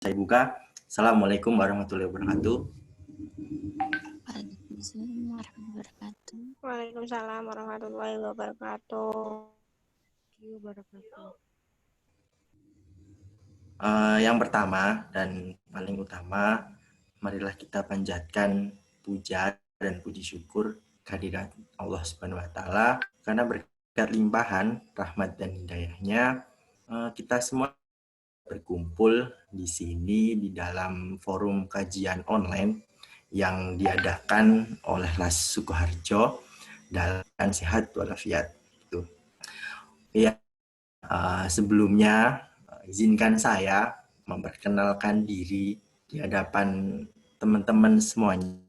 Saya buka. Assalamualaikum warahmatullahi wabarakatuh. Waalaikumsalam warahmatullahi wabarakatuh. Yang pertama dan paling utama, marilah kita panjatkan puja dan puji syukur kehadirat Allah Subhanahu wa taala karena berkat limpahan rahmat dan hidayahnya kita semua berkumpul di sini di dalam forum kajian online yang diadakan oleh Las Sukoharjo dalam sehat walafiat. Itu. Ya, sebelumnya izinkan saya memperkenalkan diri di hadapan teman-teman semuanya.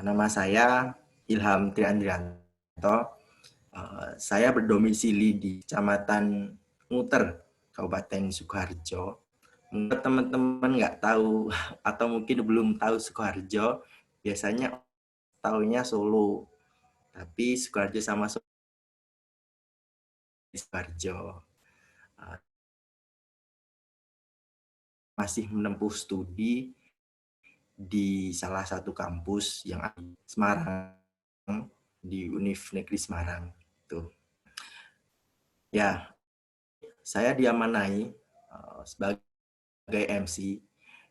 Nama saya Ilham Triandrianto. Saya berdomisili di Kecamatan Nguter, Kabupaten Sukoharjo. Mungkin teman-teman nggak tahu atau mungkin belum tahu Sukoharjo, biasanya tahunya Solo. Tapi Sukoharjo sama Sukoharjo. Masih menempuh studi di salah satu kampus yang ada di Semarang, di Univ Negeri Semarang. Tuh. Ya, saya diamanai sebagai MC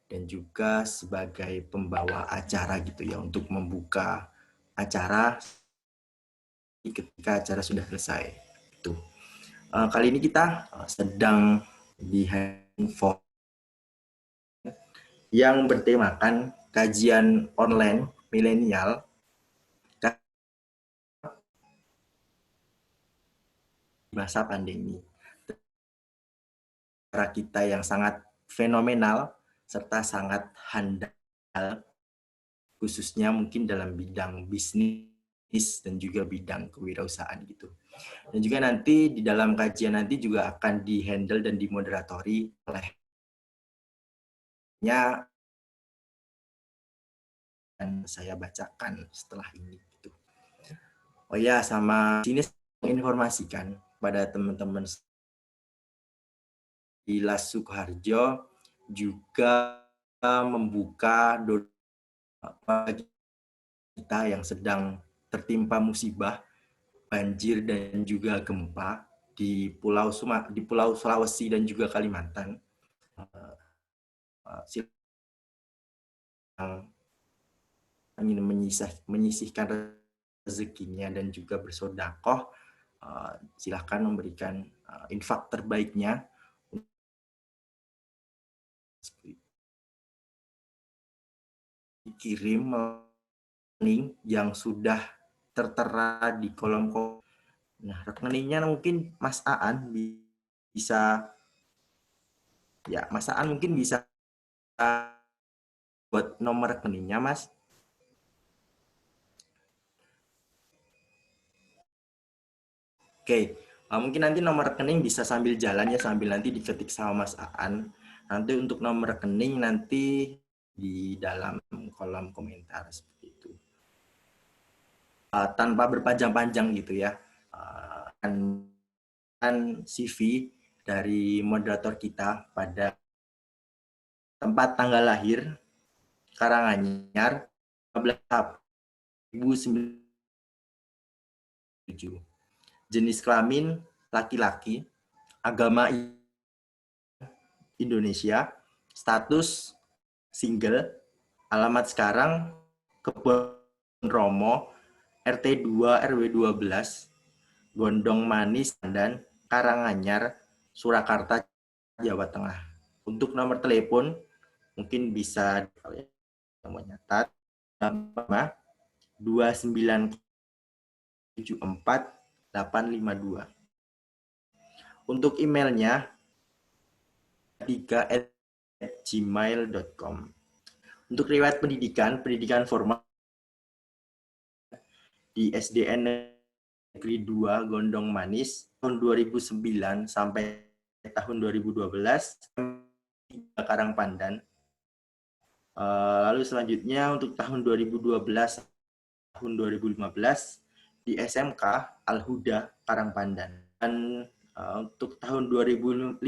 dan juga sebagai pembawa acara gitu ya untuk membuka acara ketika acara sudah selesai. Itu. Kali ini kita sedang di handphone yang bertemakan kajian online milenial masa pandemi. Cara kita yang sangat fenomenal serta sangat handal, khususnya mungkin dalam bidang bisnis dan juga bidang kewirausahaan gitu. Dan juga nanti di dalam kajian nanti juga akan dihandle dan dimoderatori olehnya dan saya bacakan setelah ini. Gitu. Oh ya, sama sini saya informasikan pada teman-teman di Las Sukoharjo juga membuka bagi kita yang sedang tertimpa musibah banjir dan juga gempa di Pulau Sulawesi dan juga Kalimantan. Ingin menyisihkan rezekinya dan juga bersodakoh, silahkan memberikan infak terbaiknya. Dikirim rekening yang sudah tertera di kolom komentar. Nah, rekeningnya mungkin Mas Aan bisa, ya Mas Aan mungkin bisa buat nomor rekeningnya, Mas. Oke, mungkin nanti nomor rekening bisa sambil jalan ya, sambil nanti diketik sama Mas Aan. Nanti untuk nomor rekening nanti di dalam kolom komentar seperti itu. Tanpa berpanjang-panjang gitu ya. CV dari moderator kita pada tempat tanggal lahir Karanganyar 15 April 2007. Jenis kelamin laki-laki, agama Indonesia, status single, alamat sekarang Kebon Romo, RT 2 RW 12, Gondong Manis dan Karanganyar, Surakarta, Jawa Tengah. Untuk nomor telepon mungkin bisa nyatat 2974852. Untuk emailnya 3@gmail.com. Untuk riwayat pendidikan formal di SDN Negeri 2 Gondong Manis tahun 2009 sampai tahun 2012 Karangpandan. Lalu selanjutnya untuk tahun 2012 tahun 2015 di SMK Al-Huda Karangpandan. Dan untuk tahun 2015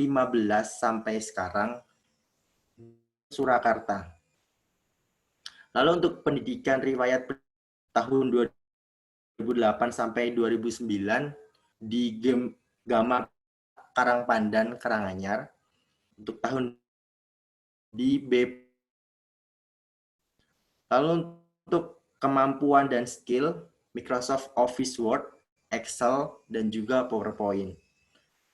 sampai sekarang Surakarta. Lalu untuk pendidikan riwayat tahun 2008 sampai 2009 di Gama Karangpandan Karanganyar. Untuk tahun di B. Lalu untuk kemampuan dan skill Microsoft Office Word, Excel, dan juga PowerPoint.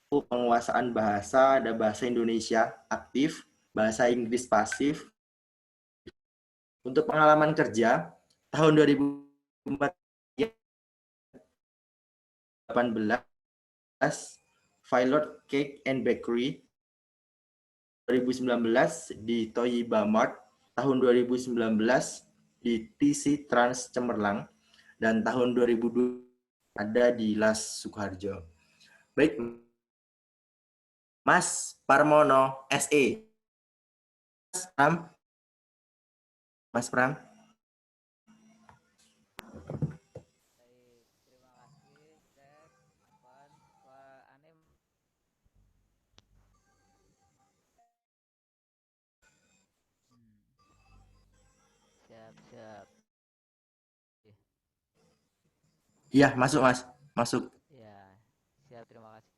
Penguasaan bahasa, ada bahasa Indonesia aktif, bahasa Inggris pasif. Untuk pengalaman kerja, tahun 2018, Pilot Cake and Bakery, 2019 di Toyiba Mart, tahun 2019 di TC Trans Cemerlang, dan tahun 2020 ada di Las Sukoharjo. Baik, Mas Parmono SE. Mas Pram. Baik, terima kasih, Cek. Afwan, Wah, Anim. Siap, siap. Ih, Iya, masuk Mas. Masuk. Ya, siap, terima kasih.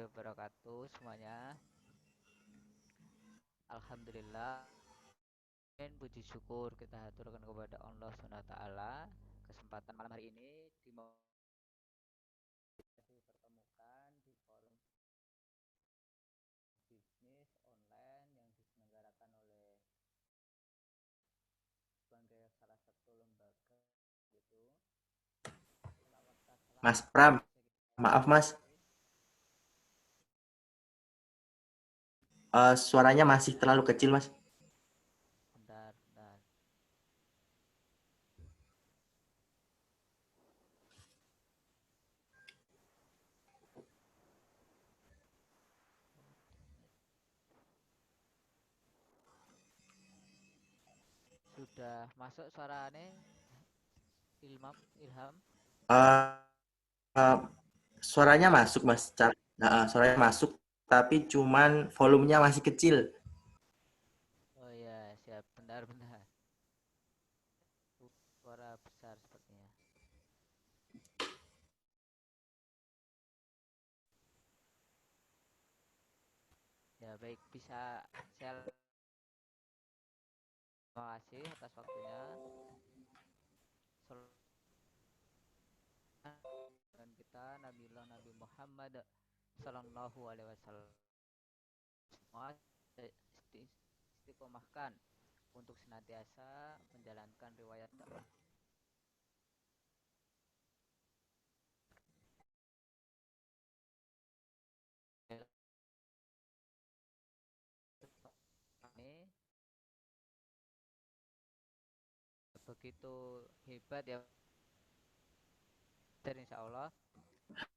Wabarakatuh semuanya. Alhamdulillah. Dan puji syukur kita haturkan kepada Allah SWT. Kesempatan malam hari ini dipertemukan di forum bisnis online yang diselenggarakan oleh sebagai salah satu lembaga gitu. Apakah salah Mas Pram, bisa maaf kita Mas. dengar? Suaranya masih terlalu kecil Mas. Bentar, bentar. Sudah masuk suaranya Ilham? Uh, uh, Suaranya masuk Mas. Suaranya masuk, tapi cuman volumenya masih kecil. Oh ya, siap. Bentar, bentar. Suara besar sepertinya. Ya, baik. Bisa saya terima kasih atas waktunya. Dan kita Nabi Muhammad Sallallahu Alaihi Wasallam semua istiqomahkan untuk senantiasa menjalankan riwayat ini begitu hebat ya, dan insya Allah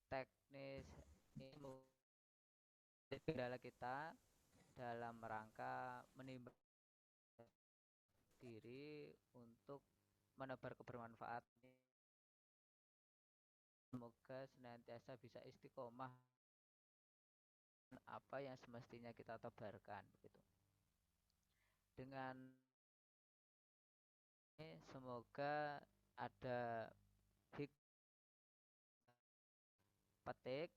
teknis ini kendala kita dalam rangka menimba diri untuk menebar kebermanfaat. Semoga senantiasa bisa istiqomah apa yang semestinya kita tebarkan gitu. Dengan ini semoga ada petik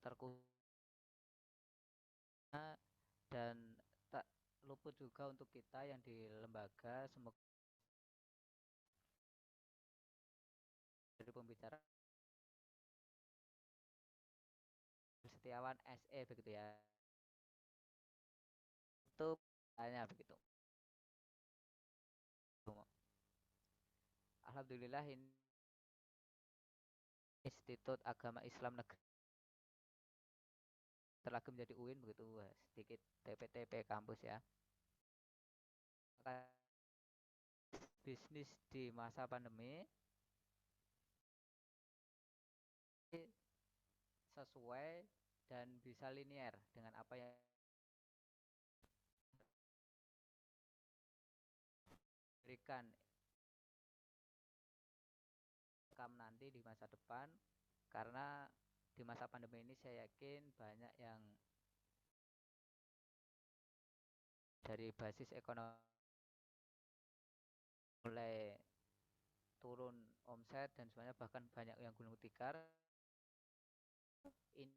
terkhususnya dan tak luput juga untuk kita yang di lembaga, semoga dari pembicara Setiawan SE begitu ya. Itu hanya begitu. Alhamdulillah ini Institut Agama Islam Negeri terlagi menjadi UIN begitu. Sedikit TP-TP kampus ya. Bisnis di masa pandemi sesuai dan bisa linear dengan apa yang diberikan nanti di masa depan, karena di masa pandemi ini saya yakin banyak yang dari basis ekonomi mulai turun omset dan semuanya, bahkan banyak yang gulung tikar. Ini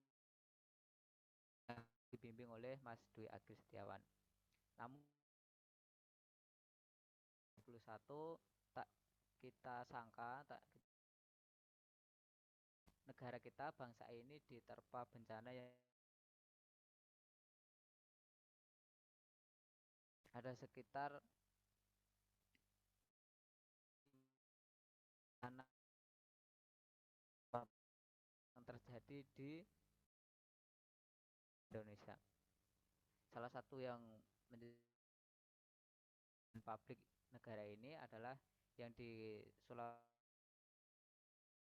dibimbing oleh Mas Dwi Agil Setiawan. Namun 21 tak kita sangka, negara kita, bangsa ini diterpa bencana yang ada sekitar anak yang terjadi di Indonesia. Salah satu yang menjadi publik negara ini adalah yang di Sulawesi,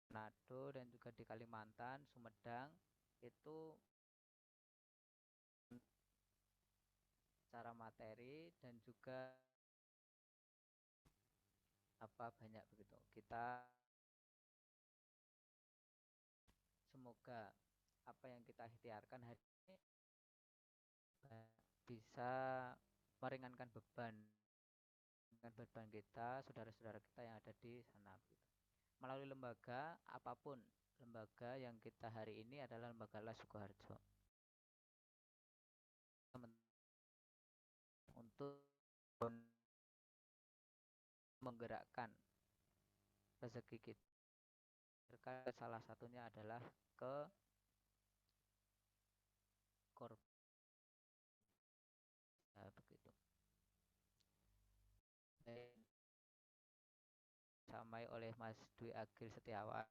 Manado, dan juga di Kalimantan, Sumedang, itu secara materi dan juga banyak begitu. Kita semoga apa yang kita ikhtiarkan hari ini bisa meringankan beban kita, saudara-saudara kita yang ada di sana. Melalui lembaga apapun, lembaga yang kita hari ini adalah lembaga LAS Sukoharjo. Untuk menggerakkan rezeki kita, salah satunya adalah ke korban. Begitu. Disamai oleh Mas Dwi Agil Setiawan.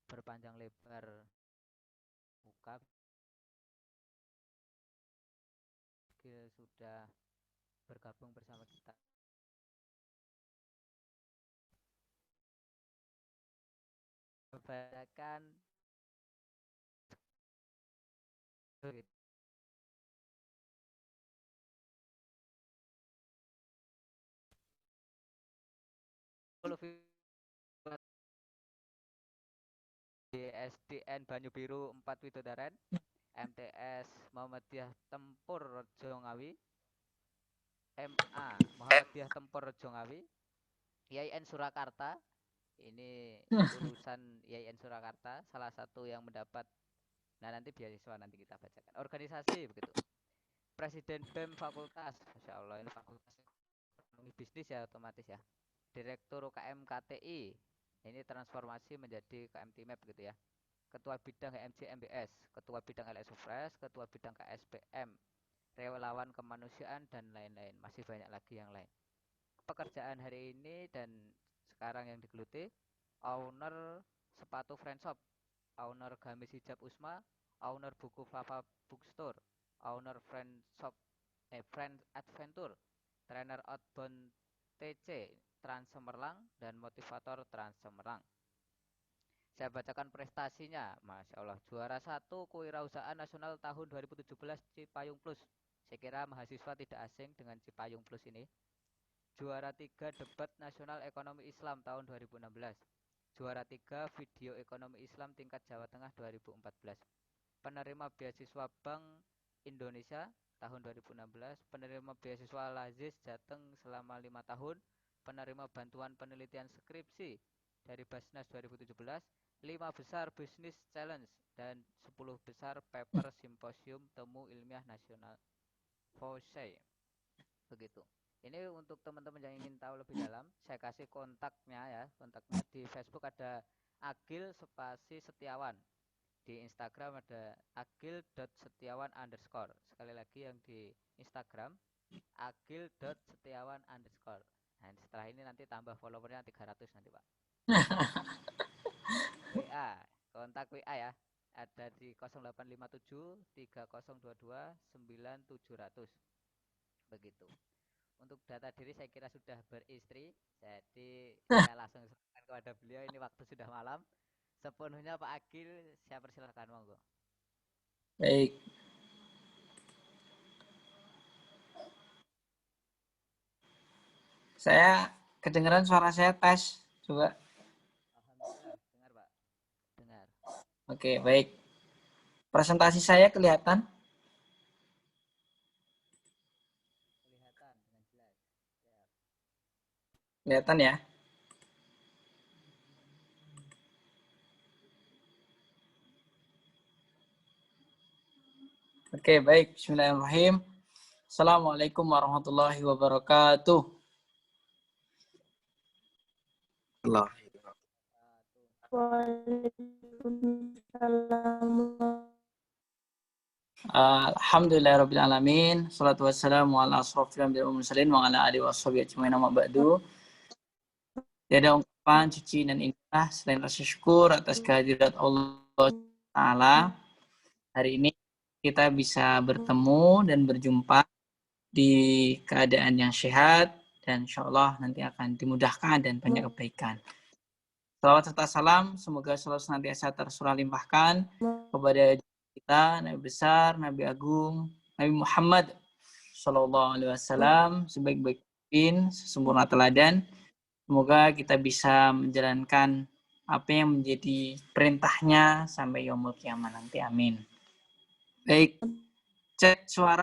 Berpanjang lebar buka, sudah bergabung bersama kita. Membacakan di SDN Banyu Biru 4 Widodaren, MTS Muhammadiyah Tempur Rejo Ngawi, MA Muhammadiyah Tempur Rejo Ngawi, IAIN Surakarta. Ini lulusan IAIN Surakarta, salah satu yang mendapat, nah nanti beasiswa, nanti kita bacakan. Organisasi begitu. Presiden BEM Fakultas, Masya Allah, ini Fakultas Ekonomi Bisnis ya, otomatis ya. Direktur UKM KTI, ini transformasi menjadi KM Timep gitu ya. Ketua bidang HMJ MBS, ketua bidang LSU Fresh, ketua bidang KSPM, relawan kemanusiaan, dan lain-lain. Masih banyak lagi yang lain. Pekerjaan hari ini dan sekarang yang digeluti, owner sepatu Friendshop, owner gamis hijab Usma, owner buku Flava Bookstore, owner Friendshop Friend Adventure, trainer outbound TC Trans Semerlang, dan motivator Trans Semerlang. Saya bacakan prestasinya. Masya Allah, juara 1 Kewirausahaan Nasional tahun 2017 Cipayung Plus. Saya kira mahasiswa tidak asing dengan Cipayung Plus ini. Juara 3 Debat Nasional Ekonomi Islam tahun 2016. Juara 3 Video Ekonomi Islam tingkat Jawa Tengah 2014. Penerima beasiswa Bank Indonesia tahun 2016. Penerima beasiswa Lazis Jateng selama 5 tahun. Penerima bantuan penelitian skripsi dari Basnas 2017. 5 besar Business Challenge dan 10 besar paper simposium temu ilmiah nasional FOSE. Begitu. Ini untuk teman-teman yang ingin tahu lebih dalam, saya kasih kontaknya ya. Kontaknya di Facebook ada Agil spasi Setiawan. Di Instagram ada agil.setiawan_. Sekali lagi yang di Instagram agil.setiawan_. Nah, setelah ini nanti tambah followernya 300 nanti, Pak. WA, kontak WA ya. Ada di 0857 3022 9700. Begitu. Untuk data diri saya kira sudah beristri, jadi saya langsung serahkan kepada beliau. Ini waktu sudah malam. Sepenuhnya Pak Agil, saya persilakan, monggo. Baik. Saya kedengaran suara saya, tes. Coba. Alhamdulillah, dengar Pak. Dengar. Oke, baik. Presentasi saya kelihatan? Kelihatan dengan jelas. Siap. Kelihatan ya? Oke, baik. Bismillahirrahmanirrahim. Assalamualaikum warahmatullahi wabarakatuh. Allah. Waalaikumsalam. Alhamdulillahirrabbilalamin. Salatu wassalamu ala asrofil anbiya'i wal mursalin wa ala alihi washabihi ajmain amma ba'du. Tiada ungkapan suci dan indah selain rasa syukur atas kehadirat Allah Ta'ala. Hari ini kita bisa bertemu dan berjumpa di keadaan yang sehat dan insya Allah nanti akan dimudahkan dan banyak kebaikan. Salawat serta salam semoga selalu senantiasa tercurah limpahkan kepada kita, Nabi besar, Nabi agung, Nabi Muhammad Sallallahu Alaihi Wasallam, sebaik-baik pemimpin, sesempurna teladan. Semoga kita bisa menjalankan apa yang menjadi perintahnya sampai yaumul kiamah nanti. Amin. Baik, cek suara.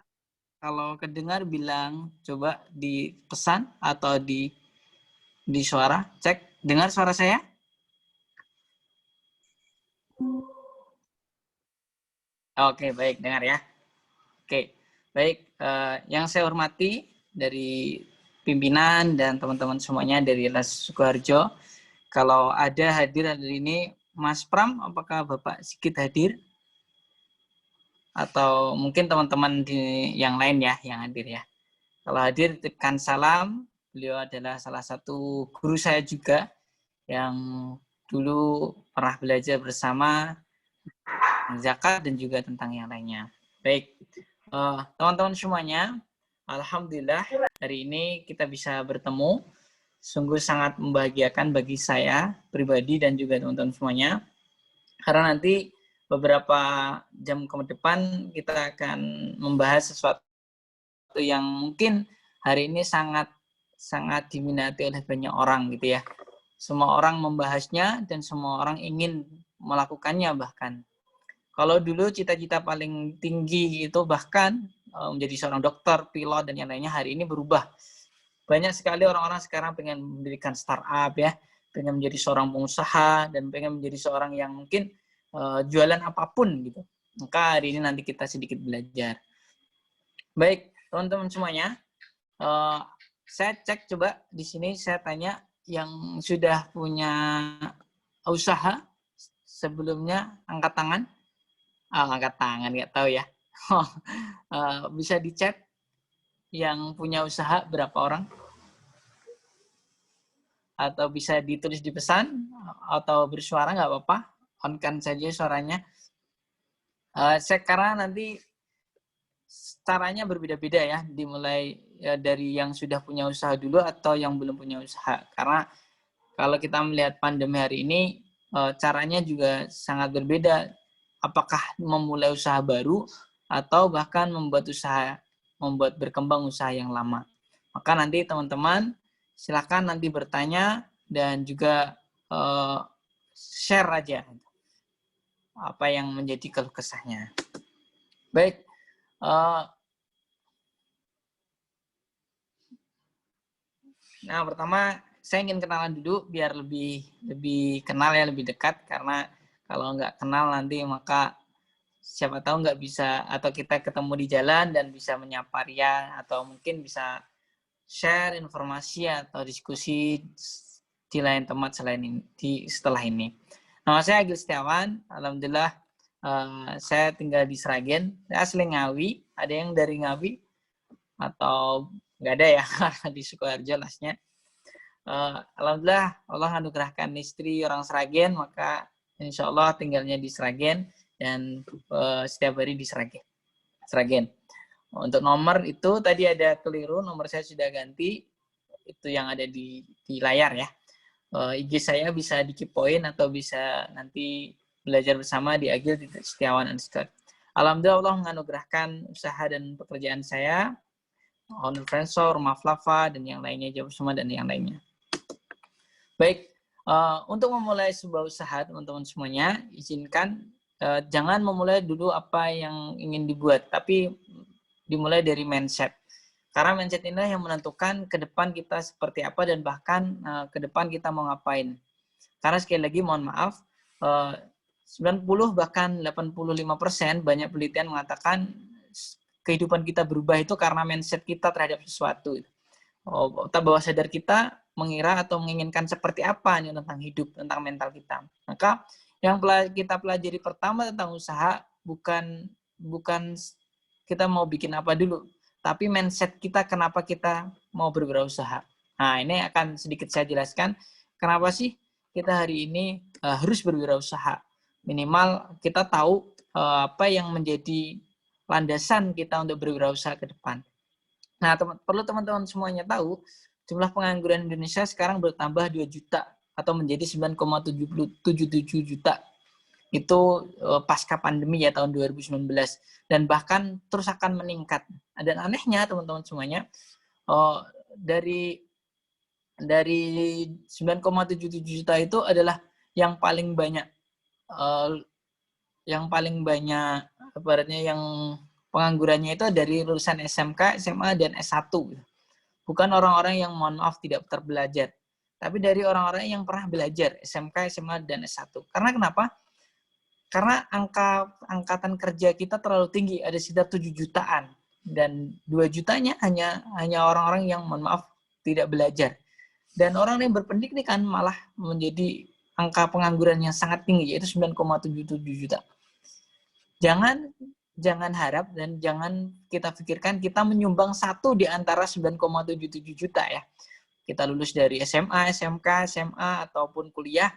Kalau kedengar bilang coba di pesan atau di suara. Cek, dengar suara saya? Oke, baik, dengar ya. Oke, baik. Yang saya hormati dari pimpinan dan teman-teman semuanya dari LAS Sukoharjo. Kalau ada hadir hari ini, Mas Pram, apakah Bapak Sigit hadir? Atau mungkin teman-teman yang lain ya, yang hadir ya. Kalau hadir, titipkan salam. Beliau adalah salah satu guru saya juga yang dulu pernah belajar bersama zakat dan juga tentang yang lainnya. Baik, teman-teman semuanya, alhamdulillah hari ini kita bisa bertemu. Sungguh sangat membahagiakan bagi saya pribadi dan juga teman-teman semuanya. Karena nanti beberapa jam ke depan kita akan membahas sesuatu yang mungkin hari ini sangat diminati oleh banyak orang gitu ya. Semua orang membahasnya dan semua orang ingin melakukannya bahkan. Kalau dulu cita-cita paling tinggi itu bahkan menjadi seorang dokter, pilot, dan yang lainnya, hari ini berubah. Banyak sekali orang-orang sekarang pengen mendirikan startup ya, pengen menjadi seorang pengusaha, dan pengen menjadi seorang yang mungkin jualan apapun gitu. Maka hari ini nanti kita sedikit belajar. Baik, teman-teman semuanya, saya cek coba di sini, saya tanya yang sudah punya usaha sebelumnya angkat tangan. Angkat tangan, nggak tahu ya. Bisa dicek yang punya usaha berapa orang? Atau bisa ditulis di pesan, atau bersuara nggak apa-apa. On-kan saja suaranya. Sekarang nanti caranya berbeda-beda ya. Dimulai dari yang sudah punya usaha dulu atau yang belum punya usaha. Karena kalau kita melihat pandemi hari ini, caranya juga sangat berbeda. Apakah memulai usaha baru atau bahkan membuat berkembang usaha yang lama. Maka nanti teman-teman silakan nanti bertanya dan juga share aja apa yang menjadi keluh kesahnya. Baik, nah pertama saya ingin kenalan dulu biar lebih kenal ya, lebih dekat, karena kalau nggak kenal nanti maka siapa tahu nggak bisa, atau kita ketemu di jalan dan bisa menyapa Ria, atau mungkin bisa share informasi atau diskusi di lain tempat selain ini, setelah ini. Nama saya Agil Setiawan, alhamdulillah saya tinggal di Sragen, saya asli Ngawi. Ada yang dari Ngawi atau nggak ada ya, di Sukoharjo lasnya. Alhamdulillah Allah anugerahkan istri orang Sragen, maka insya Allah tinggalnya di Sragen dan setiap hari di Sragen. Untuk nomor itu tadi ada keliru, nomor saya sudah ganti, itu yang ada di layar ya. IG saya bisa dikepoin atau bisa nanti belajar bersama di Agil Setiawan _ Alhamdulillah Allah menganugerahkan usaha dan pekerjaan saya, Honor Friendsor, Rumah Flava, dan yang lainnya, Jawab Semua dan yang lainnya. Baik, untuk memulai sebuah usaha teman-teman semuanya, izinkan jangan memulai dulu apa yang ingin dibuat, tapi dimulai dari mindset. Karena mindset inilah yang menentukan ke depan kita seperti apa dan bahkan ke depan kita mau ngapain. Karena sekali lagi mohon maaf, 90 bahkan 85% banyak penelitian mengatakan kehidupan kita berubah itu karena mindset kita terhadap sesuatu. Tak bawah sadar kita mengira atau menginginkan seperti apa nih tentang hidup, tentang mental kita. Maka yang kita pelajari pertama tentang usaha bukan kita mau bikin apa dulu, tapi mindset kita kenapa kita mau berwirausaha. Nah, ini akan sedikit saya jelaskan kenapa sih kita hari ini harus berwirausaha. Minimal kita tahu apa yang menjadi landasan kita untuk berwirausaha ke depan. Nah, perlu teman-teman semuanya tahu, jumlah pengangguran Indonesia sekarang bertambah 2 juta atau menjadi 9,77 juta. Itu pasca pandemi ya tahun 2019. Dan bahkan terus akan meningkat. Dan anehnya teman-teman semuanya, dari 9,77 juta itu adalah yang paling banyak ibaratnya yang penganggurannya itu dari lulusan SMK, SMA, dan S1. Bukan orang-orang yang mohon maaf tidak terbelajar, tapi dari orang-orang yang pernah belajar SMK, SMA, dan S1. Karena kenapa? Karena angkatan kerja kita terlalu tinggi, ada sekitar 7 jutaan. Dan 2 jutanya hanya orang-orang yang mohon maaf tidak belajar. Dan orang yang berpendidikan malah menjadi angka pengangguran yang sangat tinggi, yaitu 9,77 juta. Jangan harap dan jangan kita pikirkan kita menyumbang satu di antara 9,77 juta ya. Kita lulus dari SMA, SMK, SMA, ataupun kuliah,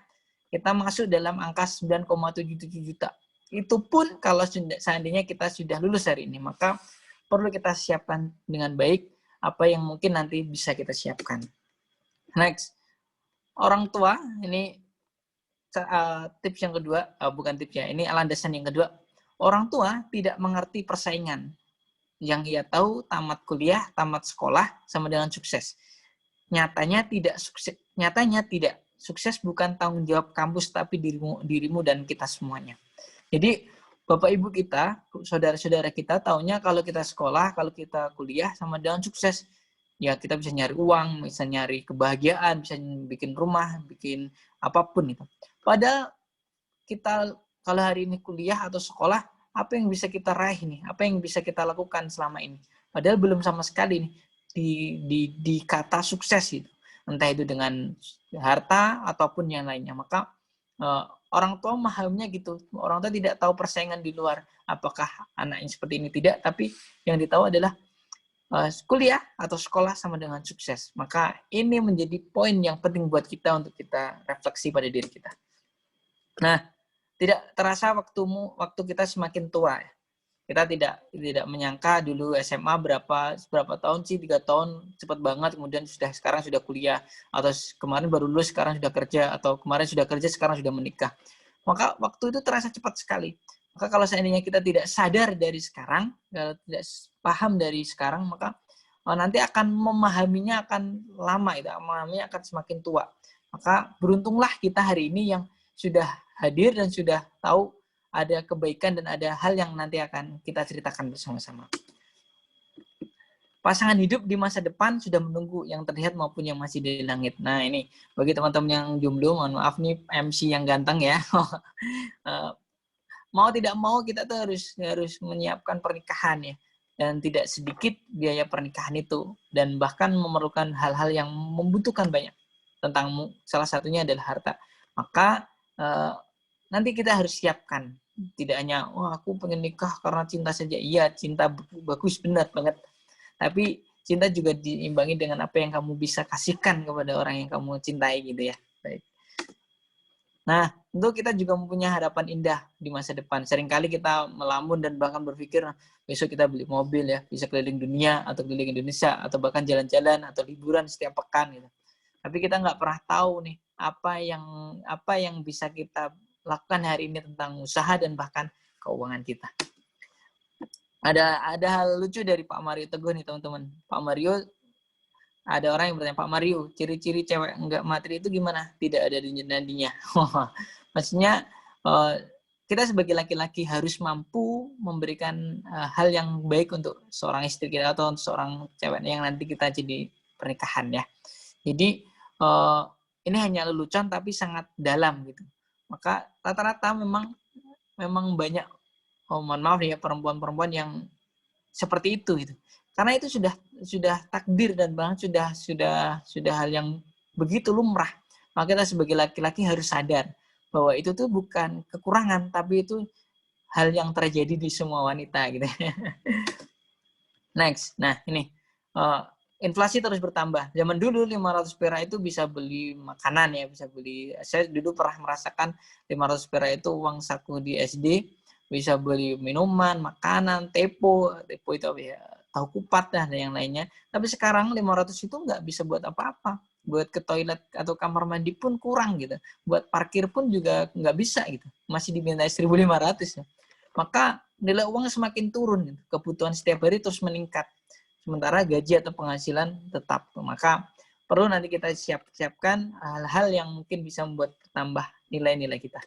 kita masuk dalam angka 9,77 juta. Itu pun kalau seandainya kita sudah lulus hari ini, maka perlu kita siapkan dengan baik apa yang mungkin nanti bisa kita siapkan. Next, orang tua, ini tips yang kedua, bukan tips ya, ini landasan yang kedua. Orang tua tidak mengerti persaingan. Yang ia tahu tamat kuliah, tamat sekolah, sama dengan sukses. Nyatanya tidak sukses. Sukses bukan tanggung jawab kampus, tapi dirimu dan kita semuanya. Jadi, Bapak Ibu kita, saudara-saudara kita, taunya kalau kita sekolah, kalau kita kuliah, sama dengan sukses. Ya, kita bisa nyari uang, bisa nyari kebahagiaan, bisa bikin rumah, bikin apapun itu. Padahal kita kalau hari ini kuliah atau sekolah, apa yang bisa kita raih nih? Apa yang bisa kita lakukan selama ini? Padahal belum sama sekali nih di kata sukses itu. Entah itu dengan harta ataupun yang lainnya. Maka orang tua memahaminya gitu. Orang tua tidak tahu persaingan di luar. Apakah anaknya seperti ini? Tidak. Tapi yang ditahu adalah kuliah atau sekolah sama dengan sukses. Maka ini menjadi poin yang penting buat kita untuk kita refleksi pada diri kita. Nah, tidak terasa waktu kita semakin tua. Kita tidak menyangka dulu SMA berapa tahun sih, 3 tahun cepat banget, kemudian sekarang sudah kuliah, atau kemarin baru lulus sekarang sudah kerja, atau kemarin sudah kerja sekarang sudah menikah. Maka waktu itu terasa cepat sekali. Maka kalau seandainya kita tidak sadar dari sekarang, kalau tidak paham dari sekarang, maka nanti akan memahaminya akan lama, memahaminya akan semakin tua. Maka beruntunglah kita hari ini yang sudah hadir dan sudah tahu ada kebaikan dan ada hal yang nanti akan kita ceritakan bersama-sama. Pasangan hidup di masa depan sudah menunggu, yang terlihat maupun yang masih di langit. Nah, ini bagi teman-teman yang jomblo, mohon maaf nih MC yang ganteng ya. Mau tidak mau kita tuh harus menyiapkan pernikahan ya. Dan tidak sedikit biaya pernikahan itu, dan bahkan memerlukan hal-hal yang membutuhkan banyak. Tentang salah satunya adalah harta. Maka nanti kita harus siapkan. Tidak hanya, aku pengen nikah karena cinta saja. Iya, cinta bagus, benar banget. Tapi cinta juga diimbangi dengan apa yang kamu bisa kasihkan kepada orang yang kamu cintai gitu ya. Baik. Nah, tentu kita juga mempunyai harapan indah di masa depan. Seringkali kita melamun dan bahkan berpikir, besok kita beli mobil ya, bisa keliling dunia atau keliling Indonesia, atau bahkan jalan-jalan atau liburan setiap pekan gitu. Tapi kita nggak pernah tahu nih apa yang bisa kita lakukan hari ini tentang usaha dan bahkan keuangan kita. Ada hal lucu dari Pak Mario Teguh nih teman-teman. Pak Mario, ada orang yang bertanya, Pak Mario, ciri-ciri cewek enggak materi itu gimana? Tidak ada di nadinya. Maksudnya kita sebagai laki-laki harus mampu memberikan hal yang baik untuk seorang istri kita atau untuk seorang cewek yang nanti kita jadi pernikahan ya. Jadi ini hanya lelucon tapi sangat dalam gitu. Maka rata-rata memang banyak, mohon maaf ya, perempuan-perempuan yang seperti itu gitu. Karena itu sudah takdir dan bahkan sudah hal yang begitu lumrah. Maka kita sebagai laki-laki harus sadar bahwa itu tuh bukan kekurangan, tapi itu hal yang terjadi di semua wanita gitu. Next, nah ini inflasi terus bertambah. Zaman dulu 500 perak itu bisa beli makanan ya, bisa beli. Saya dulu pernah merasakan 500 perak itu uang saku di SD, bisa beli minuman, makanan, tepo itu ya, tahu kupat dan yang lainnya. Tapi sekarang 500 itu nggak bisa buat apa-apa. Buat ke toilet atau kamar mandi pun kurang gitu. Buat parkir pun juga nggak bisa gitu. Masih diminta 1.500 ya. Maka nilai uang semakin turun gitu. Kebutuhan setiap hari terus meningkat. Sementara gaji atau penghasilan tetap. Maka perlu nanti kita siapkan hal-hal yang mungkin bisa membuat bertambah nilai-nilai kita.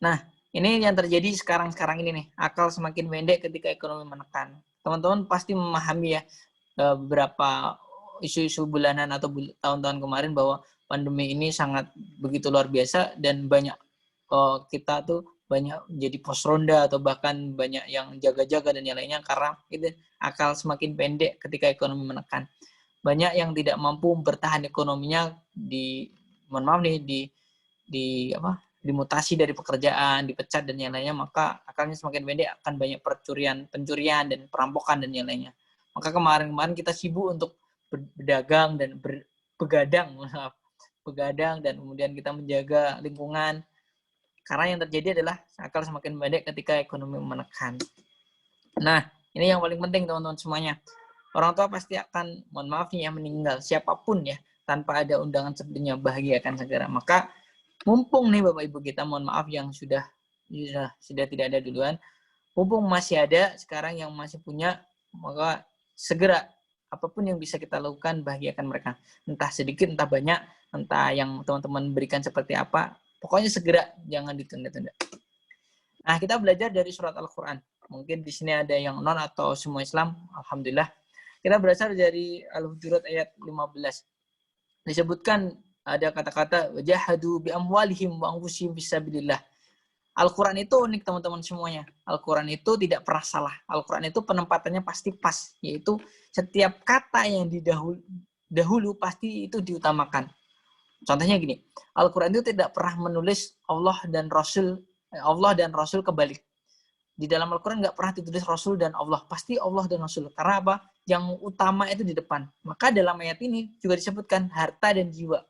Nah, ini yang terjadi sekarang ini nih. Akal semakin pendek ketika ekonomi menekan. Teman-teman pasti memahami ya beberapa isu-isu bulanan atau tahun-tahun kemarin bahwa pandemi ini sangat begitu luar biasa dan banyak kita tuh banyak jadi pos ronda atau bahkan banyak yang jaga-jaga dan yang lainnya karena itu akal semakin pendek ketika ekonomi menekan. Banyak yang tidak mampu bertahan ekonominya dimutasi dari pekerjaan, dipecat dan yang lainnya, maka akalnya semakin pendek, akan banyak pencurian dan perampokan dan yang lainnya. Maka kemarin kita sibuk untuk berdagang dan begadang dan kemudian kita menjaga lingkungan. Karena yang terjadi adalah akal semakin pendek ketika ekonomi menekan. Nah, ini yang paling penting teman-teman semuanya. Orang tua pasti akan, mohon maaf nih ya, meninggal. Siapapun ya, tanpa ada undangan sepertinya bahagia akan segera. Maka mumpung nih Bapak Ibu kita, mohon maaf yang sudah tidak ada duluan, mumpung masih ada sekarang yang masih punya, maka segera apapun yang bisa kita lakukan bahagiakan mereka. Entah sedikit, entah banyak, entah yang teman-teman berikan seperti apa, pokoknya segera, jangan ditunda-tunda. Nah, kita belajar dari surat Al-Quran. Mungkin di sini ada yang non atau semua Islam, alhamdulillah. Kita belajar dari Al-Hujurat ayat 15. Disebutkan ada kata-kata wajahadu bi amwalihim wa anfusihim fisabilillah. Al-Quran itu unik teman-teman semuanya. Al-Quran itu tidak pernah salah. Al-Quran itu penempatannya pasti pas. Yaitu setiap kata yang dahulu pasti itu diutamakan. Contohnya gini, Al-Quran itu tidak pernah menulis Allah dan Rasul kebalik. Di dalam Al-Quran nggak pernah ditulis Rasul dan Allah. Pasti Allah dan Rasul. Karena apa? Yang utama itu di depan. Maka dalam ayat ini juga disebutkan harta dan jiwa.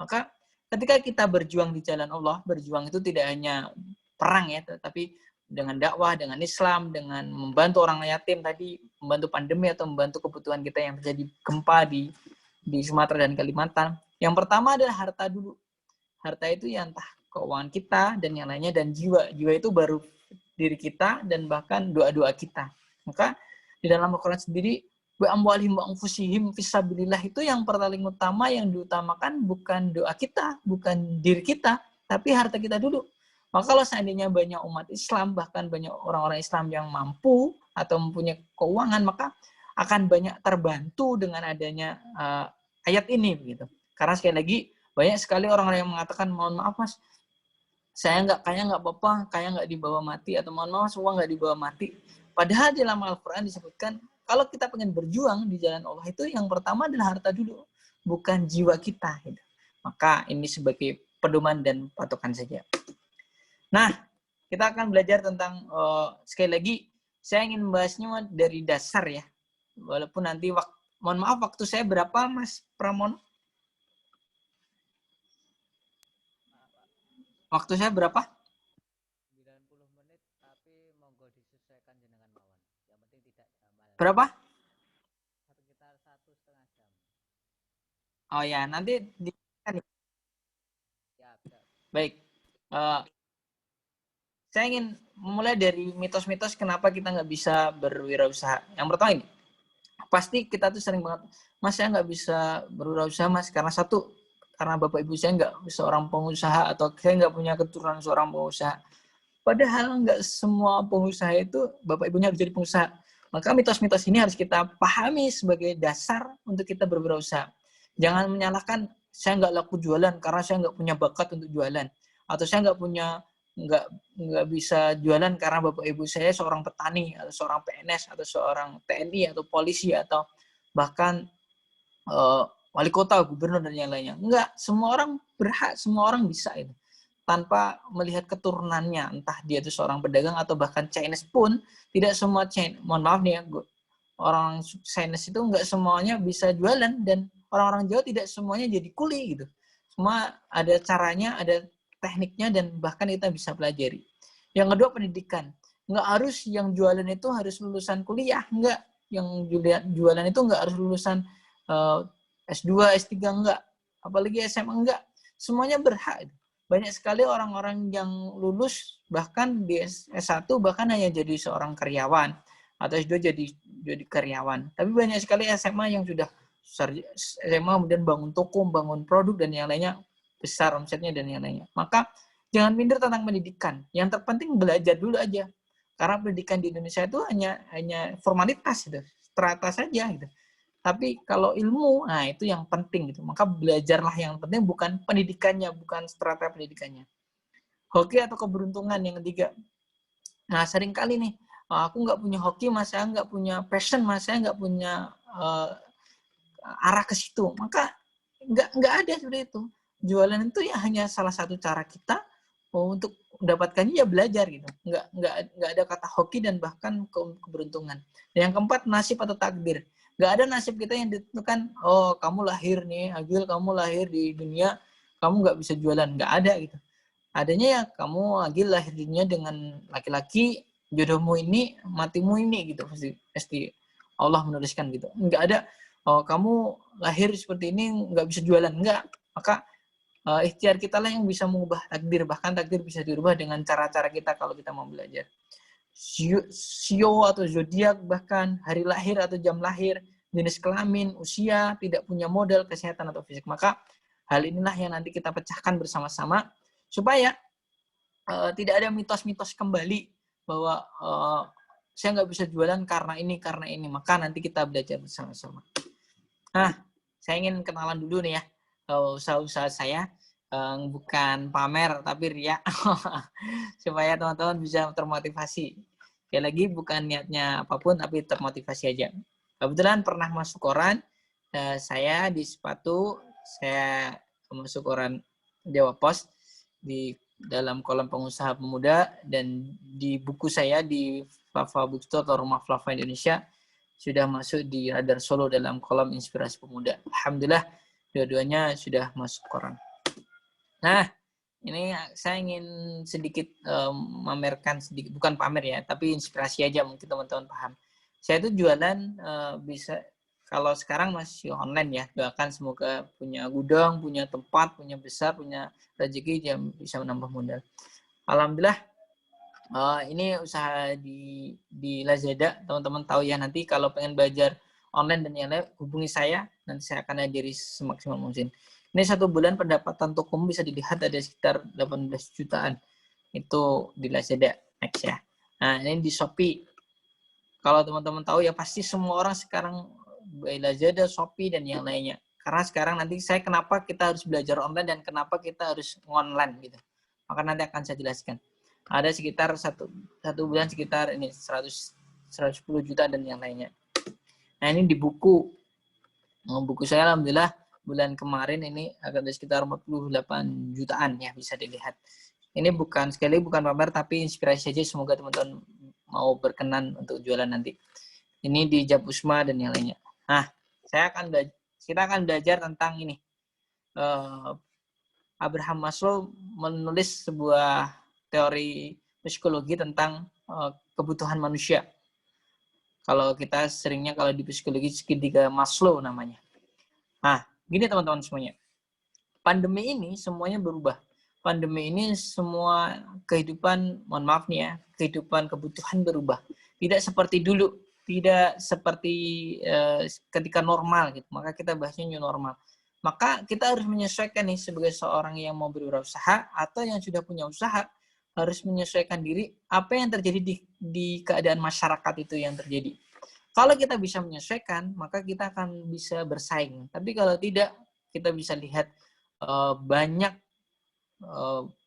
Maka ketika kita berjuang di jalan Allah, berjuang itu tidak hanya perang ya, tetapi dengan dakwah, dengan Islam, dengan membantu orang yatim tadi, membantu pandemi atau membantu kebutuhan kita yang terjadi gempa di Sumatera dan Kalimantan. Yang pertama adalah harta dulu. Harta itu ya entah keuangan kita dan yang lainnya, dan jiwa. Jiwa itu baru diri kita dan bahkan doa-doa kita. Maka di dalam Al-Quran sendiri, wa'amwalihim wa'anfusihim fisabilillah itu yang paling utama, yang diutamakan bukan doa kita, bukan diri kita, tapi harta kita dulu. Maka kalau seandainya banyak umat Islam, bahkan banyak orang-orang Islam yang mampu atau mempunyai keuangan, maka akan banyak terbantu dengan adanya ayat ini begitu. Karena sekali lagi banyak sekali orang-orang yang mengatakan, mohon maaf mas, saya kaya nggak apa-apa, kaya nggak dibawa mati, atau mohon maaf uang nggak dibawa mati. Padahal di dalam Al-Quran disebutkan kalau kita pengen berjuang di jalan Allah itu yang pertama adalah harta dulu, bukan jiwa kita. Gitu. Maka ini sebagai pedoman dan patokan saja. Nah, kita akan belajar tentang sekali lagi saya ingin membahasnya dari dasar ya. Walaupun nanti mohon maaf waktu saya berapa Mas Pramono? Waktu saya berapa? 90 menit, tapi monggo disesuaikan jenengan mawon. Yang penting tidak jamal. Berapa? Sekitar 1,5 jam. Oh ya, nanti Siap. Baik. Saya ingin memulai dari mitos-mitos kenapa kita nggak bisa berwirausaha. Yang pertama ini, pasti kita tuh sering banget, mas saya nggak bisa berwirausaha mas, karena satu, karena bapak ibu saya nggak seorang pengusaha atau saya nggak punya keturunan seorang pengusaha. Padahal nggak semua pengusaha itu bapak ibunya harus jadi pengusaha. Maka mitos-mitos ini harus kita pahami sebagai dasar untuk kita berusaha. Jangan menyalahkan saya nggak laku jualan karena saya nggak punya bakat untuk jualan, atau saya nggak bisa jualan karena bapak ibu saya seorang petani atau seorang PNS atau seorang TNI atau polisi atau bahkan wali kota, gubernur dan yang lainnya. Enggak, semua orang berhak, semua orang bisa itu. Tanpa melihat keturunannya, entah dia itu seorang pedagang atau bahkan Chinese pun, tidak semua Chinese, mohon maaf nih ya, orang Chinese itu enggak semuanya bisa jualan, dan orang-orang Jawa tidak semuanya jadi kuli gitu. Semua ada caranya, ada tekniknya, dan bahkan kita bisa pelajari. Yang kedua, pendidikan. Enggak harus yang jualan itu harus lulusan kuliah, enggak. Yang jualan itu enggak harus lulusan S2, S3 enggak, apalagi SMA enggak. Semuanya berhak. Banyak sekali orang-orang yang lulus bahkan di S1 bahkan hanya jadi seorang karyawan atau S2 jadi karyawan. Tapi banyak sekali SMA yang sudah SMA kemudian bangun toko, bangun produk dan yang lainnya, besar omsetnya dan yang lainnya. Maka jangan minder tentang pendidikan. Yang terpenting belajar dulu aja. Karena pendidikan di Indonesia itu hanya formalitas gitu, strata saja gitu. Tapi kalau ilmu, nah itu yang penting gitu. Maka belajarlah, yang penting bukan pendidikannya, bukan strata pendidikannya. Hoki atau keberuntungan yang ketiga. Nah seringkali nih, aku nggak punya hoki, mas saya nggak punya passion, mas saya nggak punya arah ke situ. Maka nggak ada seperti itu. Jualan itu ya hanya salah satu cara kita untuk mendapatkannya, ya belajar gitu. Nggak ada kata hoki dan bahkan keberuntungan. Dan yang keempat, nasib atau takdir. Nggak ada nasib kita yang ditentukan, oh kamu lahir nih, Agil, kamu lahir di dunia, kamu nggak bisa jualan. Nggak ada gitu. Adanya ya kamu Agil lahir di dunia dengan laki-laki, jodohmu ini, matimu ini gitu. Pasti Allah menuliskan gitu. Nggak ada, oh kamu lahir seperti ini, nggak bisa jualan. Nggak. Maka ikhtiar kita lah yang bisa mengubah takdir. Bahkan takdir bisa dirubah dengan cara-cara kita kalau kita mau belajar. Sio atau zodiak, bahkan hari lahir atau jam lahir, jenis kelamin, usia, tidak punya modal, kesehatan atau fisik. Maka hal inilah yang nanti kita pecahkan bersama-sama supaya tidak ada mitos-mitos kembali bahwa saya nggak bisa jualan karena ini. Maka nanti kita belajar bersama-sama. Nah, saya ingin kenalan dulu nih ya usaha-usaha saya. Bukan pamer tapi riak supaya teman-teman bisa termotivasi. Sekali lagi bukan niatnya apapun tapi termotivasi aja. Kebetulan pernah masuk koran, saya di sepatu, saya masuk koran Dewa Pos di dalam kolom pengusaha pemuda, dan di buku saya di Flava Bookstore atau Rumah Flava Indonesia sudah masuk di Radar Solo dalam kolom Inspirasi Pemuda. Alhamdulillah dua-duanya sudah masuk koran. Nah, ini saya ingin sedikit memamerkan sedikit, bukan pamer ya, tapi inspirasi aja mungkin teman-teman paham. Saya itu jualan bisa, kalau sekarang masih online ya, doakan semoga punya gudang, punya tempat, punya besar, punya rezeki yang bisa menambah modal. Alhamdulillah, ini usaha di Lazada, teman-teman tahu ya, nanti kalau pengen belajar online dan yang lain, hubungi saya, nanti saya akan ajari semaksimal mungkin. Ini 1 bulan pendapatan tokomu bisa dilihat ada sekitar 18 jutaan. Itu di Lazada Next ya. Nah, ini di Shopee. Kalau teman-teman tahu ya pasti semua orang sekarang di Lazada, Shopee dan yang lainnya. Karena sekarang nanti kenapa kita harus belajar online dan kenapa kita harus online gitu. Maka nanti akan saya jelaskan. Ada sekitar satu bulan sekitar ini 110 juta dan yang lainnya. Nah, ini di buku saya alhamdulillah bulan kemarin ini agak sekitar 48 jutaan ya, bisa dilihat. Ini bukan pamer tapi inspirasi saja, semoga teman-teman mau berkenan untuk jualan nanti. Ini di Jabusma dan yang lainnya. Nah, kita akan belajar tentang ini. Abraham Maslow menulis sebuah teori psikologi tentang kebutuhan manusia. Kalau kita seringnya kalau di psikologi segitiga Maslow namanya. Nah, gini teman-teman semuanya. Pandemi ini semuanya berubah. Pandemi ini semua kehidupan, mohon maaf nih ya, kehidupan kebutuhan berubah. Tidak seperti dulu, tidak seperti ketika normal gitu. Maka kita bahasnya new normal. Maka kita harus menyesuaikan nih sebagai seorang yang mau berwirausaha atau yang sudah punya usaha, harus menyesuaikan diri apa yang terjadi di keadaan masyarakat itu yang terjadi. Kalau kita bisa menyesuaikan, maka kita akan bisa bersaing. Tapi kalau tidak, kita bisa lihat banyak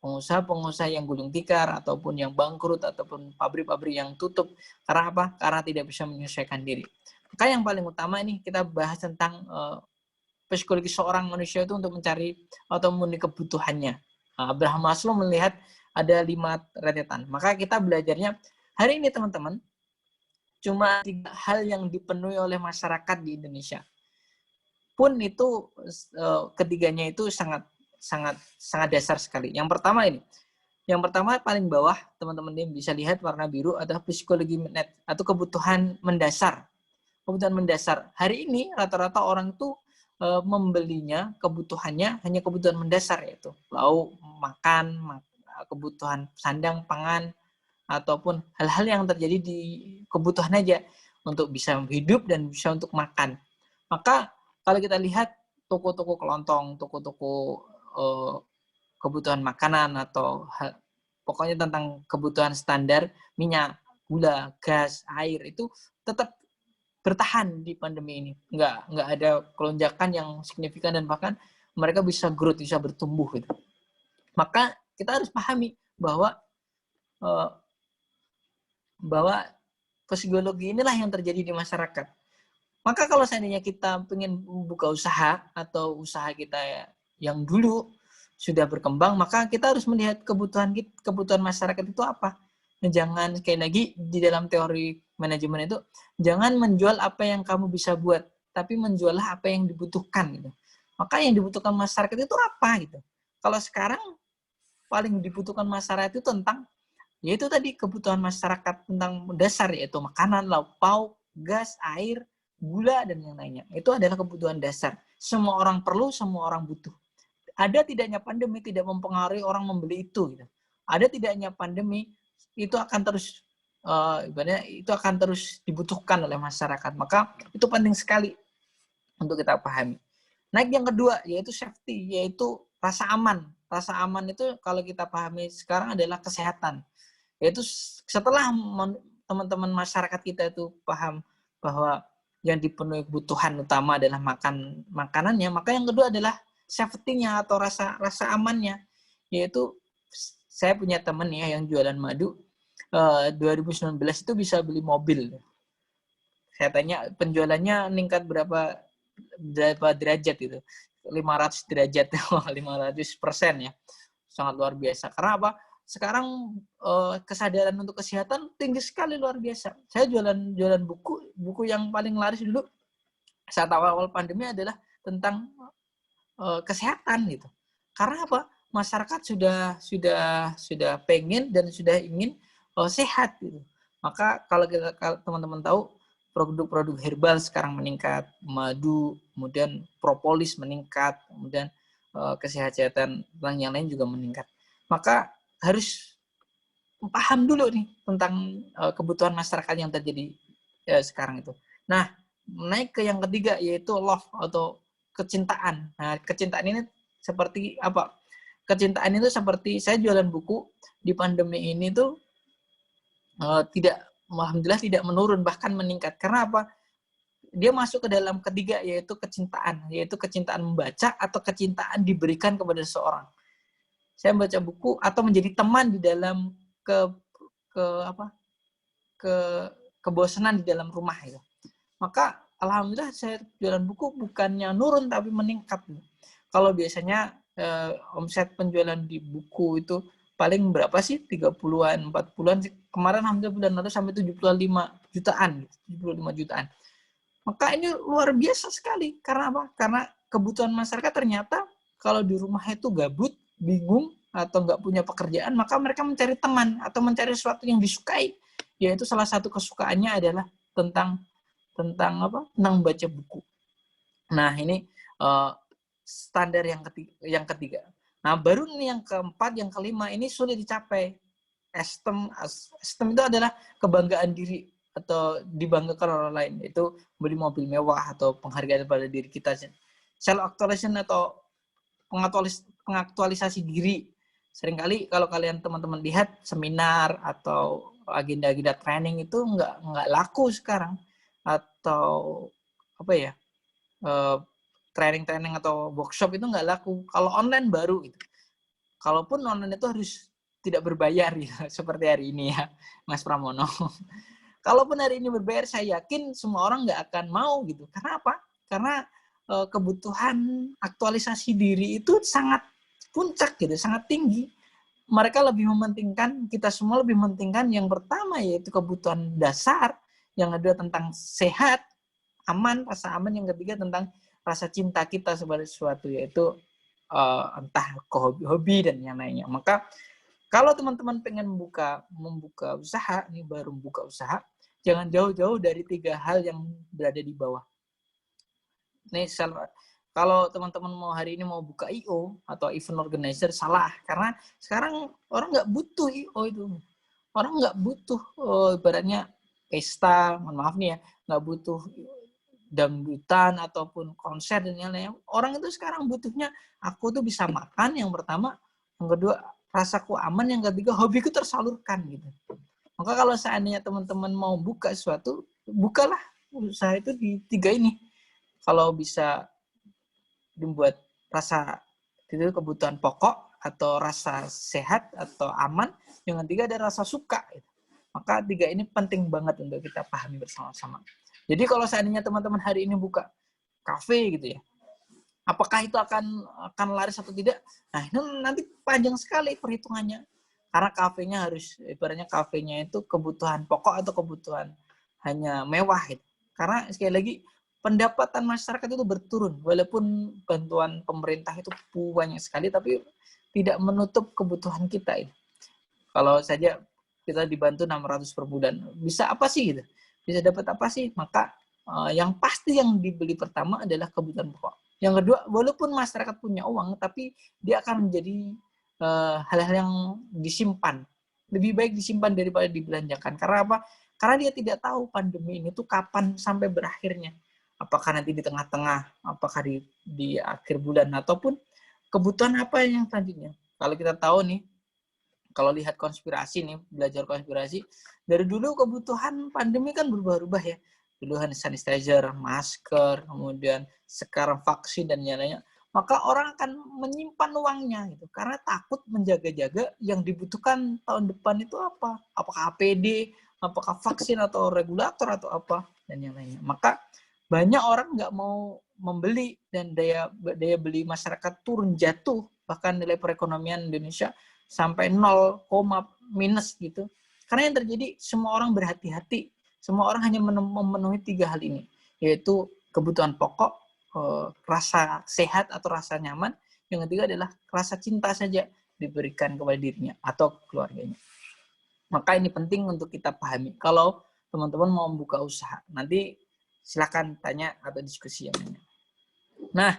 pengusaha-pengusaha yang gulung tikar ataupun yang bangkrut ataupun pabrik-pabrik yang tutup. Karena apa? Karena tidak bisa menyesuaikan diri. Maka yang paling utama ini kita bahas tentang psikologi seorang manusia itu untuk mencari atau memenuhi kebutuhannya. Abraham Maslow melihat ada 5 rentetan. Maka kita belajarnya hari ini teman-teman cuma 3 hal yang dipenuhi oleh masyarakat di Indonesia. Pun itu ketiganya itu sangat dasar sekali. Yang pertama ini. Yang pertama paling bawah teman-teman ini bisa lihat warna biru adalah psikologi net atau kebutuhan mendasar. Kebutuhan mendasar. Hari ini rata-rata orang itu membelinya kebutuhannya hanya kebutuhan mendasar, yaitu lauk, makan, kebutuhan sandang, pangan, ataupun hal-hal yang terjadi di kebutuhan aja untuk bisa hidup dan bisa untuk makan. Maka kalau kita lihat toko-toko kelontong, toko-toko kebutuhan makanan atau pokoknya tentang kebutuhan standar minyak, gula, gas, air itu tetap bertahan di pandemi ini. Nggak ada kelonjakan yang signifikan dan bahkan mereka bisa growth, bisa bertumbuh gitu. Maka kita harus pahami bahwa psikologi inilah yang terjadi di masyarakat. Maka kalau seandainya kita ingin buka usaha atau usaha kita yang dulu sudah berkembang, maka kita harus melihat kebutuhan masyarakat itu apa. Jangan, sekali lagi di dalam teori manajemen itu, jangan menjual apa yang kamu bisa buat, tapi menjuallah apa yang dibutuhkan gitu. Maka yang dibutuhkan masyarakat itu apa gitu. Kalau sekarang paling dibutuhkan masyarakat itu tentang yaitu tadi kebutuhan masyarakat tentang dasar, yaitu makanan, lauk pauk, gas, air, gula, dan yang lainnya. Itu adalah kebutuhan dasar. Semua orang perlu, semua orang butuh. Ada tidaknya pandemi tidak mempengaruhi orang membeli itu. Gitu. Ada tidaknya pandemi itu akan terus itu akan terus dibutuhkan oleh masyarakat. Maka itu penting sekali untuk kita pahami. Naik yang kedua yaitu safety, yaitu rasa aman. Rasa aman itu kalau kita pahami sekarang adalah kesehatan. Yaitu setelah teman-teman masyarakat kita itu paham bahwa yang dipenuhi kebutuhan utama adalah makanannya, maka yang kedua adalah safety-nya atau rasa amannya. Yaitu saya punya teman ya yang jualan madu, 2019 itu bisa beli mobil. Saya tanya penjualannya meningkat berapa derajat itu? 500 derajat, 500% ya. Sangat luar biasa. Karena apa? Sekarang kesadaran untuk kesehatan tinggi sekali, luar biasa. Saya jualan buku yang paling laris dulu saat awal pandemi adalah tentang kesehatan gitu. Karena apa? Masyarakat sudah pengen dan sudah ingin sehat gitu. Maka kalau teman-teman tahu produk-produk herbal sekarang meningkat, madu, kemudian propolis meningkat, kemudian kesehatan yang lain juga meningkat. Maka harus paham dulu nih tentang kebutuhan masyarakat yang terjadi sekarang itu. Nah, naik ke yang ketiga yaitu love atau kecintaan. Nah, kecintaan ini seperti apa? Kecintaan itu seperti saya jualan buku di pandemi ini tuh alhamdulillah tidak menurun, bahkan meningkat. Karena apa? Dia masuk ke dalam ketiga yaitu kecintaan membaca atau kecintaan diberikan kepada seseorang. Saya membaca buku atau menjadi teman di dalam kebosanan di dalam rumah itu. Maka alhamdulillah saya jualan buku bukannya nurun tapi meningkat. Kalau biasanya omset penjualan di buku itu paling berapa sih? 30-an, 40-an. Kemarin alhamdulillah bulan lalu sampai 75 jutaan. 75 jutaan. Maka ini luar biasa sekali. Karena apa? Karena kebutuhan masyarakat ternyata kalau di rumah itu gabut, bingung, atau nggak punya pekerjaan, maka mereka mencari teman atau mencari sesuatu yang disukai. Yaitu salah satu kesukaannya adalah tentang membaca buku. Nah, ini standar yang ketiga. Nah, baru ini yang keempat, yang kelima ini sulit dicapai. Esteem itu adalah kebanggaan diri atau dibanggakan orang lain. Itu beli mobil mewah atau penghargaan pada diri kita self actualization atau pengaktualisasi diri. Seringkali kalau kalian teman-teman lihat seminar atau agenda-agenda training itu nggak laku sekarang, atau apa ya, training atau workshop itu nggak laku. Kalau online baru gitu. Kalaupun online itu harus tidak berbayar ya, seperti hari ini ya, Mas Pramono. Kalaupun hari ini berbayar, saya yakin semua orang nggak akan mau gitu. Karena apa? Karena kebutuhan aktualisasi diri itu sangat puncak gitu, sangat tinggi. Mereka lebih mementingkan, kita semua lebih mementingkan yang pertama yaitu kebutuhan dasar, yang kedua tentang sehat, aman, rasa aman, yang ketiga tentang rasa cinta kita sebagai sesuatu, yaitu entah hobi dan yang lainnya. Maka kalau teman-teman pengen membuka usaha, nih baru membuka usaha, jangan jauh-jauh dari 3 hal yang berada di bawah. Nih, kalau teman-teman mau hari ini mau buka I.O. atau event organizer, salah. Karena sekarang orang nggak butuh I.O. itu. Orang nggak butuh, ibaratnya pesta, mohon maaf nih ya, nggak butuh dangdutan ataupun konser dan yang lain. Orang itu sekarang butuhnya, aku tuh bisa makan yang pertama, yang kedua rasaku aman, yang ketiga hobiku tersalurkan gitu. Maka kalau seandainya teman-teman mau buka sesuatu, bukalah usaha itu di 3 ini. Kalau bisa dibuat rasa itu kebutuhan pokok atau rasa sehat atau aman, yang ketiga ada rasa suka. Maka 3 ini penting banget untuk kita pahami bersama-sama. Jadi kalau seandainya teman-teman hari ini buka kafe gitu ya, apakah itu akan laris atau tidak? Nah, ini nanti panjang sekali perhitungannya. Karena kafenya harus, ibaratnya kafenya itu kebutuhan pokok atau kebutuhan hanya mewah gitu. Karena sekali lagi pendapatan masyarakat itu berturun, walaupun bantuan pemerintah itu banyak sekali, tapi tidak menutup kebutuhan kita ini. Kalau saja kita dibantu 600 per bulan, bisa apa sih gitu? Bisa dapat apa sih? Maka yang pasti yang dibeli pertama adalah kebutuhan pokok. Yang kedua, walaupun masyarakat punya uang, tapi dia akan menjadi hal-hal yang disimpan. Lebih baik disimpan daripada dibelanjakan. Karena apa? Karena dia tidak tahu pandemi ini tuh kapan sampai berakhirnya. Apakah nanti di tengah-tengah, apakah di akhir bulan, ataupun kebutuhan apa yang selanjutnya. Kalau kita tahu nih, kalau lihat konspirasi nih, belajar konspirasi, dari dulu kebutuhan pandemi kan berubah-ubah ya. Dulu hand sanitizer, masker, kemudian sekarang vaksin dan yang lainnya. Maka orang akan menyimpan uangnya gitu, karena takut menjaga-jaga yang dibutuhkan tahun depan itu apa? Apakah APD, apakah vaksin atau regulator atau apa dan yang lainnya. Maka banyak orang nggak mau membeli dan daya beli masyarakat turun, jatuh, bahkan nilai perekonomian Indonesia sampai 0, minus gitu. Karena yang terjadi semua orang berhati-hati, semua orang hanya memenuhi 3 hal ini, yaitu kebutuhan pokok, rasa sehat atau rasa nyaman, yang ketiga adalah rasa cinta saja diberikan kepada dirinya atau keluarganya. Maka ini penting untuk kita pahami. Kalau teman-teman mau membuka usaha, nanti silakan tanya atau diskusi yang lainnya. Nah,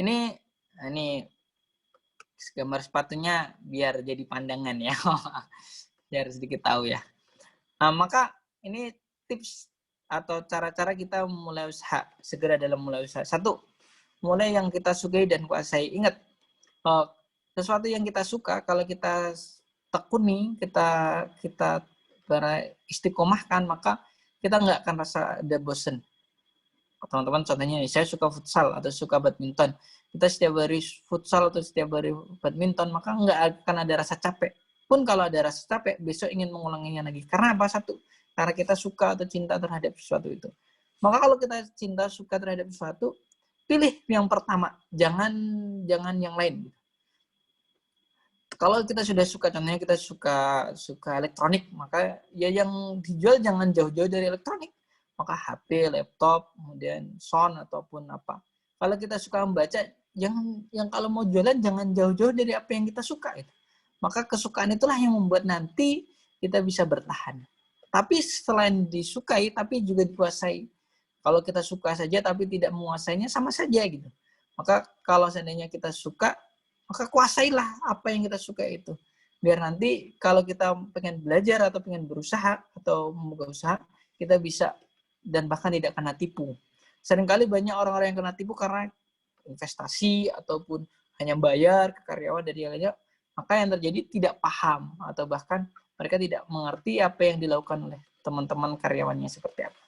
ini gambar sepatunya biar jadi pandangan ya, biar sedikit tahu ya. Nah, maka ini tips atau cara-cara kita memulai usaha, segera dalam mulai usaha. 1, mulai yang kita sukai dan kuasai. Ingat, sesuatu yang kita suka, kalau kita tekuni, kita istiqomahkan, maka kita nggak akan rasa ada bosen. Teman-teman, contohnya saya suka futsal atau suka badminton. Kita setiap hari futsal atau setiap hari badminton, maka nggak akan ada rasa capek. Pun kalau ada rasa capek, besok ingin mengulanginya lagi. Karena apa? 1, karena kita suka atau cinta terhadap sesuatu itu. Maka kalau kita cinta, suka terhadap sesuatu, pilih yang pertama. Jangan yang lain. Kalau kita sudah suka, contohnya kita suka elektronik, maka ya yang dijual jangan jauh-jauh dari elektronik. Maka HP, laptop, kemudian sound ataupun apa. Kalau kita suka membaca, yang kalau mau jualan jangan jauh-jauh dari apa yang kita suka itu. Maka kesukaan itulah yang membuat nanti kita bisa bertahan. Tapi selain disukai, tapi juga dikuasai. Kalau kita suka saja tapi tidak menguasainya, sama saja gitu. Maka kalau seandainya kita suka, maka kuasailah apa yang kita suka itu. Biar nanti kalau kita pengen belajar atau pengen berusaha atau membuka usaha, kita bisa dan bahkan tidak kena tipu. Seringkali banyak orang-orang yang kena tipu karena investasi ataupun hanya bayar ke karyawan dari yang lainnya, maka yang terjadi tidak paham atau bahkan mereka tidak mengerti apa yang dilakukan oleh teman-teman karyawannya seperti apa.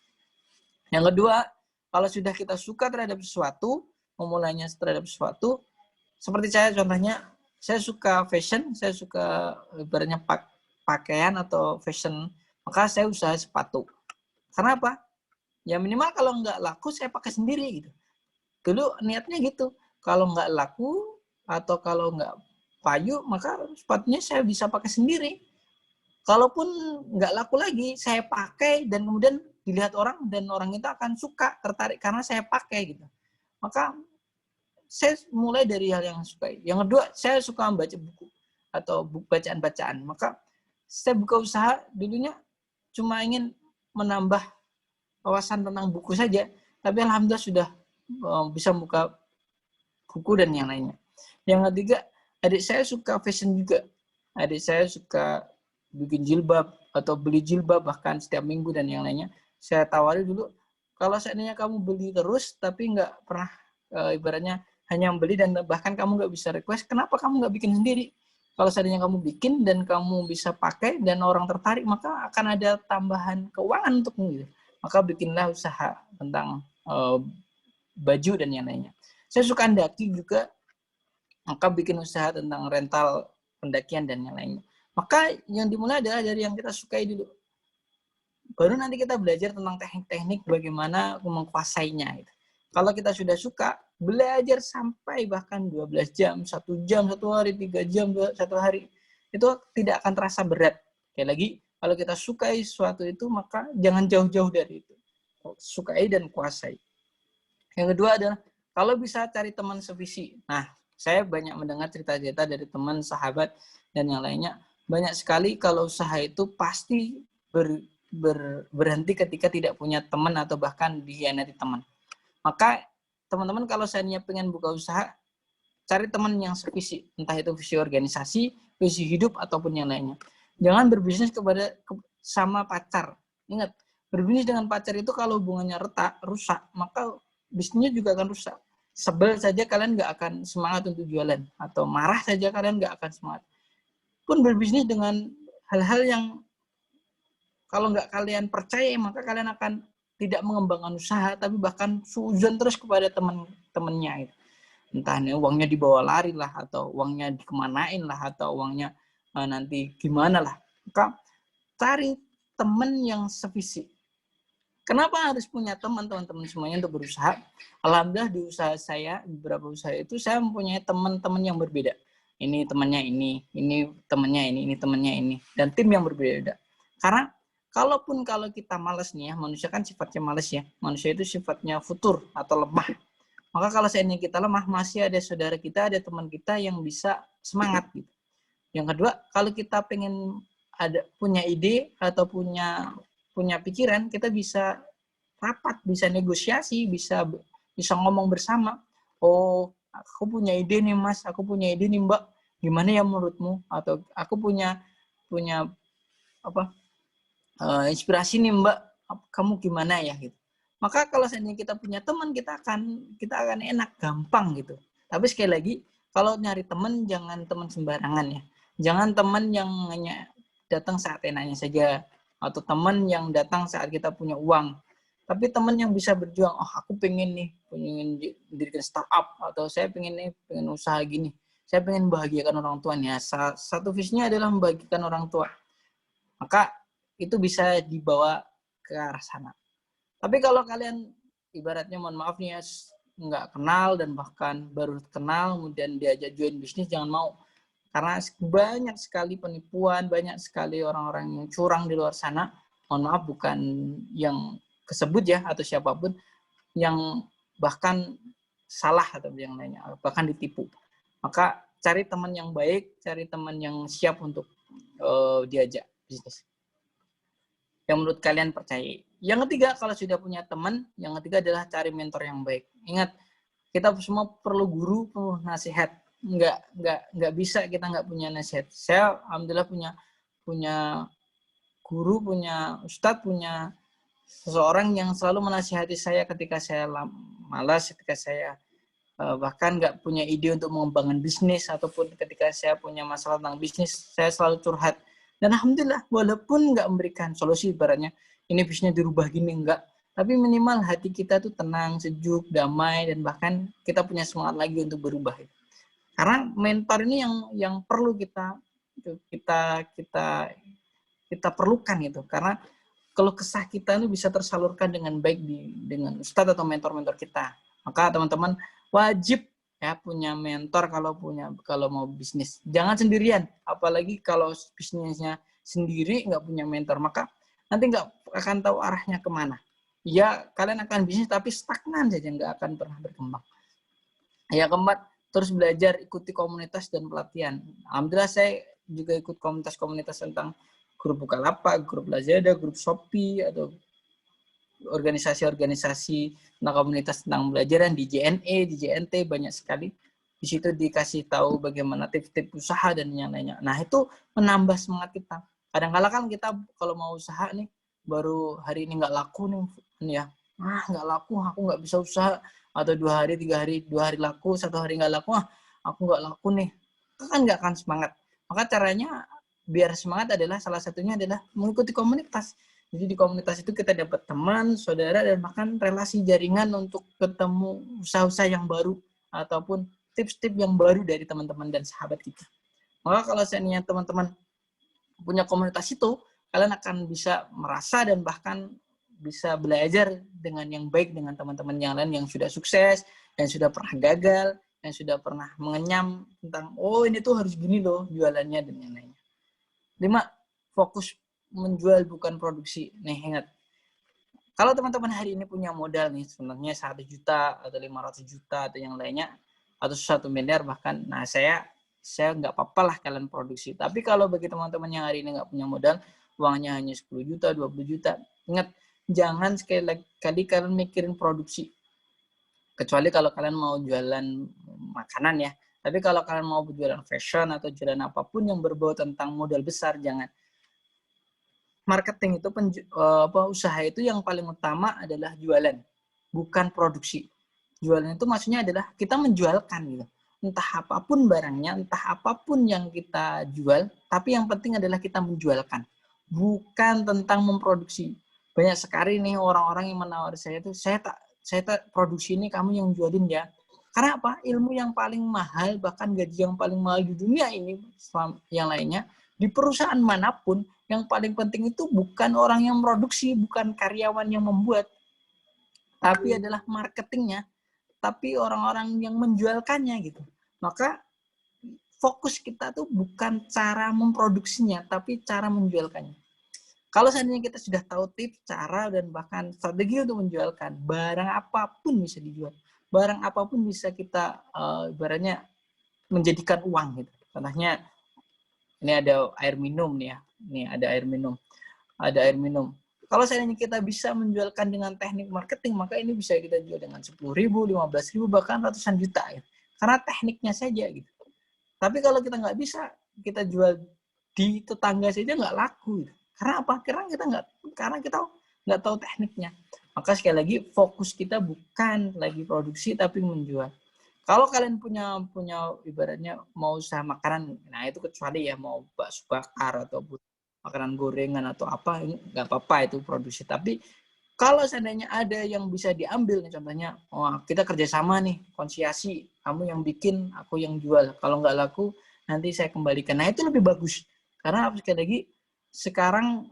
Yang kedua, kalau sudah kita suka terhadap sesuatu, memulainya terhadap sesuatu, seperti saya contohnya, saya suka fashion, saya suka ibaratnya pakaian atau fashion, maka saya usaha sepatu. Karena apa? Ya minimal kalau nggak laku saya pakai sendiri gitu. Dulu niatnya gitu. Kalau nggak laku atau kalau nggak payu, maka sepatunya saya bisa pakai sendiri. Kalaupun nggak laku lagi, saya pakai dan kemudian dilihat orang dan orang itu akan suka, tertarik karena saya pakai gitu. Maka saya mulai dari hal yang suka. Yang kedua, saya suka membaca buku atau bacaan-bacaan. Maka saya buka usaha dulunya cuma ingin menambah wawasan tentang buku saja, tapi alhamdulillah sudah bisa buka buku dan yang lainnya. Yang ketiga, adik saya suka fashion juga. Adik saya suka bikin jilbab atau beli jilbab bahkan setiap minggu dan yang lainnya. Saya tawari dulu, kalau seandainya kamu beli terus tapi nggak pernah ibaratnya hanya beli dan bahkan kamu nggak bisa request, kenapa kamu nggak bikin sendiri? Kalau seandainya kamu bikin dan kamu bisa pakai dan orang tertarik, maka akan ada tambahan keuangan untukmu. Gitu. Maka bikinlah usaha tentang baju dan yang lainnya. Saya suka mendaki juga, maka bikin usaha tentang rental pendakian dan yang lainnya. Maka yang dimulai adalah dari yang kita sukai dulu. Baru nanti kita belajar tentang teknik-teknik bagaimana menguasainya. Gitu. Kalau kita sudah suka, belajar sampai bahkan 12 jam, 1 jam, 1 hari, 3 jam, 1 hari. Itu tidak akan terasa berat. Sekali lagi, kalau kita sukai sesuatu itu, maka jangan jauh-jauh dari itu. Sukai dan kuasai. Yang kedua adalah, kalau bisa cari teman sevisi. Nah, saya banyak mendengar cerita-cerita dari teman, sahabat, dan yang lainnya. Banyak sekali kalau usaha itu pasti berhenti ketika tidak punya teman atau bahkan dikhianati teman. Maka teman-teman kalau seandainya pengen buka usaha, cari teman yang sevisi. Entah itu visi organisasi, visi hidup, ataupun yang lainnya. Jangan berbisnis sama pacar. Ingat, berbisnis dengan pacar itu kalau hubungannya rusak, maka bisnisnya juga akan rusak. Sebel saja kalian nggak akan semangat untuk jualan. Atau marah saja kalian nggak akan semangat. Pun berbisnis dengan hal-hal yang kalau nggak kalian percaya, maka kalian akan tidak mengembangkan usaha, tapi bahkan suuzon terus kepada teman-temannya. Entah nih uangnya dibawa lari lah, atau uangnya dikemanain lah, atau uangnya nanti gimana lah. Maka cari teman yang sevisi. Kenapa harus punya teman-teman semuanya untuk berusaha? Alhamdulillah di usaha saya, beberapa usaha itu saya mempunyai teman-teman yang berbeda. Ini temannya ini temannya ini temannya ini. Dan tim yang berbeda. Karena kalau kita malas nih ya, manusia kan sifatnya malas ya. Manusia itu sifatnya futur atau lemah. Maka kalau seandainya kita lemah, masih ada saudara kita, ada teman kita yang bisa semangat gitu. Yang kedua, kalau kita pengen punya ide atau punya pikiran, kita bisa rapat, bisa negosiasi, bisa ngomong bersama. Oh, aku punya ide nih Mas, aku punya ide nih Mbak. Gimana ya menurutmu? Atau aku punya inspirasi nih Mbak, kamu gimana ya gitu. Maka kalau seandainya kita punya teman, kita akan enak, gampang gitu. Tapi sekali lagi, kalau nyari teman, jangan teman sembarangan ya. Jangan teman yang hanya datang saat enaknya saja. Atau teman yang datang saat kita punya uang. Tapi teman yang bisa berjuang, oh aku pengen mendirikan startup. Atau saya pengen usaha gini. Saya pengen membahagiakan orang tuanya. Satu visinya adalah membahagiakan orang tua. Maka itu bisa dibawa ke arah sana. Tapi kalau kalian ibaratnya mohon maaf nih ya, nggak kenal dan bahkan baru kenal kemudian diajak join bisnis, jangan mau. Karena banyak sekali penipuan, banyak sekali orang-orang yang curang di luar sana. Mohon maaf, bukan yang kesebut ya atau siapapun, yang bahkan salah atau yang lainnya, bahkan ditipu. Maka cari teman yang baik, cari teman yang siap untuk diajak bisnis. Yang menurut kalian percaya. Yang ketiga, kalau sudah punya teman, yang ketiga adalah cari mentor yang baik. Ingat, kita semua perlu guru, perlu nasihat. Nggak bisa kita nggak punya nasihat. Saya alhamdulillah punya guru, punya ustadz, punya seseorang yang selalu menasihati saya ketika saya malas, ketika saya bahkan nggak punya ide untuk mengembangkan bisnis, ataupun ketika saya punya masalah tentang bisnis, saya selalu curhat. Dan alhamdulillah, walaupun nggak memberikan solusi, ibaratnya ini bisnisnya dirubah gini, enggak. Tapi minimal hati kita tuh tenang, sejuk, damai, dan bahkan kita punya semangat lagi untuk berubah. Karena mentor ini yang perlu kita perlukan gitu. Karena kalau kesah kita itu bisa tersalurkan dengan baik dengan ustadz atau mentor-mentor kita. Maka teman-teman wajib ya punya mentor kalau mau bisnis. Jangan sendirian, apalagi kalau bisnisnya sendiri nggak punya mentor, maka nanti nggak akan tahu arahnya kemana. Ya kalian akan bisnis tapi stagnan saja, nggak akan pernah berkembang. Ya keempat, terus belajar, ikuti komunitas dan pelatihan. Alhamdulillah saya juga ikut komunitas-komunitas tentang grup Bukalapak, grup Lazada, grup Shopee, atau organisasi-organisasi tentang komunitas tentang pembelajaran di JNE, di JNT, banyak sekali. Di situ dikasih tahu bagaimana tips-tips usaha dan yang lainnya. Nah, itu menambah semangat kita. Kadang-kala kan kita kalau mau usaha nih, baru hari ini nggak laku nih ya. Nggak laku, aku nggak bisa usaha. Atau 2 hari, 3 hari, 2 hari laku, 1 hari nggak laku, aku nggak laku nih. Kan nggak akan semangat. Maka caranya biar semangat adalah salah satunya adalah mengikuti komunitas. Jadi di komunitas itu kita dapat teman, saudara, dan bahkan relasi jaringan untuk ketemu usaha-usaha yang baru ataupun tips-tips yang baru dari teman-teman dan sahabat kita. Maka kalau seandainya teman-teman punya komunitas itu, kalian akan bisa merasa dan bahkan bisa belajar dengan yang baik dengan teman-teman yang lain yang sudah sukses, yang sudah pernah gagal, yang sudah pernah mengenyam tentang, oh ini tuh harus gini loh jualannya dan yang lainnya. 5, fokus menjual bukan produksi. Nih ingat, kalau teman-teman hari ini punya modal nih, sebenarnya 1 juta atau 500 juta atau yang lainnya, atau 1 miliar bahkan, nah saya nggak apa-apa lah kalian produksi. Tapi kalau bagi teman-teman yang hari ini nggak punya modal, uangnya hanya 10 juta, 20 juta, ingat, jangan sekali kalian mikirin produksi. Kecuali kalau kalian mau jualan makanan ya. Tapi kalau kalian mau jualan fashion atau jualan apapun yang berbau tentang modal besar, jangan. Marketing itu usaha itu yang paling utama adalah jualan, bukan produksi. Jualan itu maksudnya adalah kita menjualkan gitu. Entah apapun barangnya, entah apapun yang kita jual, tapi yang penting adalah kita menjualkan, bukan tentang memproduksi. Banyak sekali nih orang-orang yang menawari saya itu, saya tak produksi ini, kamu yang jualin ya. Karena apa? Ilmu yang paling mahal, bahkan gaji yang paling mahal di dunia ini, yang lainnya, di perusahaan manapun, yang paling penting itu bukan orang yang produksi, bukan karyawan yang membuat, tapi adalah marketingnya, tapi orang-orang yang menjualkannya gitu. Maka fokus kita tuh bukan cara memproduksinya, tapi cara menjualkannya. Kalau seandainya kita sudah tahu tips, cara, dan bahkan strategi untuk menjualkan, barang apapun bisa dijual. Barang apapun bisa kita ibaratnya menjadikan uang gitu. Contohnya ini ada air minum nih ya. Nih ada air minum. Ada air minum. Kalau seandainya kita bisa menjualkan dengan teknik marketing, maka ini bisa kita jual dengan 10.000, 15.000, bahkan ratusan juta. Gitu. Karena tekniknya saja gitu. Tapi kalau kita nggak bisa, kita jual di tetangga saja nggak laku. Gitu. Karena apa? Karena kita nggak tahu tekniknya. Maka sekali lagi fokus kita bukan lagi produksi tapi menjual. Kalau kalian punya ibaratnya mau usaha makanan, nah itu kecuali ya mau bakso bakar atau makanan gorengan atau apa, nggak apa-apa itu produksi. Tapi kalau seandainya ada yang bisa diambil, nih, contohnya, kita kerjasama nih, konsiasi, kamu yang bikin, aku yang jual. Kalau nggak laku, nanti saya kembalikan. Nah itu lebih bagus. Karena sekali lagi, sekarang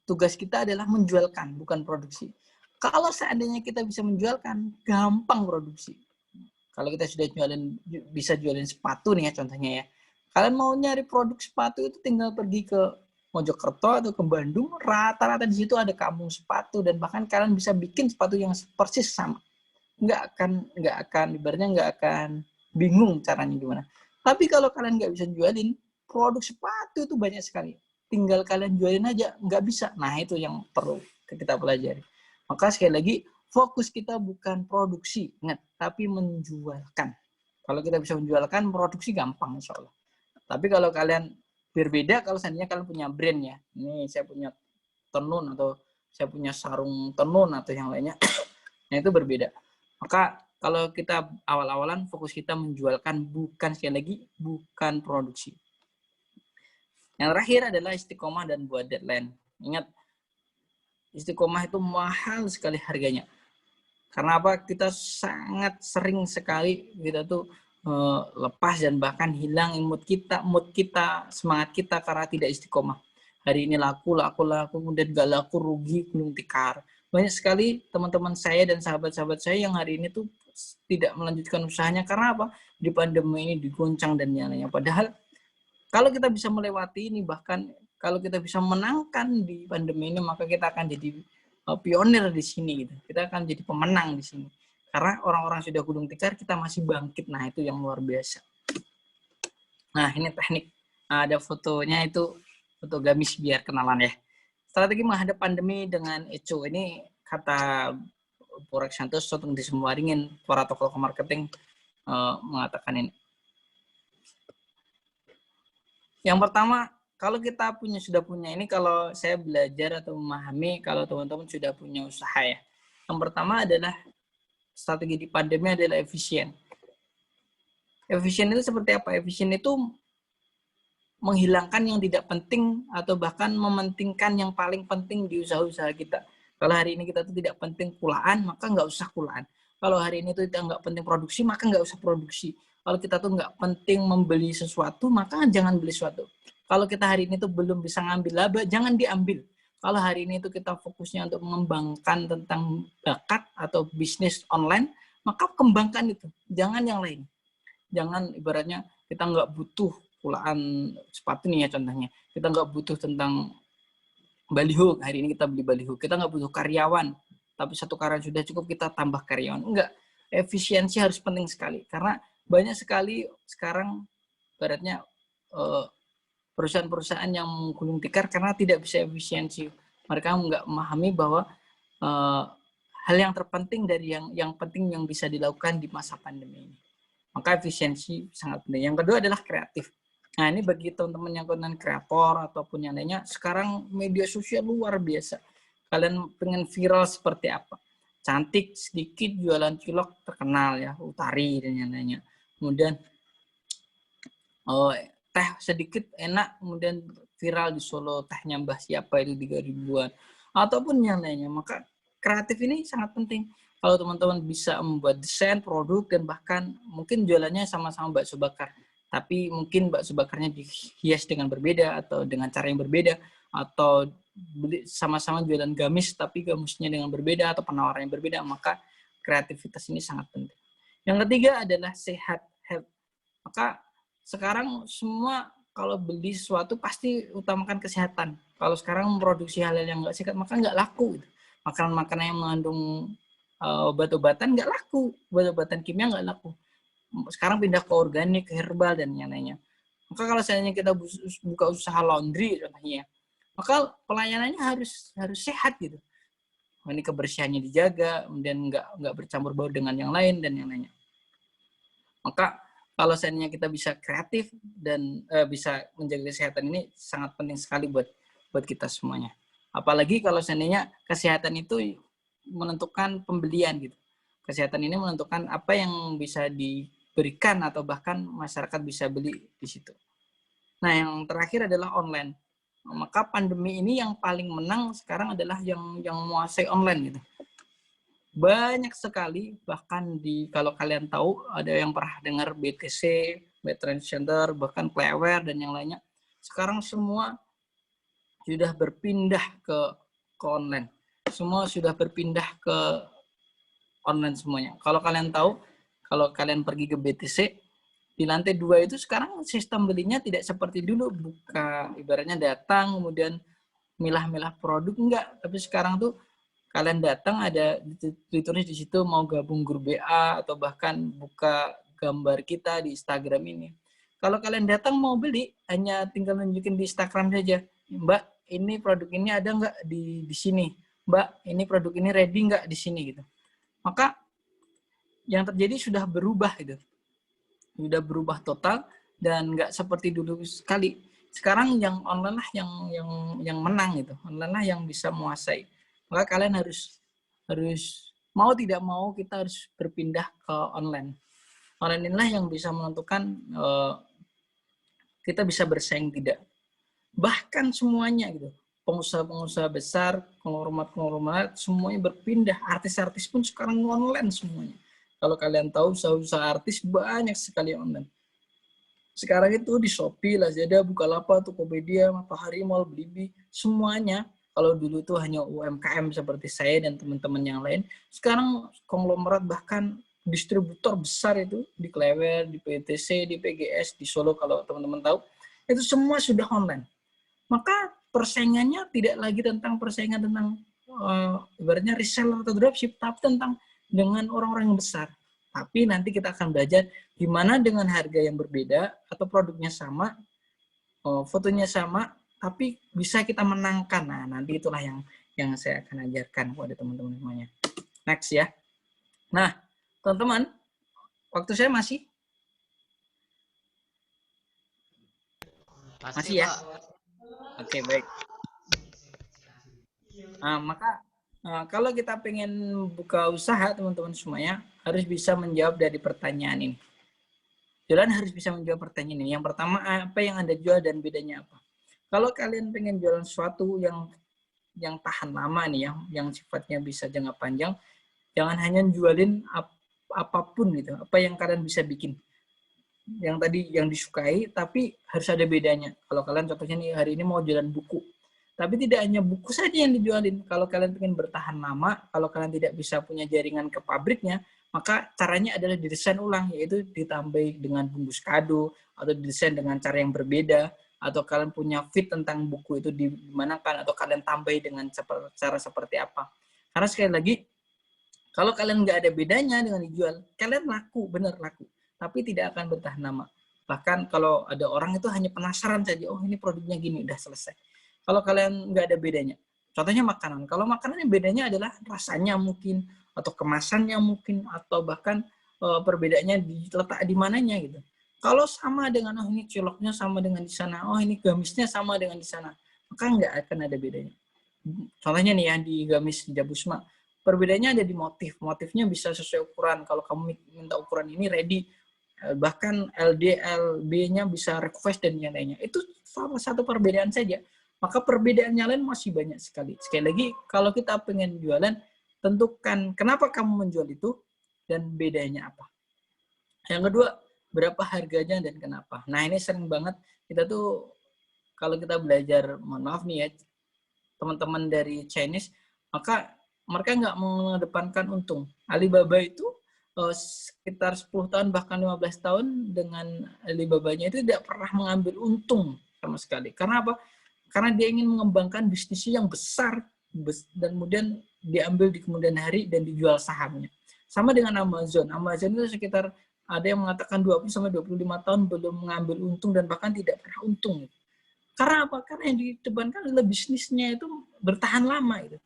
tugas kita adalah menjualkan, bukan produksi. Kalau seandainya kita bisa menjualkan, gampang produksi. Kalau kita sudah bisa jualin sepatu nih ya contohnya ya. Kalian mau nyari produk sepatu itu tinggal pergi ke Mojokerto atau ke Bandung, rata-rata di situ ada kampung sepatu dan bahkan kalian bisa bikin sepatu yang persis sama. Nggak akan bingung caranya gimana. Tapi kalau kalian nggak bisa jualin, produk sepatu itu banyak sekali. Tinggal kalian jualin aja, nggak bisa. Nah itu yang perlu kita pelajari. Maka sekali lagi, fokus kita bukan produksi, ingat, tapi menjualkan. Kalau kita bisa menjualkan, produksi gampang insya Allah. Tapi kalau kalian berbeda, kalau seandainya kalian punya brand ya, ini saya punya tenun atau saya punya sarung tenun atau yang lainnya, nah itu berbeda. Maka kalau kita awal-awalan fokus kita menjualkan, bukan sekali lagi, bukan produksi. Yang terakhir adalah istiqomah dan buat deadline. Ingat, istiqomah itu mahal sekali harganya. Karena apa? Kita sangat sering sekali kita tuh lepas dan bahkan hilang mood kita, semangat kita karena tidak istiqomah. Hari ini laku, kemudian gak laku, rugi, gulung tikar. Banyak sekali teman-teman saya dan sahabat-sahabat saya yang hari ini tuh tidak melanjutkan usahanya karena apa? Di pandemi ini digoncang dan nyalanya. Padahal kalau kita bisa melewati ini, bahkan kalau kita bisa menangkan di pandemi ini, maka kita akan jadi pionir di sini gitu. Kita akan jadi pemenang di sini. Karena orang-orang sudah gulung tikar, kita masih bangkit. Nah, itu yang luar biasa. Nah, ini teknik. Nah, ada fotonya itu, foto gamis biar kenalan ya. Strategi menghadapi pandemi dengan ECO. Ini kata Borak Santoso di semua ringin, para tokoh marketing mengatakan ini. Yang pertama, kalau kita sudah punya ini, kalau saya belajar atau memahami, kalau teman-teman sudah punya usaha ya. Yang pertama adalah strategi di pandemi adalah efisien. Efisien itu seperti apa? Efisien itu menghilangkan yang tidak penting atau bahkan mementingkan yang paling penting di usaha-usaha kita. Kalau hari ini kita tuh tidak penting kulaan, maka nggak usah kulaan. Kalau hari ini tuh kita nggak penting produksi, maka nggak usah produksi. Kalau kita tuh nggak penting membeli sesuatu, maka jangan beli sesuatu. Kalau kita hari ini tuh belum bisa ngambil laba, jangan diambil. Kalau hari ini tuh kita fokusnya untuk mengembangkan tentang bakat atau bisnis online, maka kembangkan itu. Jangan yang lain. Jangan ibaratnya kita nggak butuh kulaan sepatu nih ya contohnya. Kita nggak butuh tentang baliho, hari ini kita beli baliho. Kita nggak butuh karyawan, tapi satu karyawan sudah cukup, kita tambah karyawan. Enggak, efisiensi harus penting sekali. Karena banyak sekali sekarang ibaratnya perusahaan-perusahaan yang gulung tikar karena tidak bisa efisiensi. Mereka nggak memahami bahwa hal yang terpenting dari yang penting yang bisa dilakukan di masa pandemi ini. Maka efisiensi sangat penting. Yang kedua adalah kreatif. Nah, ini bagi teman-teman yang konten kreator ataupun yang lainnya, sekarang media sosial luar biasa. Kalian pengen viral seperti apa? Cantik, sedikit, jualan cilok, terkenal ya, Utari dan yang lainnya. Kemudian teh sedikit, enak, kemudian viral di Solo, tehnya Mbah siapa itu 3.000-an. Ataupun yang lainnya. Maka kreatif ini sangat penting. Kalau teman-teman bisa membuat desain, produk, dan bahkan mungkin jualannya sama-sama bakso bakar. Tapi mungkin bakso bakarnya dihias dengan berbeda atau dengan cara yang berbeda, atau sama-sama jualan gamis tapi gamisnya dengan berbeda atau penawaran yang berbeda, maka kreativitas ini sangat penting. Yang ketiga adalah sehat, health. Maka sekarang semua kalau beli sesuatu pasti utamakan kesehatan. Kalau sekarang memproduksi hal-hal yang nggak sehat, maka nggak laku. Makanan-makanan yang mengandung obat-obatan nggak laku, obat-obatan kimia nggak laku. Sekarang pindah ke organik, ke herbal, dan yang lainnya. Maka kalau seandainya kita buka usaha laundry contohnya, maka pelayanannya harus sehat gitu. Ini kebersihannya dijaga, kemudian nggak bercampur baur dengan yang lain dan yang lainnya. Maka kalau seandainya kita bisa kreatif dan bisa menjaga kesehatan, ini sangat penting sekali buat kita semuanya. Apalagi kalau seandainya kesehatan itu menentukan pembelian gitu. Kesehatan ini menentukan apa yang bisa diberikan atau bahkan masyarakat bisa beli di situ. Nah, yang terakhir adalah online. Maka pandemi ini yang paling menang sekarang adalah yang menguasai online gitu. Banyak sekali, bahkan kalau kalian tahu, ada yang pernah dengar BTC, Trade Center, bahkan Clever dan yang lainnya. Sekarang semua sudah berpindah ke online. Semua sudah berpindah ke online semuanya. Kalau kalian tahu, kalau kalian pergi ke BTC, di lantai 2 itu sekarang sistem belinya tidak seperti dulu. Buka, ibaratnya datang, kemudian milah-milah produk, enggak. Tapi sekarang tuh kalian datang ada ditulis di situ mau gabung grup BA atau bahkan buka gambar kita di Instagram ini. Kalau kalian datang mau beli, hanya tinggal nunjukin di Instagram saja. Mbak, ini produk ini ada nggak di sini? Mbak, ini produk ini ready nggak di sini gitu. Maka yang terjadi sudah berubah gitu. Sudah berubah total dan nggak seperti dulu sekali. Sekarang yang online lah yang menang gitu. Online lah yang bisa menguasai. Maka kalian harus mau tidak mau kita harus berpindah ke online. Online inilah yang bisa menentukan kita bisa bersaing tidak. Bahkan semuanya gitu. Pengusaha-pengusaha besar, konglomerat semuanya berpindah. Artis-artis pun sekarang online semuanya. Kalau kalian tahu usaha-usaha artis banyak sekali online. Sekarang itu di Shopee, Lazada, Bukalapak, Tokopedia, Matahari Mall, Blibli, semuanya. Kalau dulu tuh hanya UMKM seperti saya dan teman-teman yang lain, sekarang konglomerat bahkan distributor besar itu di Klewer, di PTC, di PGS, di Solo kalau teman-teman tahu, itu semua sudah online. Maka persaingannya tidak lagi tentang persaingan tentang ibaratnya reseller atau dropship, tapi tentang dengan orang-orang yang besar. Tapi nanti kita akan belajar gimana dengan harga yang berbeda atau produknya sama, fotonya sama, tapi bisa kita menangkan. Nah, nanti itulah yang saya akan ajarkan kepada teman-teman semuanya. Next ya. Nah, teman-teman, waktu saya masih ya. Oke, baik. Nah, maka kalau kita pengen buka usaha, teman-teman semuanya harus bisa menjawab dari pertanyaan ini. Jualan harus bisa menjawab pertanyaan ini. Yang pertama, apa yang Anda jual dan bedanya apa? Kalau kalian pengen jualan sesuatu yang tahan lama nih, yang sifatnya bisa jangka panjang, jangan hanya jualin apapun gitu, apa yang kalian bisa bikin. Yang tadi yang disukai, tapi harus ada bedanya. Kalau kalian contohnya nih hari ini mau jualan buku, tapi tidak hanya buku saja yang dijualin. Kalau kalian ingin bertahan lama, kalau kalian tidak bisa punya jaringan ke pabriknya, maka caranya adalah didesain ulang, yaitu ditambah dengan bungkus kado, atau didesain dengan cara yang berbeda, atau kalian punya fit tentang buku itu dimanakan, atau kalian tambah dengan cara seperti apa. Karena sekali lagi, kalau kalian nggak ada bedanya dengan dijual, kalian laku, bener laku. Tapi tidak akan bertahan lama. Bahkan kalau ada orang itu hanya penasaran saja, oh ini produknya gini, udah selesai. Kalau kalian nggak ada bedanya, contohnya makanan. Kalau makanan yang bedanya adalah rasanya mungkin, atau kemasannya mungkin, atau bahkan perbedaannya diletak di mananya gitu. Kalau sama dengan, oh ini ciloknya sama dengan di sana, oh ini gamisnya sama dengan di sana, maka nggak akan ada bedanya. Contohnya nih ya, di gamis Jabusma, perbedaannya ada di motif. Motifnya bisa sesuai ukuran. Kalau kamu minta ukuran ini ready, bahkan LD, LB-nya bisa request dan yang lainnya. Itu salah satu perbedaan saja. Maka perbedaan yang lain masih banyak sekali. Sekali lagi, kalau kita pengen jualan, tentukan kenapa kamu menjual itu dan bedanya apa. Yang kedua, berapa harganya dan kenapa. Nah, ini sering banget kita tuh kalau kita belajar, mohon maaf nih ya, teman-teman dari Chinese, maka mereka nggak mengedepankan untung. Alibaba itu sekitar 10 tahun bahkan 15 tahun dengan Alibaba-nya itu tidak pernah mengambil untung sama sekali. Karena apa? Karena dia ingin mengembangkan bisnisnya yang besar dan kemudian diambil di kemudian hari dan dijual sahamnya. Sama dengan Amazon. Amazon itu sekitar ada yang mengatakan 20-25 tahun belum mengambil untung dan bahkan tidak pernah untung. Karena apa? Karena yang ditebankan adalah bisnisnya itu bertahan lama. Gitu.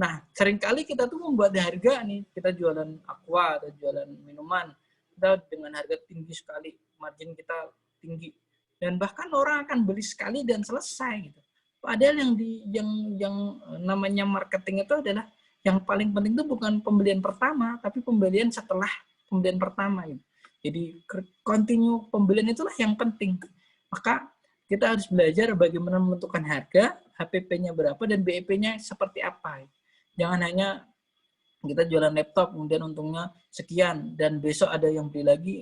Nah, seringkali kita tuh membuat harga nih, kita jualan aqua atau jualan minuman, kita dengan harga tinggi sekali, margin kita tinggi, dan bahkan orang akan beli sekali dan selesai gitu. Padahal yang namanya marketing itu adalah yang paling penting itu bukan pembelian pertama, tapi pembelian setelah pembelian pertama gitu. Jadi continue pembelian itulah yang penting. Maka kita harus belajar bagaimana menentukan harga, HPP-nya berapa dan BEP-nya seperti apa. Jangan hanya kita jualan laptop, kemudian untungnya sekian, dan besok ada yang beli lagi,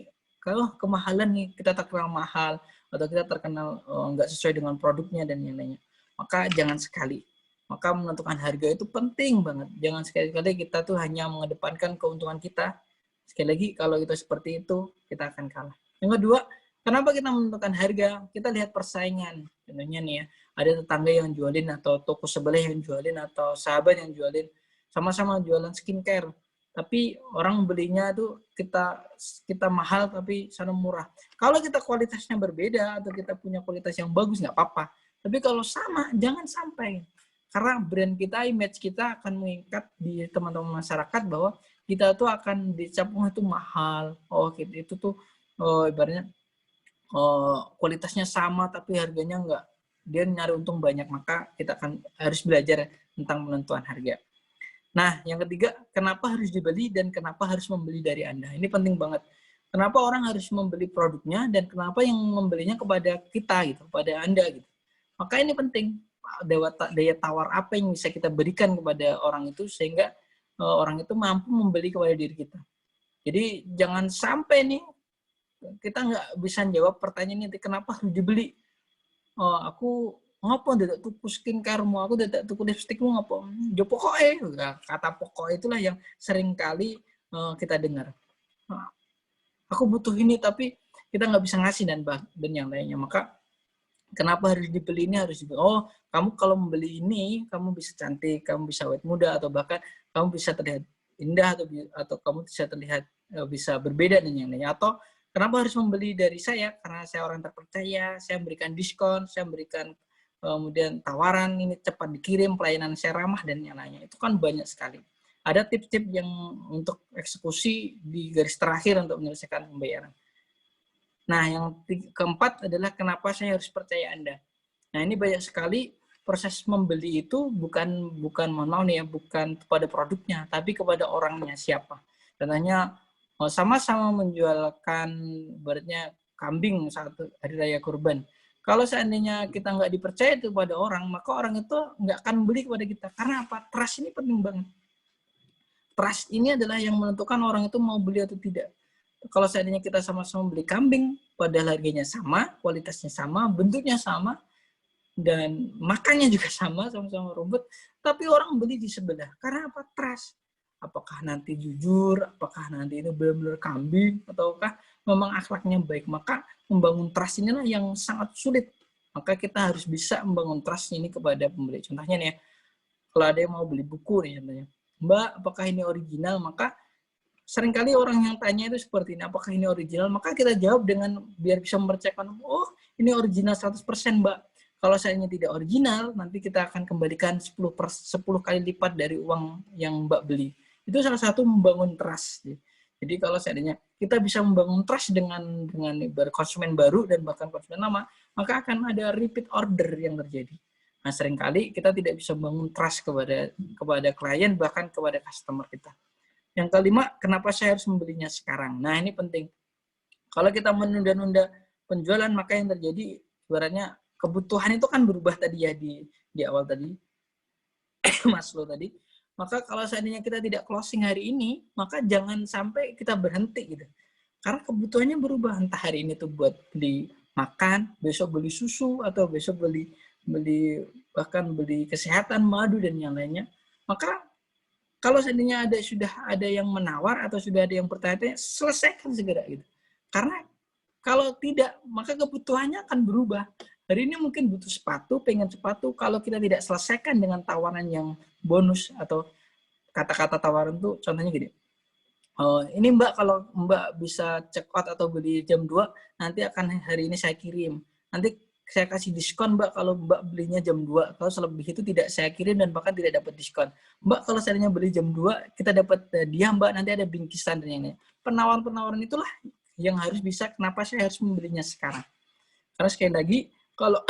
kalau kemahalan nih, kita terkenal mahal, atau kita terkenal nggak sesuai dengan produknya dan yang lainnya. Maka jangan sekali. Maka menentukan harga itu penting banget. Jangan sekali-kali kita tuh hanya mengedepankan keuntungan kita. Sekali lagi, kalau kita seperti itu, kita akan kalah. Yang kedua, kenapa kita menentukan harga? Kita lihat persaingan. Contohnya nih ya, ada tetangga yang jualin, atau toko sebelah yang jualin, atau sahabat yang jualin, sama-sama jualan skincare. Tapi orang belinya tuh kita mahal, tapi sana murah. Kalau kita kualitasnya berbeda, atau kita punya kualitas yang bagus, nggak apa-apa. Tapi kalau sama, jangan sampai. Karena brand kita, image kita akan mengikat di teman-teman masyarakat bahwa kita tuh akan dicap itu mahal. Oh, itu tuh ibaratnya kualitasnya sama tapi harganya enggak. Dia nyari untung banyak, maka kita akan harus belajar tentang penentuan harga. Nah, yang ketiga, kenapa harus dibeli dan kenapa harus membeli dari Anda? Ini penting banget. Kenapa orang harus membeli produknya dan kenapa yang membelinya kepada kita gitu, kepada Anda gitu. Maka ini penting. Daya tawar apa yang bisa kita berikan kepada orang itu sehingga orang itu mampu membeli kepada diri kita. Jadi jangan sampai nih kita nggak bisa jawab pertanyaan ini, kenapa harus dibeli? Aku ngopo dadak tuku skincare-mu, aku dadak tuku lipstikmu ngopo? Ya pokoknya, kata pokok itulah yang sering kali kita dengar. Aku butuh ini tapi kita nggak bisa ngasih dan yang lainnya. Maka kenapa harus dibeli ini, harus dibeli. Oh, kamu kalau membeli ini, kamu bisa cantik, kamu bisa awet muda, atau bahkan kamu bisa terlihat indah, atau kamu bisa terlihat bisa berbeda dan yang lainnya. Atau kenapa harus membeli dari saya? Karena saya orang terpercaya, saya memberikan diskon, saya memberikan kemudian tawaran, ini cepat dikirim, pelayanan saya ramah, dan yang lainnya. Itu kan banyak sekali. Ada tips-tips yang untuk eksekusi di garis terakhir untuk menyelesaikan pembayaran. Nah, yang keempat adalah kenapa saya harus percaya Anda. Nah, ini banyak sekali proses membeli itu bukan mohon maaf nih ya, bukan kepada produknya, tapi kepada orangnya siapa. Contohnya sama-sama menjualkan ibaratnya kambing saat hari raya kurban. Kalau seandainya kita nggak dipercaya itu kepada orang, maka orang itu nggak akan beli kepada kita. Karena apa? Trust ini penting banget. Trust ini adalah yang menentukan orang itu mau beli atau tidak. Kalau seandainya kita sama-sama beli kambing, padahal harganya sama, kualitasnya sama, bentuknya sama, dan makannya juga sama-sama rumput, tapi orang beli di sebelah. Karena apa? Trust. Apakah nanti jujur, apakah nanti itu benar-benar kambing, ataukah memang akhlaknya baik. Maka membangun trust inilah yang sangat sulit. Maka kita harus bisa membangun trust ini kepada pembeli. Contohnya nih ya, kalau ada yang mau beli buku nih contohnya, Mbak, apakah ini original? Maka seringkali orang yang tanya itu seperti ini, apakah ini original? Maka kita jawab dengan biar bisa mempercayakan, oh ini original 100% Mbak. Kalau seandainya tidak original, nanti kita akan kembalikan 10 kali lipat dari uang yang Mbak beli. Itu salah satu membangun trust. Jadi kalau seandainya kita bisa membangun trust dengan konsumen baru dan bahkan konsumen lama, maka akan ada repeat order yang terjadi. Nah, seringkali kita tidak bisa membangun trust kepada klien, bahkan kepada customer kita. Yang kelima, kenapa saya harus membelinya sekarang? Nah, ini penting. Kalau kita menunda-nunda penjualan, maka yang terjadi, ibaratnya kebutuhan itu kan berubah tadi ya di awal tadi, Maslow tadi. Maka kalau seandainya kita tidak closing hari ini, maka jangan sampai kita berhenti gitu. Karena kebutuhannya berubah. Entah hari ini tuh buat beli makan, besok beli susu, atau besok bahkan beli kesehatan, madu, dan yang lainnya. Maka kalau seandainya sudah ada yang menawar atau sudah ada yang bertanya, selesaikan segera gitu. Karena kalau tidak, maka kebutuhannya akan berubah. Hari ini mungkin butuh sepatu, pengen sepatu. Kalau kita tidak selesaikan dengan tawaran yang bonus atau kata-kata tawaran tuh, contohnya gini. Ini Mbak, kalau Mbak bisa check out atau beli jam 2, nanti akan hari ini saya kirim. Nanti saya kasih diskon Mbak kalau Mbak belinya jam 2. Kalau selebih itu tidak saya kirim dan bahkan tidak dapat diskon. Mbak, kalau seandainya beli jam 2, kita dapat hadiah Mbak, nanti ada bingkisan dan yang lain. Penawaran-penawaran itulah yang harus bisa, kenapa saya harus membelinya sekarang. Karena sekali lagi, kalau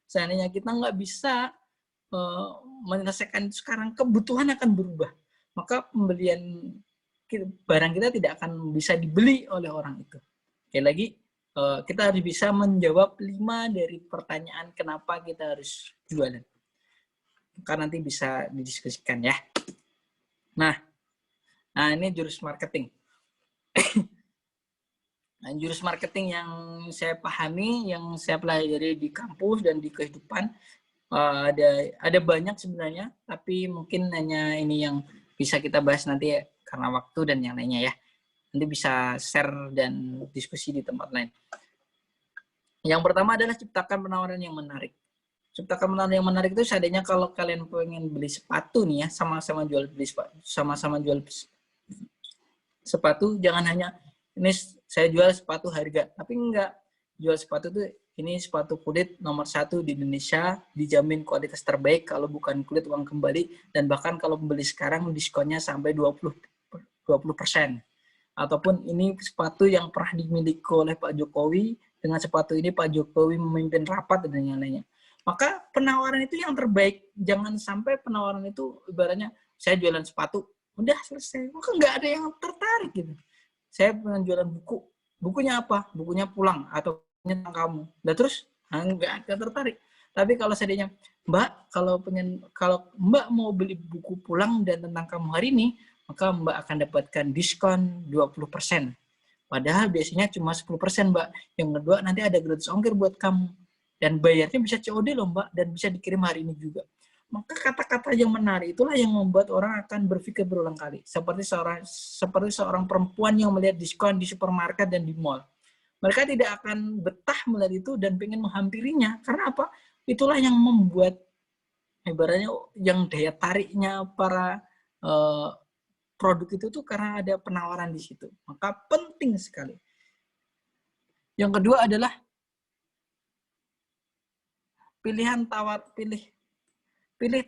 seandainya kita nggak bisa menyelesaikan itu sekarang, kebutuhan akan berubah. Maka pembelian barang kita tidak akan bisa dibeli oleh orang itu. Sekali lagi, kita harus bisa menjawab 5 dari pertanyaan kenapa kita harus jualan. Karena nanti bisa didiskusikan ya. Nah ini jurus marketing. Nah, jurus marketing yang saya pahami, yang saya pelajari di kampus dan di kehidupan, ada banyak sebenarnya, tapi mungkin hanya ini yang bisa kita bahas nanti ya, karena waktu dan yang lainnya ya. Nanti bisa share dan diskusi di tempat lain. Yang pertama adalah ciptakan penawaran yang menarik. Ciptakan penawaran yang menarik itu seandainya kalau kalian pengen beli sepatu nih ya, sama-sama jual sepatu, jangan hanya ini saya jual sepatu harga, tapi enggak, jual sepatu itu ini sepatu kulit nomor 1 di Indonesia, dijamin kualitas terbaik, kalau bukan kulit uang kembali, dan bahkan kalau membeli sekarang diskonnya sampai 20%. Ataupun ini sepatu yang pernah dimiliki oleh Pak Jokowi, dengan sepatu ini Pak Jokowi memimpin rapat dan yang lainnya. Maka penawaran itu yang terbaik, jangan sampai penawaran itu ibaratnya saya jualan sepatu, udah selesai. Maka nggak ada yang tertarik gitu. Saya pengen jualan buku, bukunya apa? Bukunya Pulang atau tentang kamu. Nah terus nggak tertarik. Tapi kalau seandainya Mbak, kalau Mbak mau beli buku Pulang dan tentang kamu hari ini, maka Mbak akan dapatkan diskon 20%. Padahal biasanya cuma 10%, Mbak. Yang kedua, nanti ada gratis ongkir buat kamu. Dan bayarnya bisa COD loh, Mbak. Dan bisa dikirim hari ini juga. Maka kata-kata yang menarik itulah yang membuat orang akan berpikir berulang kali. Seperti seorang perempuan yang melihat diskon di supermarket dan di mall. Mereka tidak akan betah melihat itu dan ingin menghampirinya. Karena apa? Itulah yang membuat, ibaratnya, yang daya tariknya para produk itu tuh karena ada penawaran di situ. Maka penting sekali. Yang kedua adalah pilih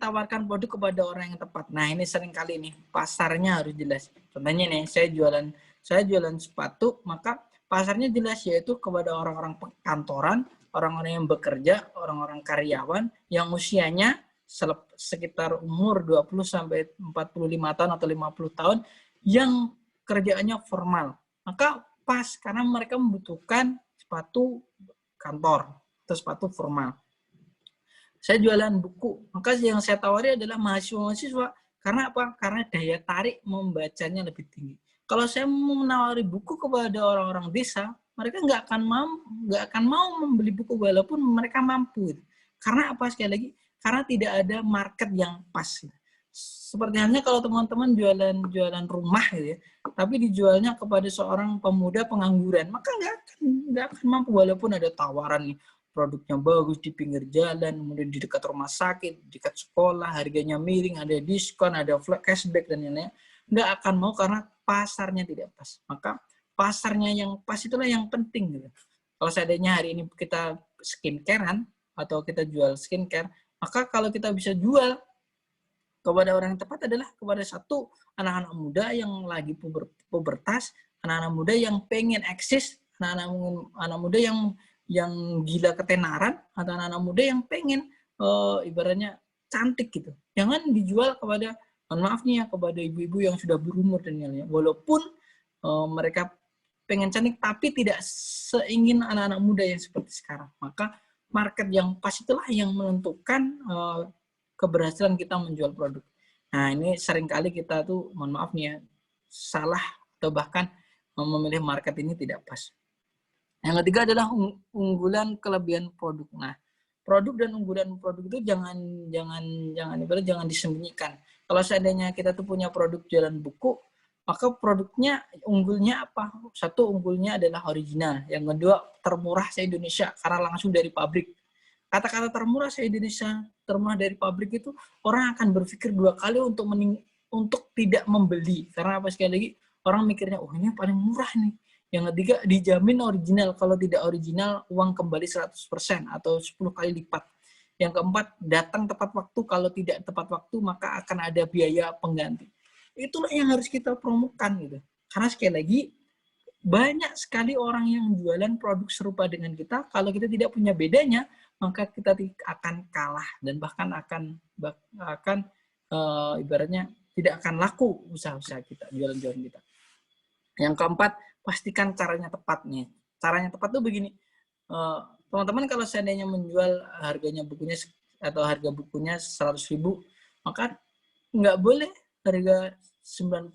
tawarkan produk kepada orang yang tepat. Nah, ini sering kali nih, pasarnya harus jelas. Contohnya nih, saya jualan sepatu, maka pasarnya jelas, yaitu kepada orang-orang kantoran, orang-orang yang bekerja, orang-orang karyawan yang usianya sekitar umur 20 sampai 45 tahun atau 50 tahun yang kerjaannya formal. Maka pas, karena mereka membutuhkan sepatu kantor atau sepatu formal. Saya jualan buku, maka yang saya tawari adalah mahasiswa-mahasiswa. Karena apa? Karena daya tarik membacanya lebih tinggi. Kalau saya menawari buku kepada orang-orang desa, mereka nggak akan mau membeli buku walaupun mereka mampu. Karena apa? Sekali lagi, karena tidak ada market yang pas. Seperti halnya kalau teman-teman jualan rumah gitu ya, tapi dijualnya kepada seorang pemuda pengangguran, maka nggak akan mampu walaupun ada tawaran nih. Produknya bagus di pinggir jalan, kemudian di dekat rumah sakit, di dekat sekolah, harganya miring, ada diskon, ada cashback, dan lain-lain. Nggak akan mau karena pasarnya tidak pas. Maka pasarnya yang pas itulah yang penting. Gitu. Kalau seandainya hari ini kita skincare-an, atau kita jual skincare, maka kalau kita bisa jual kepada orang yang tepat adalah kepada satu anak-anak muda yang lagi pubertas, anak-anak muda yang pengen eksis, anak-anak muda yang gila ketenaran, atau anak-anak muda yang pengen ibaratnya cantik gitu. Jangan dijual kepada, mohon maaf nih ya, kepada ibu-ibu yang sudah berumur dan lain-lain. Walaupun mereka pengen cantik, tapi tidak seingin anak-anak muda yang seperti sekarang. Maka market yang pas itulah yang menentukan keberhasilan kita menjual produk. Nah, ini seringkali kita tuh, mohon maaf nih ya, salah atau bahkan memilih market ini tidak pas. Yang ketiga adalah unggulan kelebihan produk. Nah, produk dan unggulan produk itu jangan disembunyikan. Kalau seandainya kita tuh punya produk jualan buku, maka produknya unggulnya apa? Satu, unggulnya adalah original. Yang kedua, termurah se-Indonesia karena langsung dari pabrik. Kata-kata termurah se-Indonesia, termurah dari pabrik itu orang akan berpikir dua kali untuk tidak membeli. Karena apa? Sekali lagi, orang mikirnya, oh ini paling murah nih. Yang ketiga, dijamin original. Kalau tidak original, uang kembali 100% atau 10 kali lipat. Yang keempat, datang tepat waktu. Kalau tidak tepat waktu, maka akan ada biaya pengganti. Itulah yang harus kita promokan gitu. Karena sekali lagi, banyak sekali orang yang jualan produk serupa dengan kita. Kalau kita tidak punya bedanya, maka kita akan kalah dan bahkan akan ibaratnya tidak akan laku usaha-usaha kita, jualan-jualan kita. Yang keempat, pastikan caranya tepat nih. Caranya tepat tuh begini, teman-teman kalau seandainya menjual harganya bukunya atau harga bukunya 100.000, maka nggak boleh harga 90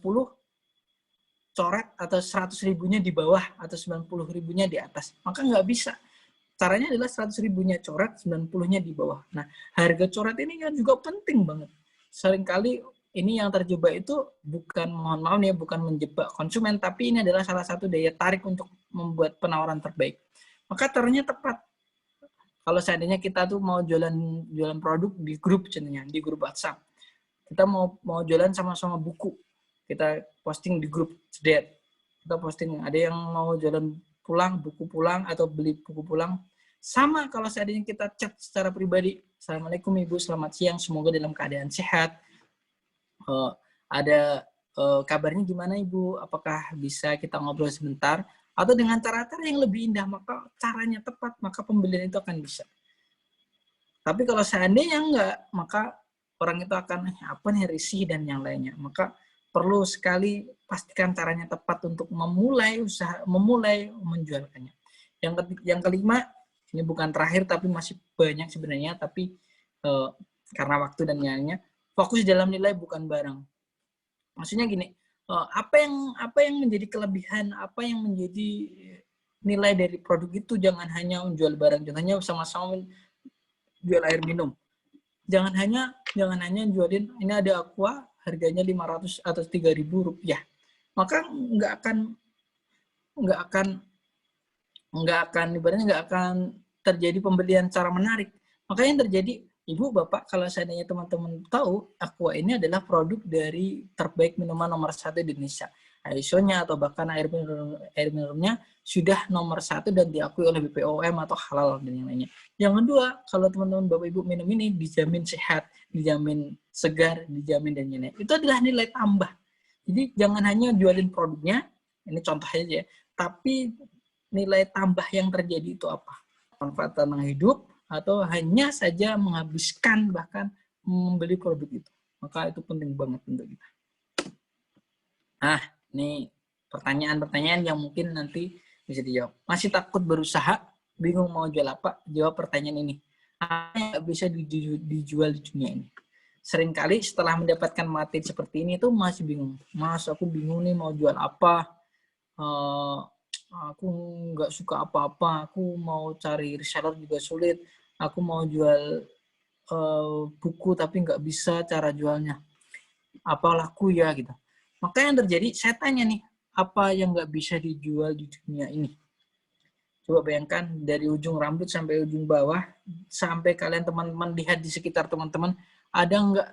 coret atau 100.000-nya di bawah atau 90.000-nya di atas. Maka nggak bisa. Caranya adalah 100.000-nya coret, 90-nya di bawah. Nah, harga coret ini kan juga penting banget. Seringkali ini yang terjebak itu bukan, mohon maaf nih, bukan menjebak konsumen, tapi ini adalah salah satu daya tarik untuk membuat penawaran terbaik. Maka caranya tepat. Kalau seandainya kita tuh mau jualan produk di grup, contohnya di grup WhatsApp, kita mau jualan sama-sama buku, kita posting di grup Cedet, kita posting ada yang mau jualan buku pulang atau beli buku pulang. Sama kalau seandainya kita chat secara pribadi, Assalamualaikum Ibu, selamat siang, semoga dalam keadaan sehat. Ada kabarnya gimana Ibu? Apakah bisa kita ngobrol sebentar? Atau dengan cara-cara yang lebih indah, maka caranya tepat, maka pembelian itu akan bisa. Tapi kalau seandainya enggak, maka orang itu akan apa nih, risih dan yang lainnya. Maka perlu sekali pastikan caranya tepat untuk memulai menjualkannya. Yang kelima, ini bukan terakhir tapi masih banyak sebenarnya, tapi karena waktu dan lainnya, fokus dalam nilai bukan barang. Maksudnya gini, apa yang menjadi kelebihan, apa yang menjadi nilai dari produk itu, jangan hanya menjual barang. Contohnya sama-sama jual air minum. Jangan hanya jualin ini ada aqua harganya 500 atau 3.000 rupiah. Maka nggak akan terjadi pembelian secara menarik. Maka yang terjadi, Ibu, Bapak, kalau seandainya teman-teman tahu, aqua ini adalah produk dari terbaik minuman nomor 1 di Indonesia. ISO-nya atau bahkan air minumnya sudah nomor 1 dan diakui oleh BPOM atau halal dan yang lainnya. Yang kedua, kalau teman-teman Bapak Ibu minum ini dijamin sehat, dijamin segar, dijamin dan lainnya. Itu adalah nilai tambah. Jadi jangan hanya jualin produknya, ini contoh aja ya, tapi nilai tambah yang terjadi itu apa? Manfaat tentang hidup atau hanya saja menghabiskan bahkan membeli produk itu. Maka itu penting banget untuk kita. Nah, ini pertanyaan-pertanyaan yang mungkin nanti bisa dijawab. Masih takut berusaha, bingung mau jual apa? Jawab pertanyaan ini. Apa yang nggak bisa dijual di dunia ini? Seringkali setelah mendapatkan materi seperti ini tuh masih bingung. Mas, aku bingung nih mau jual apa? Aku nggak suka apa-apa. Aku mau cari reseller juga sulit. Aku mau jual buku tapi nggak bisa cara jualnya. Apa laku ya gitu. Maka yang terjadi, saya tanya nih, apa yang nggak bisa dijual di dunia ini? Coba bayangkan dari ujung rambut sampai ujung bawah, sampai kalian teman-teman lihat di sekitar teman-teman, ada nggak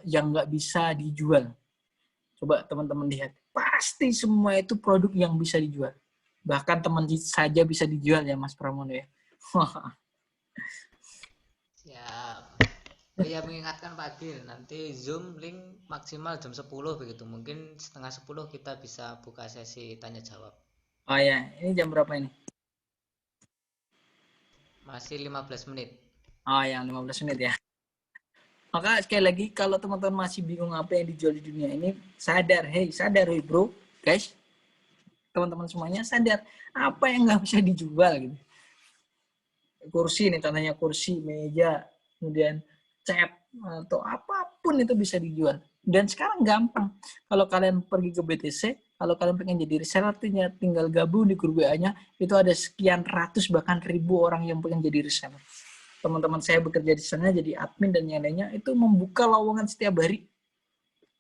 yang nggak bisa dijual? Coba teman-teman lihat. Pasti semua itu produk yang bisa dijual. Bahkan teman saja bisa dijual ya Mas Pramono ya. Siap. Oh ya, mengingatkan Pak Gil, nanti Zoom link maksimal jam 10 begitu. Mungkin setengah 10 kita bisa buka sesi tanya jawab. Oh ya, ini jam berapa ini? Masih 15 menit. Oh, yang 15 menit ya. Maka sekali lagi, kalau teman-teman masih bingung apa yang dijual di dunia ini, sadar hey bro, guys, teman-teman semuanya sadar, apa yang nggak bisa dijual gitu. Kursi nih, contohnya kursi, meja, kemudian cat, atau apapun itu bisa dijual. Dan sekarang gampang. Kalau kalian pergi ke BTC, kalau kalian pengen jadi reseller, tinggal gabung di grup WA-nya, itu ada sekian ratus bahkan ribu orang yang pengen jadi reseller. Teman-teman saya bekerja di sana jadi admin dan yang lainnya, itu membuka lowongan setiap hari.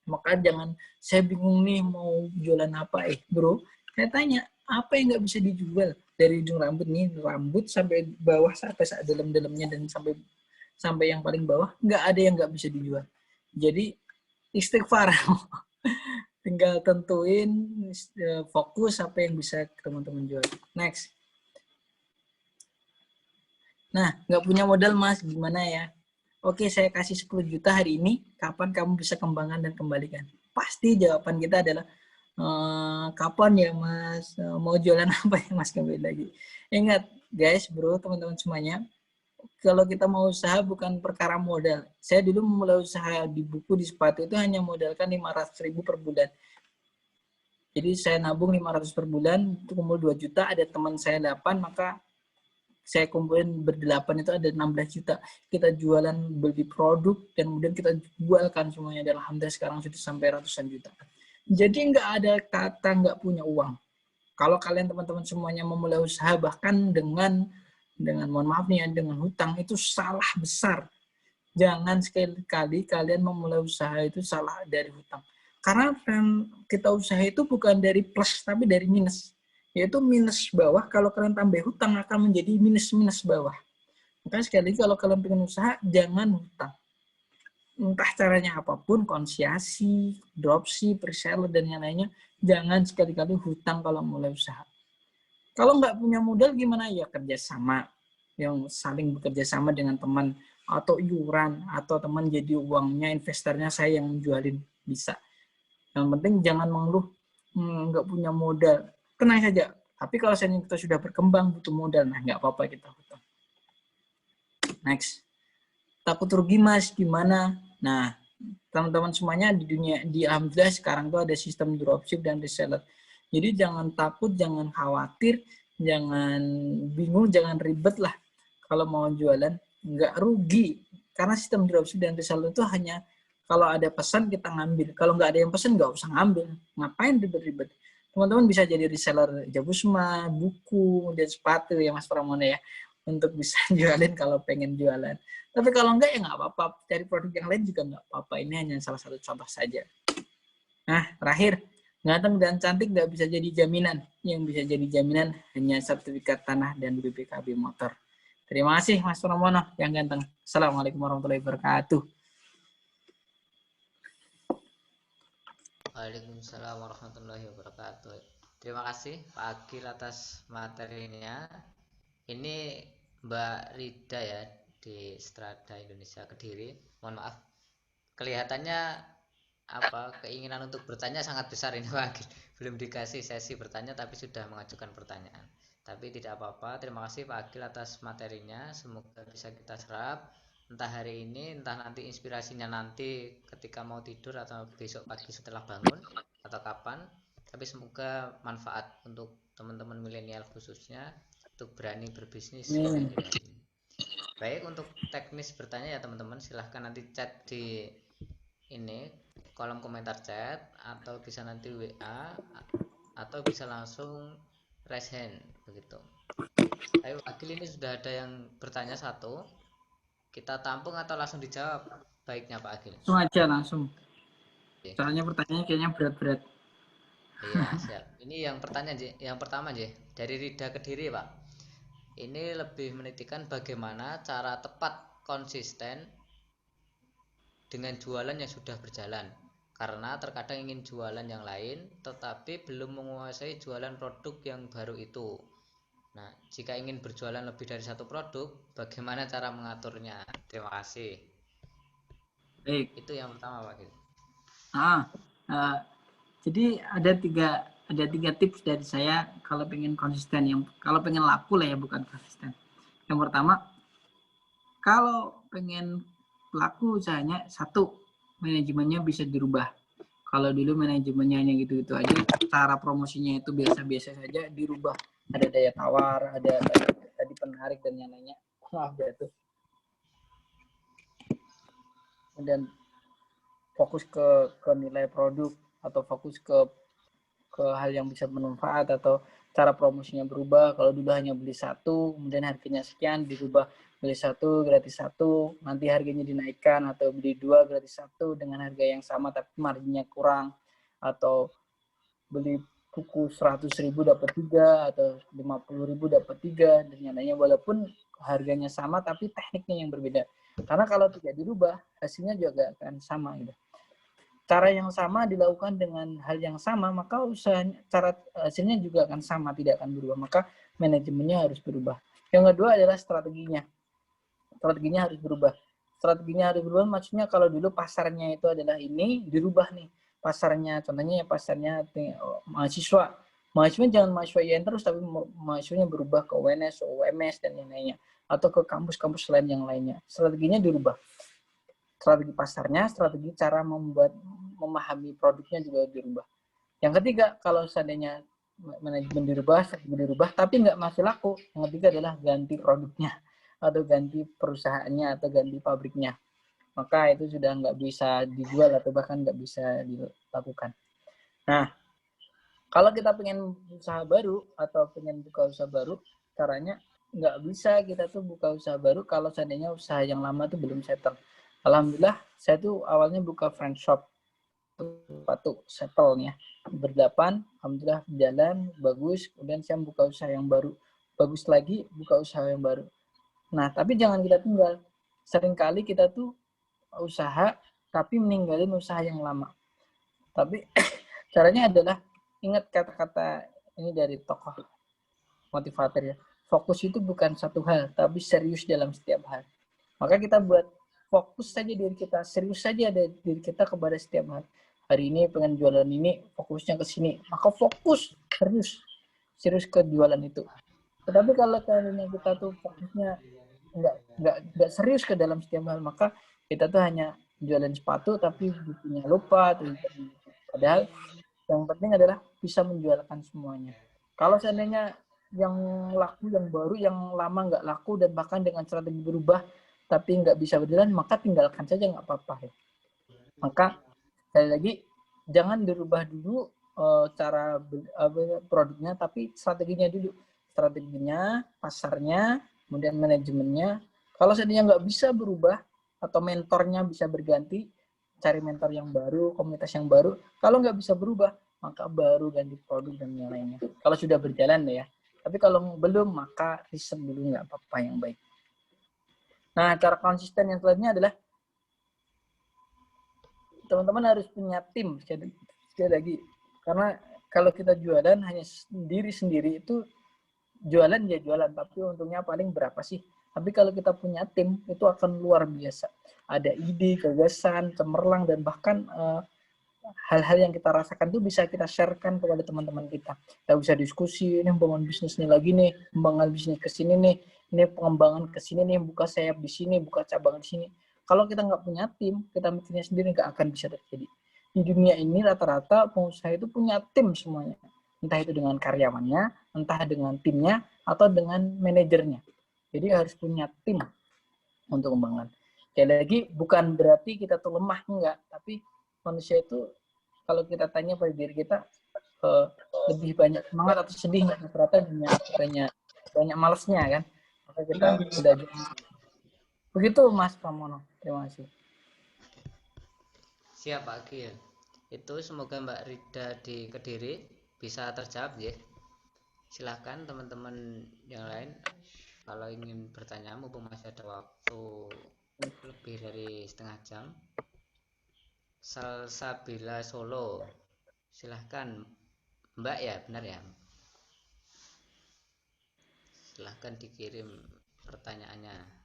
Maka jangan, saya bingung nih mau jualan apa, bro, saya tanya, apa yang nggak bisa dijual? Dari ujung rambut nih, rambut sampai bawah, sampai dalam-dalamnya dan sampai yang paling bawah, nggak ada yang nggak bisa dijual. Jadi istighfar. Tinggal tentuin fokus apa yang bisa teman-teman jual. Next. Nah, nggak punya modal Mas, gimana ya? Oke, saya kasih 10 juta hari ini, kapan kamu bisa kembangkan dan kembalikan? Pasti jawaban kita adalah, kapan ya Mas, mau jualan apa ya Mas kembali lagi. Ingat guys, bro, teman-teman semuanya, kalau kita mau usaha bukan perkara modal. Saya dulu memulai usaha di buku, di sepatu itu hanya modalkan 500.000 per bulan. Jadi saya nabung 500 per bulan, itu kumpul 2 juta, ada teman saya 8, maka saya kumpulin berdelapan itu ada 16 juta. Kita jualan, beli produk, dan kemudian kita jualkan semuanya. Dan alhamdulillah sekarang sudah sampai ratusan juta. Jadi nggak ada kata nggak punya uang. Kalau kalian teman-teman semuanya memulai usaha, bahkan dengan mohon maaf nih ya, dengan hutang, itu salah besar. Jangan sekali-kali kalian memulai usaha itu salah dari hutang. Karena kita usaha itu bukan dari plus, tapi dari minus. Yaitu minus bawah, kalau kalian tambah hutang akan menjadi minus bawah. Makanya sekali lagi kalau kalian pengen usaha, jangan hutang. Entah caranya apapun, konsiasi, dropship, reseller, dan yang lainnya, jangan sekali-kali hutang kalau mulai usaha. Kalau nggak punya modal gimana? Ya kerjasama, yang saling bekerja sama dengan teman, atau iuran, atau teman jadi uangnya, investornya saya yang jualin, bisa. Yang penting jangan mengeluh, nggak punya modal. Tenang saja. Tapi kalau kita sudah berkembang, butuh modal, nah nggak apa-apa kita hutang. Next. takut rugi Mas, gimana? Nah, teman-teman semuanya di alhamdulillah sekarang tuh ada sistem dropship dan reseller. Jadi jangan takut, jangan khawatir, jangan bingung, jangan ribet lah. Kalau mau jualan, nggak rugi. Karena sistem dropship dan reseller itu hanya kalau ada pesan kita ngambil. Kalau nggak ada yang pesan, nggak usah ngambil. Ngapain ribet-ribet? Teman-teman bisa jadi reseller Jabusma, buku, dan sepatu ya Mas Pramono ya. Untuk bisa jualin kalau pengen jualan. Tapi kalau enggak ya nggak apa-apa. Cari produk yang lain juga nggak apa-apa. Ini hanya salah satu contoh saja. Nah, terakhir. Ganteng dan cantik nggak bisa jadi jaminan. Yang bisa jadi jaminan hanya sertifikat tanah dan BPKB motor. Terima kasih Mas Pramono yang ganteng. Assalamualaikum warahmatullahi wabarakatuh. Waalaikumsalam warahmatullahi wabarakatuh. Terima kasih Pak Agil atas materinya. Ini Mbak Rida ya di Strada Indonesia Kediri. Mohon maaf, kelihatannya keinginan untuk bertanya sangat besar ini Pak Agil. Belum dikasih sesi bertanya tapi sudah mengajukan pertanyaan. Tapi tidak apa-apa. Terima kasih Pak Agil atas materinya. Semoga bisa kita serap. Entah hari ini, entah nanti inspirasinya nanti ketika mau tidur atau besok pagi setelah bangun atau kapan. Tapi semoga manfaat untuk teman-teman milenial khususnya untuk berani berbisnis seperti ini. Baik, untuk teknis bertanya ya teman-teman silahkan nanti chat di ini kolom komentar chat atau bisa nanti WA atau bisa langsung raise hand begitu. Ayo Agil, ini sudah ada yang bertanya satu. Kita tampung atau langsung dijawab baiknya Pak Agil? Langsung aja langsung. Soalnya pertanyaannya kayaknya berat-berat. Iya, siap. Ini yang pertama dari Rida Kediri Pak. Ini lebih menitikan bagaimana cara tepat konsisten dengan jualan yang sudah berjalan. Karena terkadang ingin jualan yang lain tetapi belum menguasai jualan produk yang baru itu. Nah, jika ingin berjualan lebih dari satu produk, bagaimana cara mengaturnya? Terima kasih. Baik. Itu yang pertama, Pak Gil. Jadi ada tiga tips dari saya kalau pengen konsisten, kalau pengen laku lah ya, bukan konsisten. Yang pertama, kalau pengen laku usahanya, satu, manajemennya bisa dirubah. Kalau dulu manajemennya hanya gitu-gitu aja, cara promosinya itu biasa-biasa saja, dirubah. Ada daya tawar, ada tadi penarik dan yang lainnya. Maaf jatuh. Dan fokus ke nilai produk atau fokus ke hal yang bisa bermanfaat, atau cara promosinya berubah. Kalau dulu hanya beli satu, kemudian harganya sekian, dirubah beli satu gratis satu, nanti harganya dinaikkan, atau beli dua gratis satu dengan harga yang sama tapi marginnya kurang, atau beli buku 100.000 dapat 3 atau 50.000 dapat 3 dan yang lainnya, walaupun harganya sama tapi tekniknya yang berbeda. Karena kalau tidak dirubah hasilnya juga akan sama gitu. Cara yang sama dilakukan dengan hal yang sama, maka hasilnya juga akan sama, tidak akan berubah. Maka manajemennya harus berubah. Yang kedua adalah strateginya. Strateginya harus berubah. Strateginya harus berubah maksudnya kalau dulu pasarnya itu adalah ini, dirubah nih pasarnya. Contohnya ya pasarnya mahasiswa. Mahasiswa jangan mahasiswa IAIN terus, tapi mahasiswanya berubah ke UNS, UMS, dan yang lainnya. Atau ke kampus-kampus lain yang lainnya. Strateginya dirubah. Strategi pasarnya, strategi cara memahami produknya juga dirubah. Yang ketiga, kalau seandainya manajemen dirubah, tapi nggak masih laku, yang ketiga adalah ganti produknya, atau ganti perusahaannya, atau ganti pabriknya. Maka itu sudah nggak bisa dijual atau bahkan nggak bisa dilakukan. Nah, kalau kita pengen usaha baru atau pengen buka usaha baru, caranya nggak bisa kita tuh buka usaha baru kalau seandainya usaha yang lama tuh belum settle. Alhamdulillah, saya tuh awalnya buka franchise shop, sepatu settle ya, berdelapan, alhamdulillah jalan bagus. Kemudian saya buka usaha yang baru, bagus lagi, buka usaha yang baru. Nah, tapi jangan kita tinggal. Seringkali kita tuh usaha tapi meninggalin usaha yang lama. Tapi caranya adalah ingat kata-kata ini dari tokoh motivator ya. Fokus itu bukan satu hal, tapi serius dalam setiap hal. Maka kita buat fokus saja diri kita, serius saja ada diri kita kepada setiap hal. Hari ini pengen jualan ini, fokusnya ke sini. Maka fokus, serius ke jualan itu. Tetapi kalau caranya kita tuh fokusnya nggak tidak serius ke dalam setiap hal, maka kita tuh hanya jualan sepatu tapi bukunya lupa. Padahal yang penting adalah bisa menjualkan semuanya. Kalau seandainya yang laku, yang baru, yang lama nggak laku, dan bahkan dengan strategi berubah tapi nggak bisa berjalan, maka tinggalkan saja, nggak apa-apa ya. Maka sekali lagi, jangan dirubah dulu cara produknya, tapi strateginya dulu. Strateginya, pasarnya, kemudian manajemennya. Kalau seandainya nggak bisa berubah atau mentornya bisa berganti, cari mentor yang baru, komunitas yang baru. Kalau nggak bisa berubah, maka baru ganti produk dan yang lainnya. Kalau sudah berjalan ya. Tapi kalau belum, maka riset dulu, nggak apa-apa, yang baik. Nah, cara konsisten yang selanjutnya adalah teman-teman harus punya tim, sekali lagi. Karena kalau kita jualan hanya sendiri itu, jualan ya jualan, tapi untungnya paling berapa sih? Tapi kalau kita punya tim, itu akan luar biasa. Ada ide, gagasan, cemerlang, dan bahkan hal-hal yang kita rasakan itu bisa kita sharekan kepada teman-teman kita. Kita bisa diskusi, ini membangun bisnis nih lagi nih, membangun bisnis ke sini nih, ini pengembangan ke sini nih, buka sayap di sini, buka cabang di sini. Kalau kita nggak punya tim, kita mikirnya sendiri, nggak akan bisa terjadi. Di dunia ini rata-rata pengusaha itu punya tim semuanya. Entah itu dengan karyawannya, entah dengan timnya, atau dengan manajernya. Jadi harus punya tim untuk kembangan. Sekali lagi, bukan berarti kita tuh lemah, enggak. Tapi manusia itu, kalau kita tanya pada diri kita, lebih banyak semangat atau sedih, rata-rata banyak malesnya kan. Maka kita sudah. Begitu Mas Pramono. Terima kasih. Siap Pak Gil. Itu semoga Mbak Rida di Kediri bisa terjawab ya. Silahkan teman-teman yang lain kalau ingin bertanya, mumpung masih ada waktu lebih dari setengah jam. Salsabila Solo, silahkan Mbak ya, benar ya? Silahkan dikirim pertanyaannya.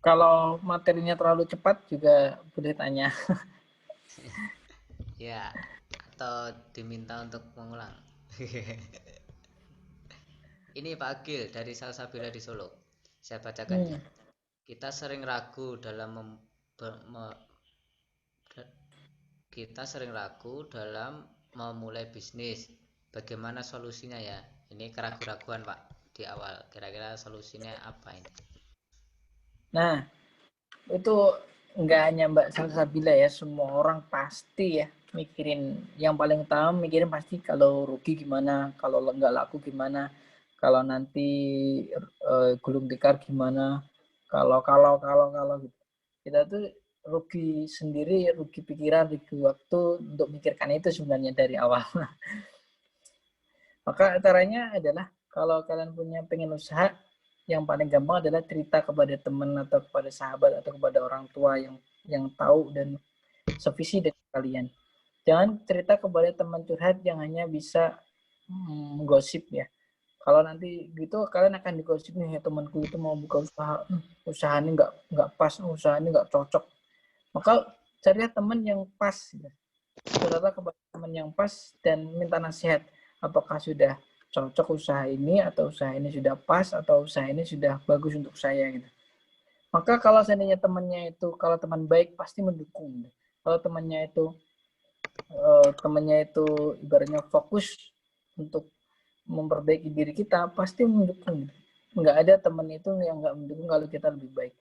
Kalau materinya terlalu cepat juga boleh tanya. Ya, atau diminta untuk mengulang. Ini Pak Agil dari Salsabila di Solo. Saya bacakan ya. Kita sering ragu dalam memulai bisnis. Bagaimana solusinya ya? Ini keraguan-raguan Pak di awal. Kira-kira solusinya apa ini? Nah, itu nggak hanya Mbak Salsabila ya, semua orang pasti ya mikirin, yang paling utama mikirin pasti kalau rugi gimana, kalau nggak laku gimana, kalau nanti gulung tikar gimana, kalau gitu. Kita tuh rugi sendiri, rugi pikiran, rugi waktu untuk mikirkan itu sebenarnya dari awal. Maka caranya adalah kalau kalian pengen usaha, yang paling gampang adalah cerita kepada teman atau kepada sahabat atau kepada orang tua yang tahu dan sevisi dengan kalian. Jangan cerita kepada teman curhat yang hanya bisa gosip ya. Kalau nanti gitu kalian akan digosip nih, temanku itu mau buka usaha ini nggak pas, usaha ini nggak cocok. Maka carilah teman yang pas. Cerita kepada teman yang pas dan minta nasihat. Apakah sudah cocok usaha ini, atau usaha ini sudah pas, atau usaha ini sudah bagus untuk saya gitu. Maka kalau seandainya temannya itu, kalau teman baik pasti mendukung. Kalau temannya itu ibaratnya fokus untuk memperbaiki diri kita, pasti mendukung. Nggak ada teman itu yang nggak mendukung kalau kita lebih baik.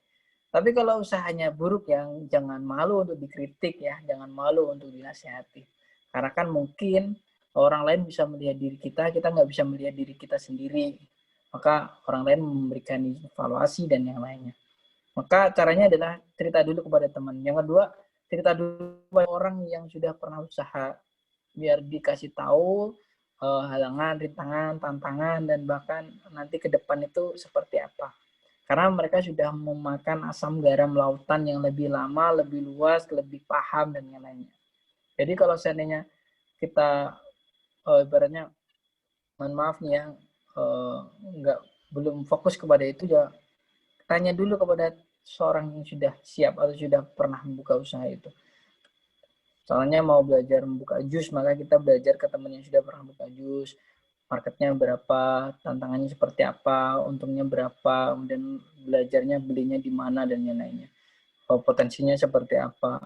Tapi kalau usahanya buruk, yang jangan malu untuk dikritik ya, jangan malu untuk dinasihati. Karena kan mungkin orang lain bisa melihat diri kita nggak bisa melihat diri kita sendiri. Maka orang lain memberikan evaluasi dan yang lainnya. Maka caranya adalah cerita dulu kepada teman. Yang kedua, cerita dulu kepada orang yang sudah pernah usaha, biar dikasih tahu halangan, rintangan, tantangan, dan bahkan nanti ke depan itu seperti apa. Karena mereka sudah memakan asam garam lautan yang lebih lama, lebih luas, lebih paham, dan yang lainnya. Jadi kalau seandainya kita ibaratnya, mohon maaf nih ya, belum fokus kepada itu, ya tanya dulu kepada seorang yang sudah siap atau sudah pernah membuka usaha itu. Soalnya mau belajar membuka jus, maka kita belajar ke teman yang sudah pernah buka jus, marketnya berapa, tantangannya seperti apa, untungnya berapa, kemudian belajarnya belinya di mana, dan yang lainnya. Potensinya seperti apa.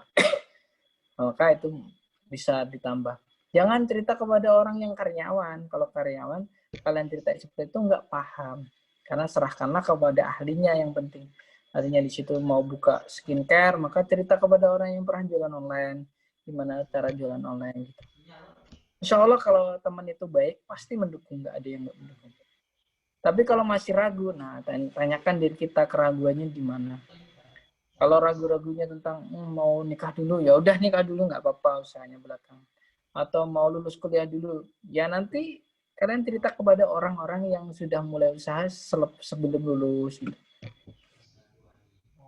Maka itu bisa ditambah. Jangan cerita kepada orang yang karyawan. Kalau karyawan, kalian cerita seperti itu nggak paham. Karena serahkanlah kepada ahlinya yang penting. Artinya di situ mau buka skincare, maka cerita kepada orang yang pernah jualan online. Gimana cara jualan online gitu. Insya Allah kalau teman itu baik, pasti mendukung, nggak ada yang nggak mendukung. Tapi kalau masih ragu, nah tanyakan diri kita keraguannya di mana. Kalau ragu-ragunya tentang mau nikah dulu, ya udah nikah dulu, nggak apa-apa, usahanya belakang. Atau mau lulus kuliah dulu, ya nanti kalian cerita kepada orang-orang yang sudah mulai usaha sebelum lulus. Gitu.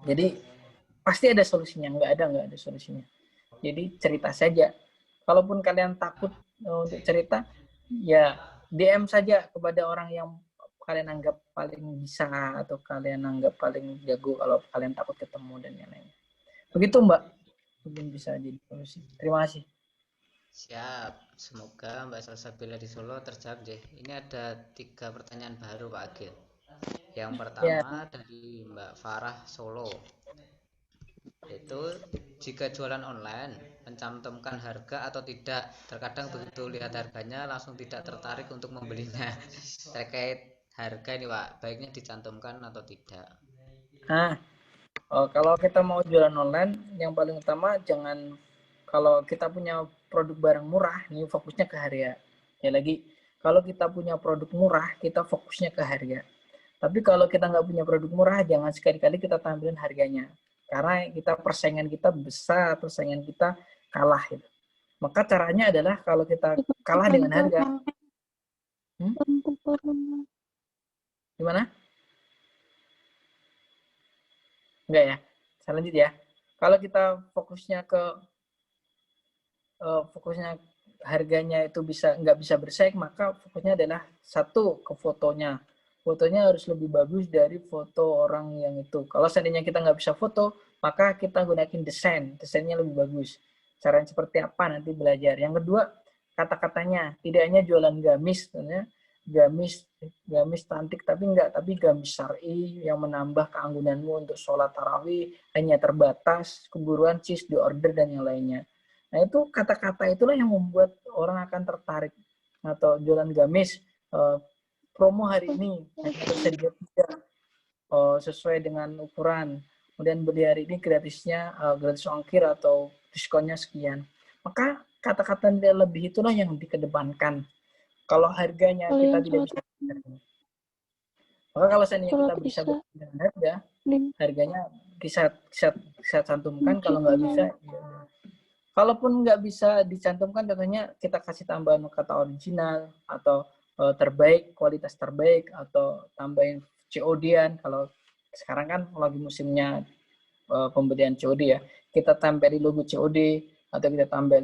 Jadi pasti ada solusinya, nggak ada solusinya. Jadi cerita saja. Kalaupun kalian takut untuk cerita, ya DM saja kepada orang yang kalian anggap paling bisa atau kalian anggap paling jago kalau kalian takut ketemu dan yang lainnya. Begitu Mbak, mungkin bisa jadi solusi. Terima kasih. Siap, semoga Mbak Salsabila di Solo terjawab deh. Ini ada 3 pertanyaan baru Pak Agil. Yang pertama dari Mbak Farah Solo. Itu jika jualan online mencantumkan harga atau tidak, terkadang begitu lihat harganya langsung tidak tertarik untuk membelinya. Terkait harga ini Pak, baiknya dicantumkan atau tidak? Kalau kita mau jualan online, yang paling utama jangan, kalau kita punya produk barang murah, ini fokusnya ke harga. Ya lagi, kalau kita punya produk murah, kita fokusnya ke harga. Tapi kalau kita nggak punya produk murah, jangan sekali-kali kita tampilin harganya. Karena persaingan kita besar, persaingan kita kalah. Gitu. Maka caranya adalah kalau kita kalah dengan harga. Gimana? Enggak ya? Saya lanjut ya. Kalau kita fokusnya harganya itu nggak bisa bersaing, maka fokusnya adalah satu ke fotonya. Fotonya harus lebih bagus dari foto orang yang itu. Kalau seandainya kita nggak bisa foto, maka kita gunakan desainnya lebih bagus. Caranya seperti apa nanti belajar. Yang kedua, kata-katanya, tidak hanya jualan gamis, sebenarnya gamis cantik tapi gamis syar'i yang menambah keanggunanmu untuk sholat tarawih hanya terbatas, keburuan cis di order dan yang lainnya. Nah itu kata-kata itulah yang membuat orang akan tertarik. Atau jualan gamis, promo hari ini hanya tersedia 3 sesuai dengan ukuran. Kemudian beli hari ini gratisnya gratis ongkir atau diskonnya sekian. Maka kata-kata lebih itulah yang dikedepankan. Kalau harganya kita tidak bisa, maka kalau seandainya kita bisa dengan harganya bisa cantumkan. Kalau nggak bisa, ya. Kalaupun nggak bisa dicantumkan, contohnya kita kasih tambahan kata original atau terbaik, kualitas terbaik, atau tambahin COD-an. Kalau sekarang kan lagi musimnya pembelian COD ya, kita tambah logo COD, atau kita tambah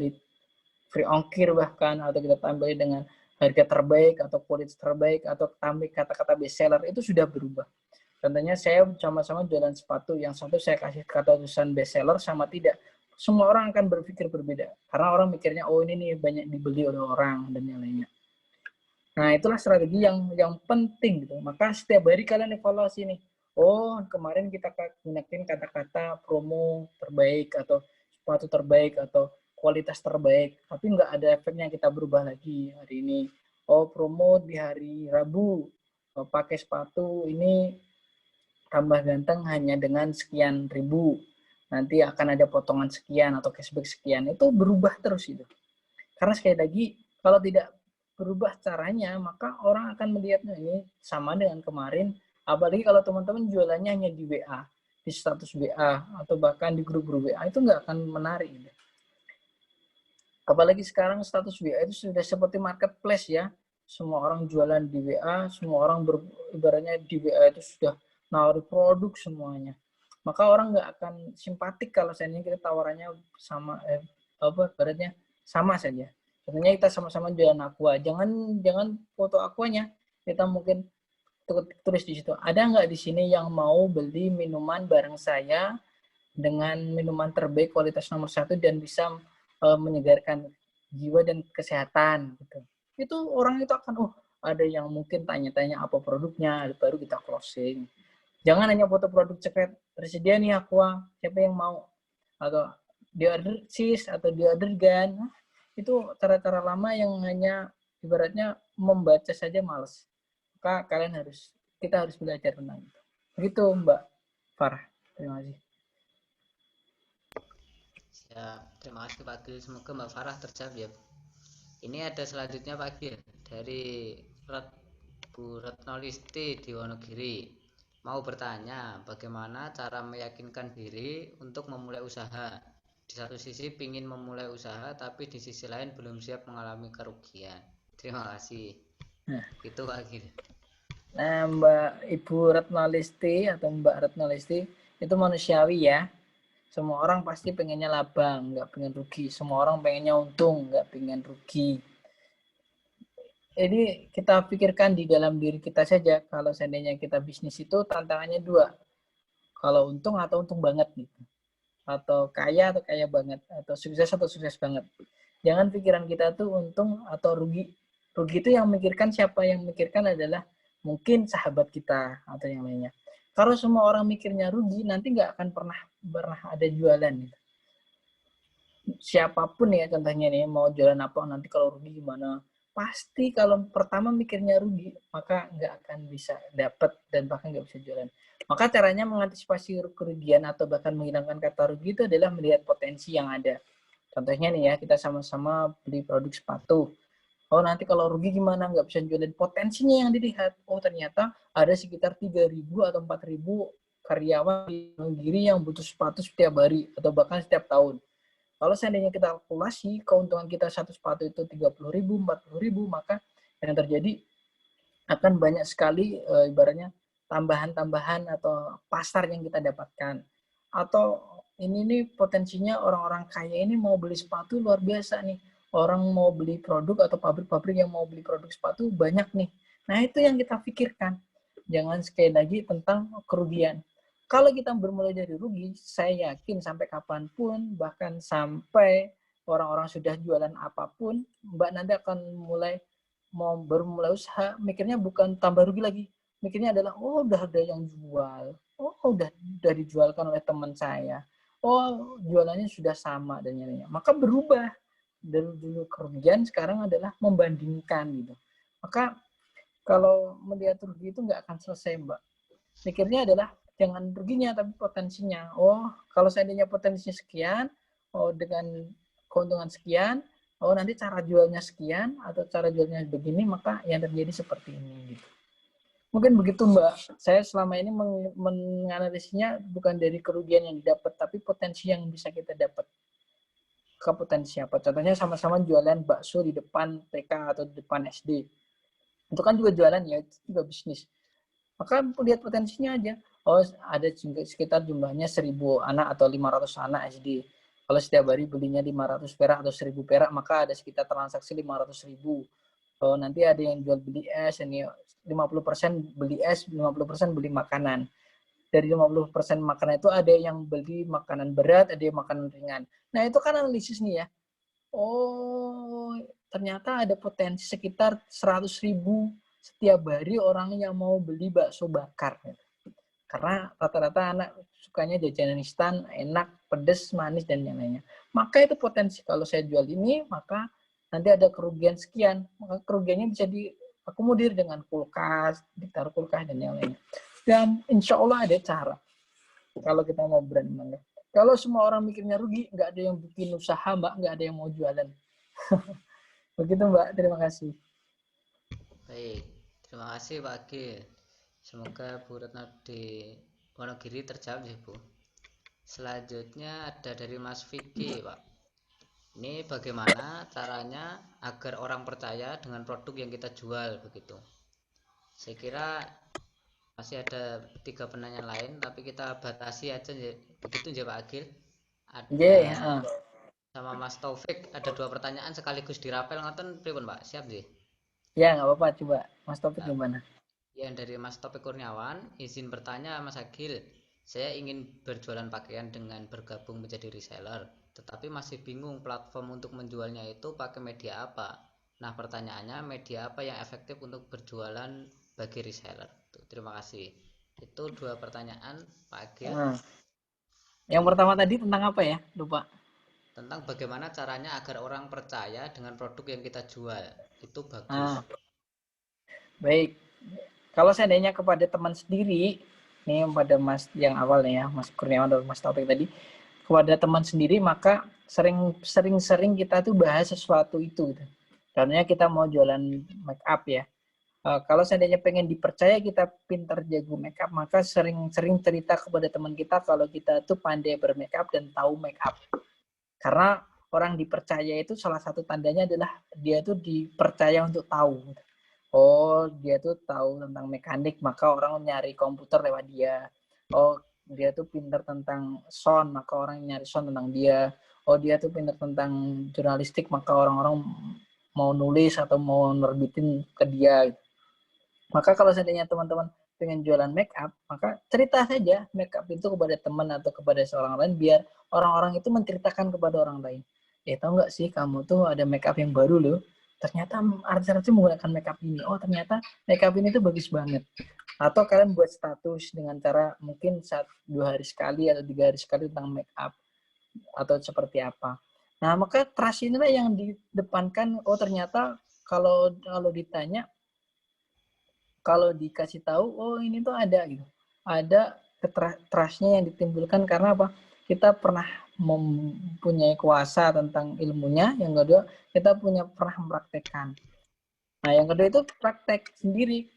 free ongkir bahkan, atau kita tambah dengan harga terbaik atau kualitas terbaik, atau tambah kata-kata best seller, itu sudah berubah. Contohnya saya sama-sama jualan sepatu, yang satu saya kasih kata tulisan best seller sama tidak. Semua orang akan berpikir berbeda. Karena orang mikirnya, oh ini nih banyak dibeli oleh orang dan yang lainnya. Nah itulah strategi yang penting gitu. Maka setiap hari kalian evaluasi nih. Oh kemarin kita gunakan kata-kata promo terbaik atau sepatu terbaik atau kualitas terbaik, tapi nggak ada efeknya, kita berubah lagi hari ini. Oh promo di hari Rabu, pakai sepatu ini tambah ganteng hanya dengan sekian ribu, nanti akan ada potongan sekian atau cashback sekian. Itu berubah terus itu. Karena sekali lagi kalau tidak berubah caranya, maka orang akan melihatnya ini sama dengan kemarin. Apalagi kalau teman-teman jualannya hanya di WA, di status WA, atau bahkan di grup-grup WA, itu nggak akan menarik. Gitu. Apalagi sekarang status WA itu sudah seperti marketplace ya. Semua orang jualan di WA, semua orang ibaratnya di WA itu sudah nawari produk semuanya. Maka orang nggak akan simpatik kalau seandainya kita tawarannya sama beratnya sama saja. Contohnya kita sama-sama jualan aqua, jangan foto aquanya, kita mungkin tulis di situ, ada nggak di sini yang mau beli minuman bareng saya dengan minuman terbaik kualitas nomor 1 dan bisa menyegarkan jiwa dan kesehatan gitu. Itu orang itu akan ada yang mungkin tanya-tanya apa produknya, baru kita closing. Jangan hanya foto produk ceket, tersedia nih aqua, siapa yang mau, atau di order sis atau di order gan. Itu cara-cara lama yang hanya ibaratnya membaca saja males. Maka kita harus belajar tentang itu. Begitu Mbak Farah. Terima kasih. Siap, terima kasih Pak Gil. Semoga Mbak Farah terjawab ya. Ini ada selanjutnya Pak Gil dari Bu Retnolisti di Wonogiri. Mau bertanya, bagaimana cara meyakinkan diri untuk memulai usaha? Di satu sisi ingin memulai usaha, tapi di sisi lain belum siap mengalami kerugian. Terima kasih. Itu Pak Gil. Nah, Mbak Ibu Retnolisti atau Mbak Retnolisti itu manusiawi ya. Semua orang pasti pengennya laba, nggak pengen rugi. Semua orang pengennya untung, nggak pengen rugi. Jadi kita pikirkan di dalam diri kita saja, kalau seandainya kita bisnis itu tantangannya 2. Kalau untung atau untung banget gitu. Atau kaya banget, atau sukses banget. Jangan pikiran kita tuh untung atau rugi. Rugi itu yang memikirkan, siapa yang memikirkan adalah mungkin sahabat kita atau yang lainnya. Kalau semua orang mikirnya rugi, nanti nggak akan pernah ada jualan. Gitu. Siapapun ya contohnya nih, mau jualan apa, nanti kalau rugi gimana. Pasti kalau pertama mikirnya rugi, maka nggak akan bisa dapat dan bahkan nggak bisa jualan. Maka caranya mengantisipasi kerugian atau bahkan menghilangkan kata rugi itu adalah melihat potensi yang ada. Contohnya nih ya, kita sama-sama beli produk sepatu. Oh nanti kalau rugi gimana, nggak bisa jualin, potensinya yang dilihat. Oh ternyata ada sekitar 3.000 atau 4.000 karyawan di Wonogiri yang butuh sepatu setiap hari atau bahkan setiap tahun. Kalau seandainya kita kalkulasi keuntungan kita satu sepatu itu 30.000, 40.000, maka yang terjadi akan banyak sekali ibaratnya tambahan-tambahan atau pasar yang kita dapatkan. Atau ini nih potensinya orang-orang kaya ini mau beli sepatu luar biasa nih. Orang mau beli produk atau pabrik-pabrik yang mau beli produk sepatu banyak nih. Nah itu yang kita pikirkan. Jangan sekali lagi tentang kerugian. Kalau kita bermulai dari rugi, saya yakin sampai kapanpun, bahkan sampai orang-orang sudah jualan apapun, Mbak nanti akan baru mulai usaha, mikirnya bukan tambah rugi lagi. Mikirnya adalah, oh udah ada yang jual. Oh udah dijualkan oleh teman saya. Oh jualannya sudah sama dan lainnya. Maka berubah. Dari dulu kerugian sekarang adalah membandingkan gitu. Maka kalau melihat rugi itu nggak akan selesai Mbak. Mikirnya adalah jangan ruginya tapi potensinya. Oh kalau seandainya potensinya sekian, oh dengan keuntungan sekian, oh nanti cara jualnya sekian atau cara jualnya begini, maka yang terjadi seperti ini gitu. Mungkin begitu Mbak. Saya selama ini menganalisisnya bukan dari kerugian yang didapat, tapi potensi yang bisa kita dapat. Ke potensi apa? Contohnya sama-sama jualan bakso di depan TK atau di depan SD. Itu kan juga jualan ya, itu juga bisnis. Maka lihat potensinya aja. Oh, ada sekitar jumlahnya 1.000 anak atau 500 anak SD. Kalau setiap hari belinya 500 perak atau 1.000 perak, maka ada sekitar transaksi 500.000. Oh, nanti ada yang jual beli es, ini 50% beli es, 50% beli makanan. Dari 50% makanan itu ada yang beli makanan berat, ada yang makanan ringan. Nah, itu kan analisis nih ya. Oh, ternyata ada potensi sekitar 100.000 setiap hari orang yang mau beli bakso bakar. Karena rata-rata anak sukanya jajanan instan, enak, pedas, manis, dan yang lainnya. Maka itu potensi. Kalau saya jual ini, maka nanti ada kerugian sekian. Maka kerugiannya bisa diakomodir dengan kulkas, ditaruh kulkas, dan yang lainnya. Dan insya Allah ada cara. Kalau kita mau brand Mbak. Kalau semua orang mikirnya rugi, nggak ada yang bikin usaha Mbak, nggak ada yang mau jualan. Begitu Mbak, terima kasih. Baik, terima kasih Pak Gil. Semoga Bu Retno di Wonogiri terjawab ya Bu. Selanjutnya ada dari Mas Vicky Pak. Ini bagaimana caranya agar orang percaya dengan produk yang kita jual begitu. Saya kira Masih ada 3 penanya lain, tapi kita batasi aja ya. Begitu ya Pak Agil. Ada Nggih, sama Mas Taufik ada 2 pertanyaan sekaligus dirapel ngoten pripun Pak? Siap nggih? ya nggak apa-apa, coba Mas Topik Nah, gimana? yang dari Mas Taufik Kurniawan, izin bertanya Mas Agil. Saya ingin berjualan pakaian dengan bergabung menjadi reseller, tetapi masih bingung platform untuk menjualnya itu pakai media apa. Nah, pertanyaannya media apa yang efektif untuk berjualan bagi reseller? Tuh, terima kasih. Itu 2 pertanyaan Pak Agil. Nah, yang pertama tadi tentang apa ya? Lupa. Tentang bagaimana caranya agar orang percaya dengan produk yang kita jual. Itu bagus. Nah, baik. Kalau seandainya kepada teman sendiri, nih pada Mas yang awal nih ya, Mas Kurniawan atau Mas Taufik tadi, kepada teman sendiri maka sering kita tuh bahas sesuatu itu. Gitu. Karena kita mau jualan make up ya. Kalau seandainya pengen dipercaya kita pintar jago make up, maka sering-sering cerita kepada teman kita kalau kita tuh pandai bermake up dan tahu make up. Karena orang dipercaya itu salah satu tandanya adalah dia tuh dipercaya untuk tahu. Oh, dia tuh tahu tentang mekanik, maka orang nyari komputer lewat dia. Oh, dia tuh pintar tentang sound, maka orang nyari sound tentang dia. Oh, dia tuh pintar tentang jurnalistik, maka orang-orang mau nulis atau mau nerbitin ke dia. Maka kalau seandainya teman-teman pengen jualan make up, maka cerita saja make up itu kepada teman atau kepada seorang lain biar orang-orang itu menceritakan kepada orang lain. Tahu nggak sih kamu tuh ada make up yang baru loh. Ternyata artis-artis menggunakan make up ini. Oh, ternyata make up ini tuh bagus banget. Atau kalian buat status dengan cara mungkin 2 hari sekali atau 3 hari sekali tentang make up atau seperti apa. Nah, maka trust inilah yang didepankan. Oh, ternyata kalau ditanya, kalau dikasih tahu, oh ini tuh ada gitu. Ada trust-nya yang ditimbulkan karena apa? Kita pernah mempunyai kuasa tentang ilmunya, yang kedua kita pernah mempraktekkan. Nah, yang kedua itu praktek sendiri.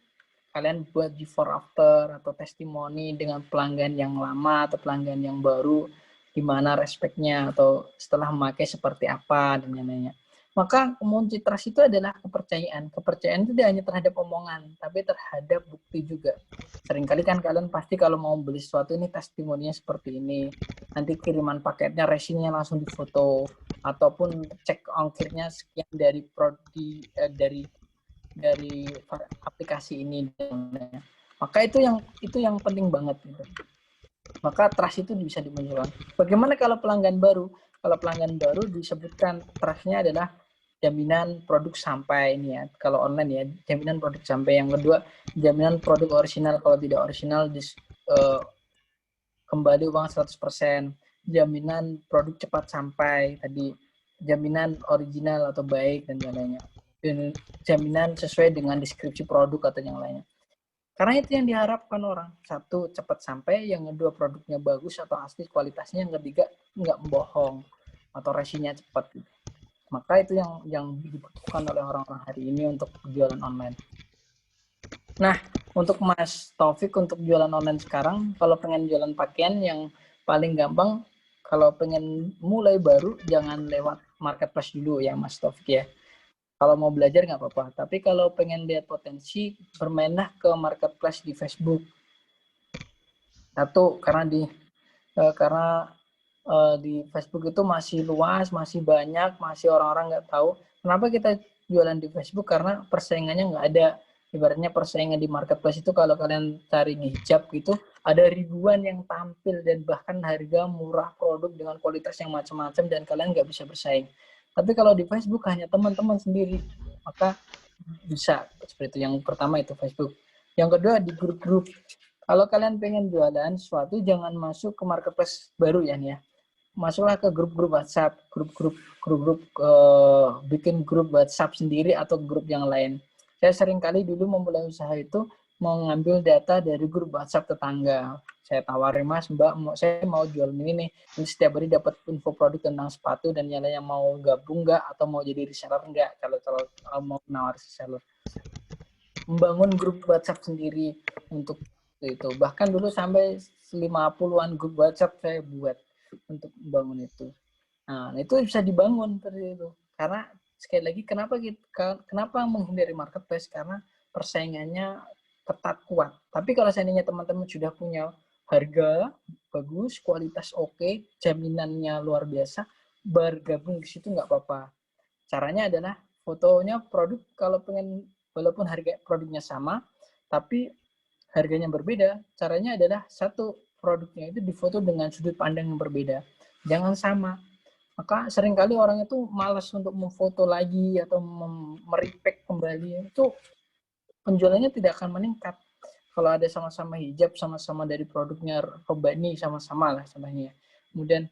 Kalian buat before after atau testimoni dengan pelanggan yang lama atau pelanggan yang baru, gimana respeknya atau setelah memakai seperti apa dan lain-lainnya. Maka kunci trust itu adalah kepercayaan. Kepercayaan itu tidak hanya terhadap omongan, tapi terhadap bukti juga. Seringkali kan kalian pasti kalau mau beli sesuatu ini testimoninya seperti ini. Nanti kiriman paketnya resinnya langsung difoto ataupun cek ongkirnya sekian dari dari aplikasi ini. Maka itu yang penting banget gitu. Maka trust itu bisa dimunculkan. Bagaimana kalau pelanggan baru? Kalau pelanggan baru disebutkan trust-nya adalah jaminan produk sampai ini ya. Kalau online ya, jaminan produk sampai. Yang kedua, jaminan produk original. Kalau tidak original kembali uang 100%. Jaminan produk cepat sampai tadi. Jaminan original atau baik dan lain-lainnya. Dan jaminan sesuai dengan deskripsi produk atau yang lainnya. Karena itu yang diharapkan orang. Satu, cepat sampai. Yang kedua, produknya bagus atau asli kualitasnya. Yang ketiga, nggak membohong atau resinya cepat. Maka itu yang dibutuhkan oleh orang-orang hari ini untuk jualan online. Nah, untuk Mas Taufik, untuk jualan online sekarang, kalau pengen jualan pakaian yang paling gampang, kalau pengen mulai baru, jangan lewat marketplace dulu ya Mas Taufik ya. Kalau mau belajar nggak apa-apa. Tapi kalau pengen lihat potensi, bermainlah ke marketplace di Facebook. Satu, karena di Facebook itu masih luas, masih banyak, masih orang-orang nggak tahu. Kenapa kita jualan di Facebook? Karena persaingannya nggak ada. Ibaratnya persaingan di marketplace itu kalau kalian cari hijab gitu, ada ribuan yang tampil dan bahkan harga murah, produk dengan kualitas yang macam-macam dan kalian nggak bisa bersaing. Tapi kalau di Facebook hanya teman-teman sendiri, maka bisa seperti itu. Yang pertama itu Facebook. Yang kedua di grup-grup. Kalau kalian pengen jualan sesuatu, jangan masuk ke marketplace baru ya nih ya. Masuklah ke grup-grup WhatsApp, bikin grup WhatsApp sendiri atau grup yang lain. Saya sering kali dulu memulai usaha itu mengambil data dari grup WhatsApp tetangga. Saya tawarin, Mas, Mbak, saya mau jual ini nih. Ini setiap hari dapat info produk tentang sepatu dan yang lainnya, mau gabung nggak atau mau jadi reseller nggak kalau mau nawar reseller. Membangun grup WhatsApp sendiri untuk itu. Bahkan dulu sampai 50-an grup WhatsApp saya buat untuk membangun itu. Nah, itu bisa dibangun seperti itu. Karena sekali lagi kenapa menghindari marketplace? Karena persaingannya ketat kuat. Tapi kalau seandainya teman-teman sudah punya harga bagus, kualitas oke, jaminannya luar biasa, bergabung di situ nggak apa-apa. Caranya adalah fotonya produk kalau pengen walaupun harga produknya sama, tapi harganya berbeda, caranya adalah satu produknya itu difoto dengan sudut pandang yang berbeda. Jangan sama. Maka seringkali orang itu malas untuk memfoto lagi atau merepack kembali. Itu penjualannya tidak akan meningkat. Kalau ada sama-sama hijab, sama-sama dari produknya Robani, sama-sama lah sebenarnya. Kemudian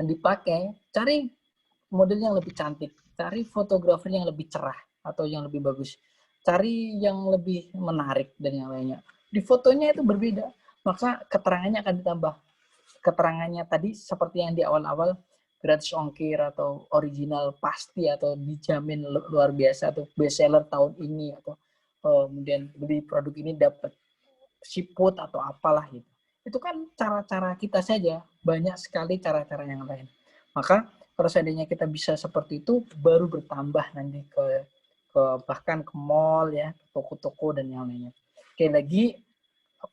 dipakai, cari model yang lebih cantik, cari fotografer yang lebih cerah atau yang lebih bagus, cari yang lebih menarik dan yang lainnya. Di fotonya itu berbeda, maka keterangannya akan ditambah. Keterangannya tadi seperti yang di awal-awal, gratis ongkir atau original pasti atau dijamin luar biasa atau bestseller tahun ini atau kemudian beli produk ini dapat siput atau apalah gitu. Itu kan cara-cara kita saja, banyak sekali cara-cara yang lain. Maka kalau seandainya kita bisa seperti itu, baru bertambah nanti ke bahkan ke mall ya, toko-toko dan yang lainnya. Sekali lagi,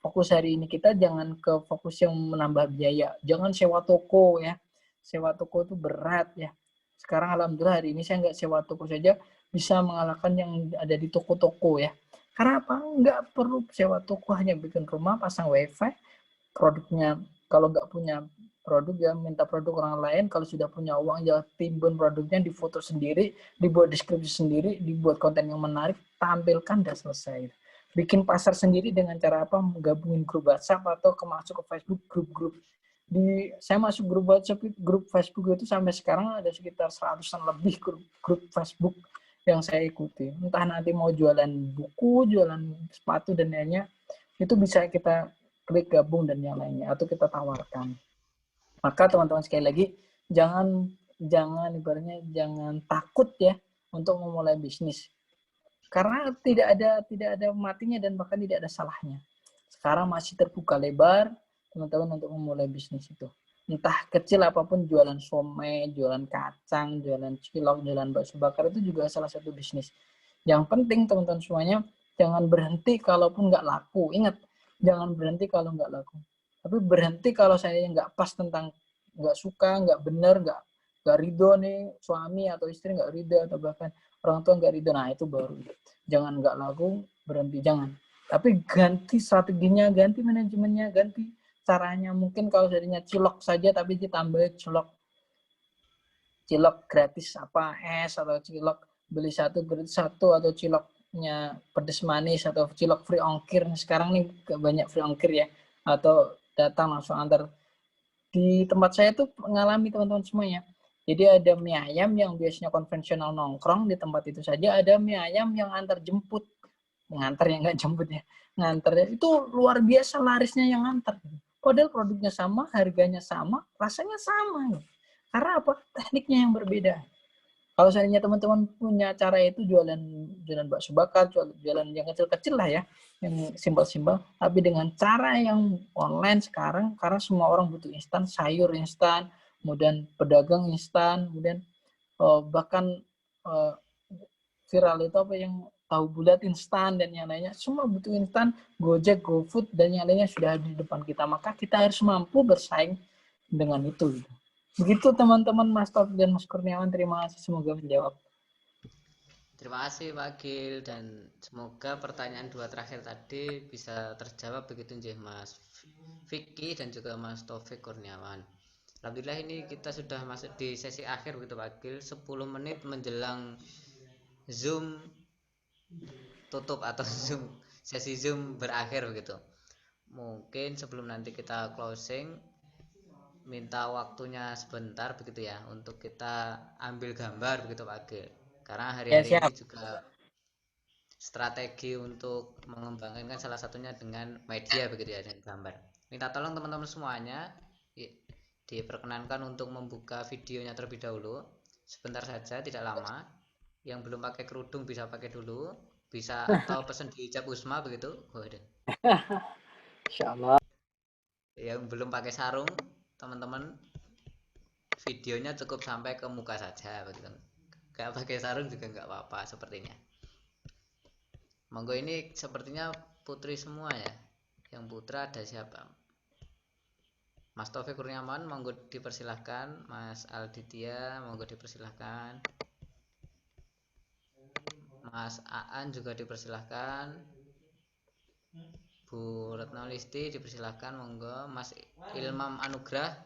fokus hari ini kita jangan ke fokus yang menambah biaya. Jangan sewa toko ya. Sewa toko itu berat ya. Sekarang alhamdulillah hari ini saya nggak sewa toko saja bisa mengalahkan yang ada di toko-toko ya. Karena apa? Nggak perlu sewa toko, hanya bikin rumah, pasang wifi, produknya kalau nggak punya produk ya minta produk orang lain, kalau sudah punya uang ya timbun produknya, difoto sendiri, dibuat deskripsi sendiri, dibuat konten yang menarik, tampilkan, dan selesai. Bikin pasar sendiri dengan cara apa? Menggabungin grup WhatsApp atau masuk ke Facebook grup-grup. Saya masuk grup WhatsApp, grup Facebook itu sampai sekarang ada sekitar 100-an lebih grup Facebook yang saya ikuti. Entah nanti mau jualan buku, jualan sepatu dan lainnya, itu bisa kita klik gabung dan yang lainnya atau kita tawarkan. Maka teman-teman sekali lagi jangan ibaratnya jangan takut ya untuk memulai bisnis. Karena tidak ada matinya dan bahkan tidak ada salahnya. Sekarang masih terbuka lebar teman-teman untuk memulai bisnis itu. Entah kecil apapun, jualan somai, jualan kacang, jualan cilok, jualan bakso bakar, itu juga salah satu bisnis. Yang penting teman-teman semuanya, jangan berhenti kalaupun nggak laku. Ingat, jangan berhenti kalau nggak laku. Tapi berhenti kalau saya nggak pas tentang nggak suka, nggak benar, nggak ridho nih suami atau istri nggak ridho atau bahkan orang tua nggak ridho. Nah itu baru. Jangan nggak laku, berhenti, jangan. Tapi ganti strateginya, ganti manajemennya, ganti caranya. Mungkin kalau jadinya cilok saja tapi ditambah cilok gratis apa es atau cilok beli satu gratis satu atau ciloknya pedas manis atau cilok free ongkir. Sekarang nih banyak free ongkir ya, atau datang langsung antar. Di tempat saya tuh mengalami teman-teman semuanya. Jadi ada mie ayam yang biasanya konvensional nongkrong di tempat itu saja, ada mie ayam yang antar jemput. Ngantar yang nggak jemput ya, ngantar itu luar biasa larisnya yang ngantar. Padahal produknya sama, harganya sama, rasanya sama. Karena apa? Tekniknya yang berbeda. Kalau seandainya teman-teman punya cara itu jualan bakso bakar, jualan yang kecil-kecil lah ya, yang simpel-simpel, tapi dengan cara yang online sekarang, karena semua orang butuh instan, sayur instan, kemudian pedagang instan, kemudian bahkan viral itu apa yang tahu bulat instan dan yang lainnya, semua butuh instan, Gojek, GoFood dan yang lainnya sudah ada di depan kita. Maka kita harus mampu bersaing dengan itu. Begitu teman-teman, Mas Taufik dan Mas Kurniawan, terima kasih, semoga menjawab. Terima kasih Pak Gil, dan semoga pertanyaan dua terakhir tadi bisa terjawab begitu nggih Mas Vicky dan juga Mas Taufik Kurniawan. Alhamdulillah ini kita sudah masuk di sesi akhir begitu Pak Gil, 10 menit menjelang Zoom tutup atau sesi Zoom berakhir begitu. Mungkin sebelum nanti kita closing, minta waktunya sebentar begitu ya untuk kita ambil gambar begitu Pak Gil. Karena hari-hari ini juga strategi untuk mengembangkan kan salah satunya dengan media begitu ya, dengan gambar. Minta tolong teman-teman semuanya diperkenankan untuk membuka videonya terlebih dahulu. Sebentar saja, tidak lama. Yang belum pakai kerudung bisa pakai dulu, bisa atau pesan di hijab Usma begitu. Waduh. Insyaallah. Yang belum pakai sarung, teman-teman videonya cukup sampai ke muka saja begitu. Gak pakai sarung juga nggak apa-apa sepertinya. Monggo, ini sepertinya putri semua ya. Yang putra ada siapa? Mas Taufik Kurniawan, monggo dipersilahkan. Mas Alditya, monggo dipersilahkan. Mas Aan juga dipersilahkan. Bu Retno Listi dipersilahkan, monggo. Mas Ilmam Anugrah.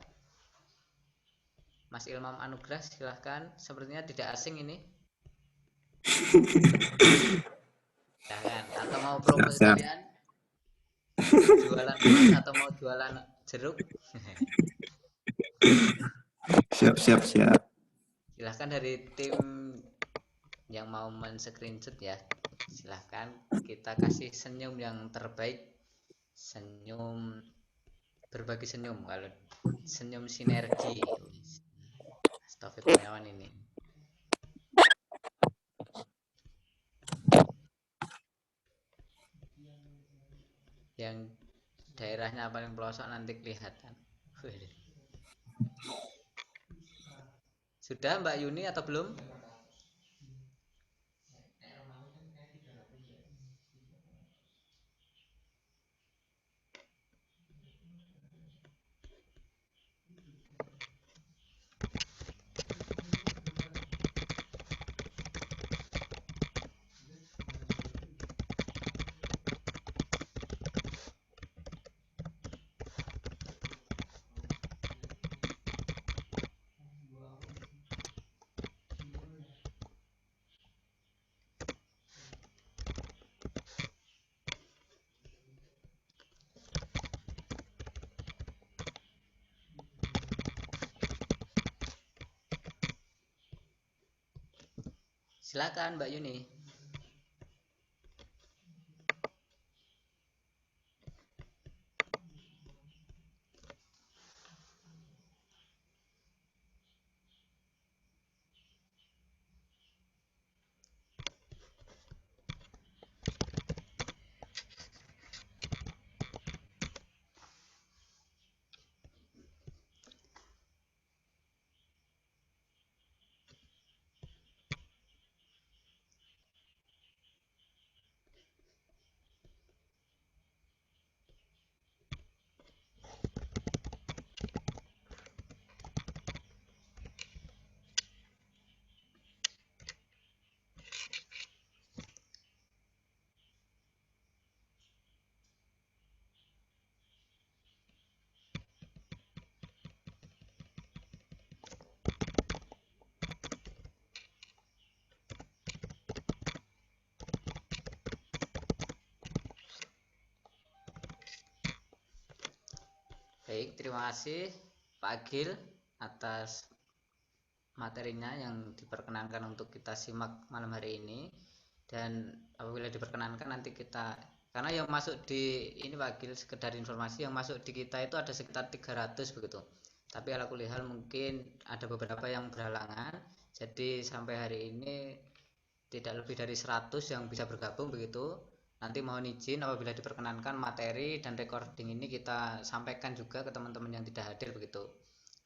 Mas Ilmam Anugrah silahkan. Sepertinya tidak asing ini. Silahkan. Atau mau promo sekalian? Jualan emas atau mau jualan jeruk? Siap. Silahkan dari tim yang mau men-screenshot ya. Silahkan, kita kasih senyum yang terbaik. Senyum, berbagi senyum. Kalau senyum sinergi. Taufik Kurniawan ini. Yang daerahnya paling pelosok nanti kelihatan. Sudah Mbak Yuni atau belum? Silakan Mbak Yuni. Baik, terima kasih Pak Agil atas materinya yang diperkenankan untuk kita simak malam hari ini. Dan apabila diperkenankan nanti kita, karena yang masuk di ini Pak Agil sekedar informasi, yang masuk di kita itu ada sekitar 300 begitu. Tapi ala kulihal mungkin ada beberapa yang berhalangan. Jadi sampai hari ini tidak lebih dari 100 yang bisa bergabung begitu. Nanti mohon izin apabila diperkenankan materi dan recording ini kita sampaikan juga ke teman-teman yang tidak hadir begitu.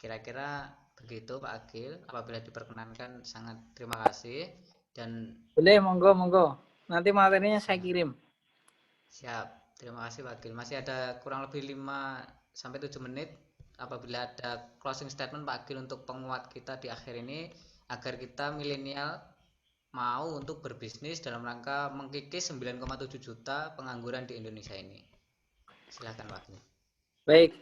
Kira-kira begitu Pak Agil, apabila diperkenankan sangat terima kasih. Dan boleh, monggo. Nanti materinya saya kirim. Siap, terima kasih Pak Agil. Masih ada kurang lebih 5-7 menit. Apabila ada closing statement Pak Agil untuk penguat kita di akhir ini, agar kita milenial mau untuk berbisnis dalam rangka mengkikis 9,7 juta pengangguran di Indonesia ini. Silakan Pak Agil. Baik,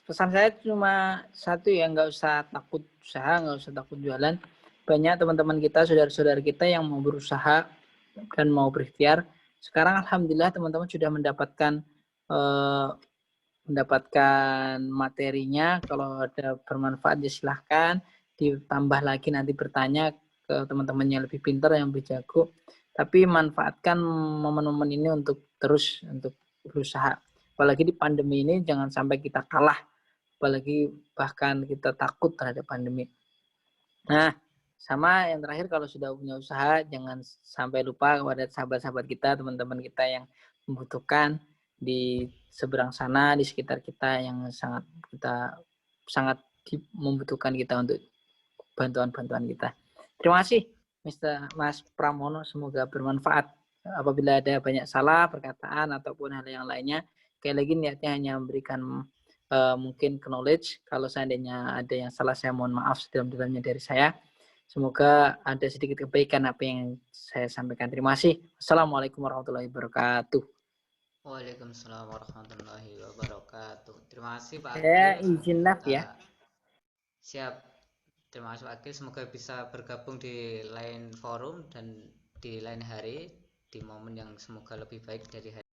pesan saya cuma satu ya, nggak usah takut usaha, nggak usah takut jualan. Banyak teman-teman kita, saudara-saudara kita yang mau berusaha dan mau berikhtiar. Sekarang alhamdulillah teman-teman sudah mendapatkan materinya. Kalau ada bermanfaat ya silahkan ditambah lagi, nanti bertanya ke teman-teman yang lebih pintar, yang lebih jago. Tapi manfaatkan momen-momen ini untuk terus untuk berusaha. Apalagi di pandemi ini jangan sampai kita kalah, apalagi bahkan kita takut terhadap pandemi. Nah, sama yang terakhir, kalau sudah punya usaha jangan sampai lupa kepada sahabat-sahabat kita, teman-teman kita yang membutuhkan di seberang sana, di sekitar kita, yang sangat membutuhkan kita untuk bantuan-bantuan kita. Terima kasih Mas Pramono, semoga bermanfaat. apabila ada banyak salah perkataan ataupun hal yang lainnya, sekali lagi niatnya hanya memberikan mungkin knowledge. Kalau seandainya ada yang salah, saya mohon maaf sedalam-dalamnya dari saya. Semoga ada sedikit kebaikan apa yang saya sampaikan. Terima kasih. Assalamualaikum warahmatullahi wabarakatuh. Waalaikumsalam warahmatullahi wabarakatuh. Terima kasih Pak Saya Akil. izin live ya. Siap. Terima kasih Pak Akil. Semoga bisa bergabung di lain forum dan di lain hari, di momen yang semoga lebih baik dari hari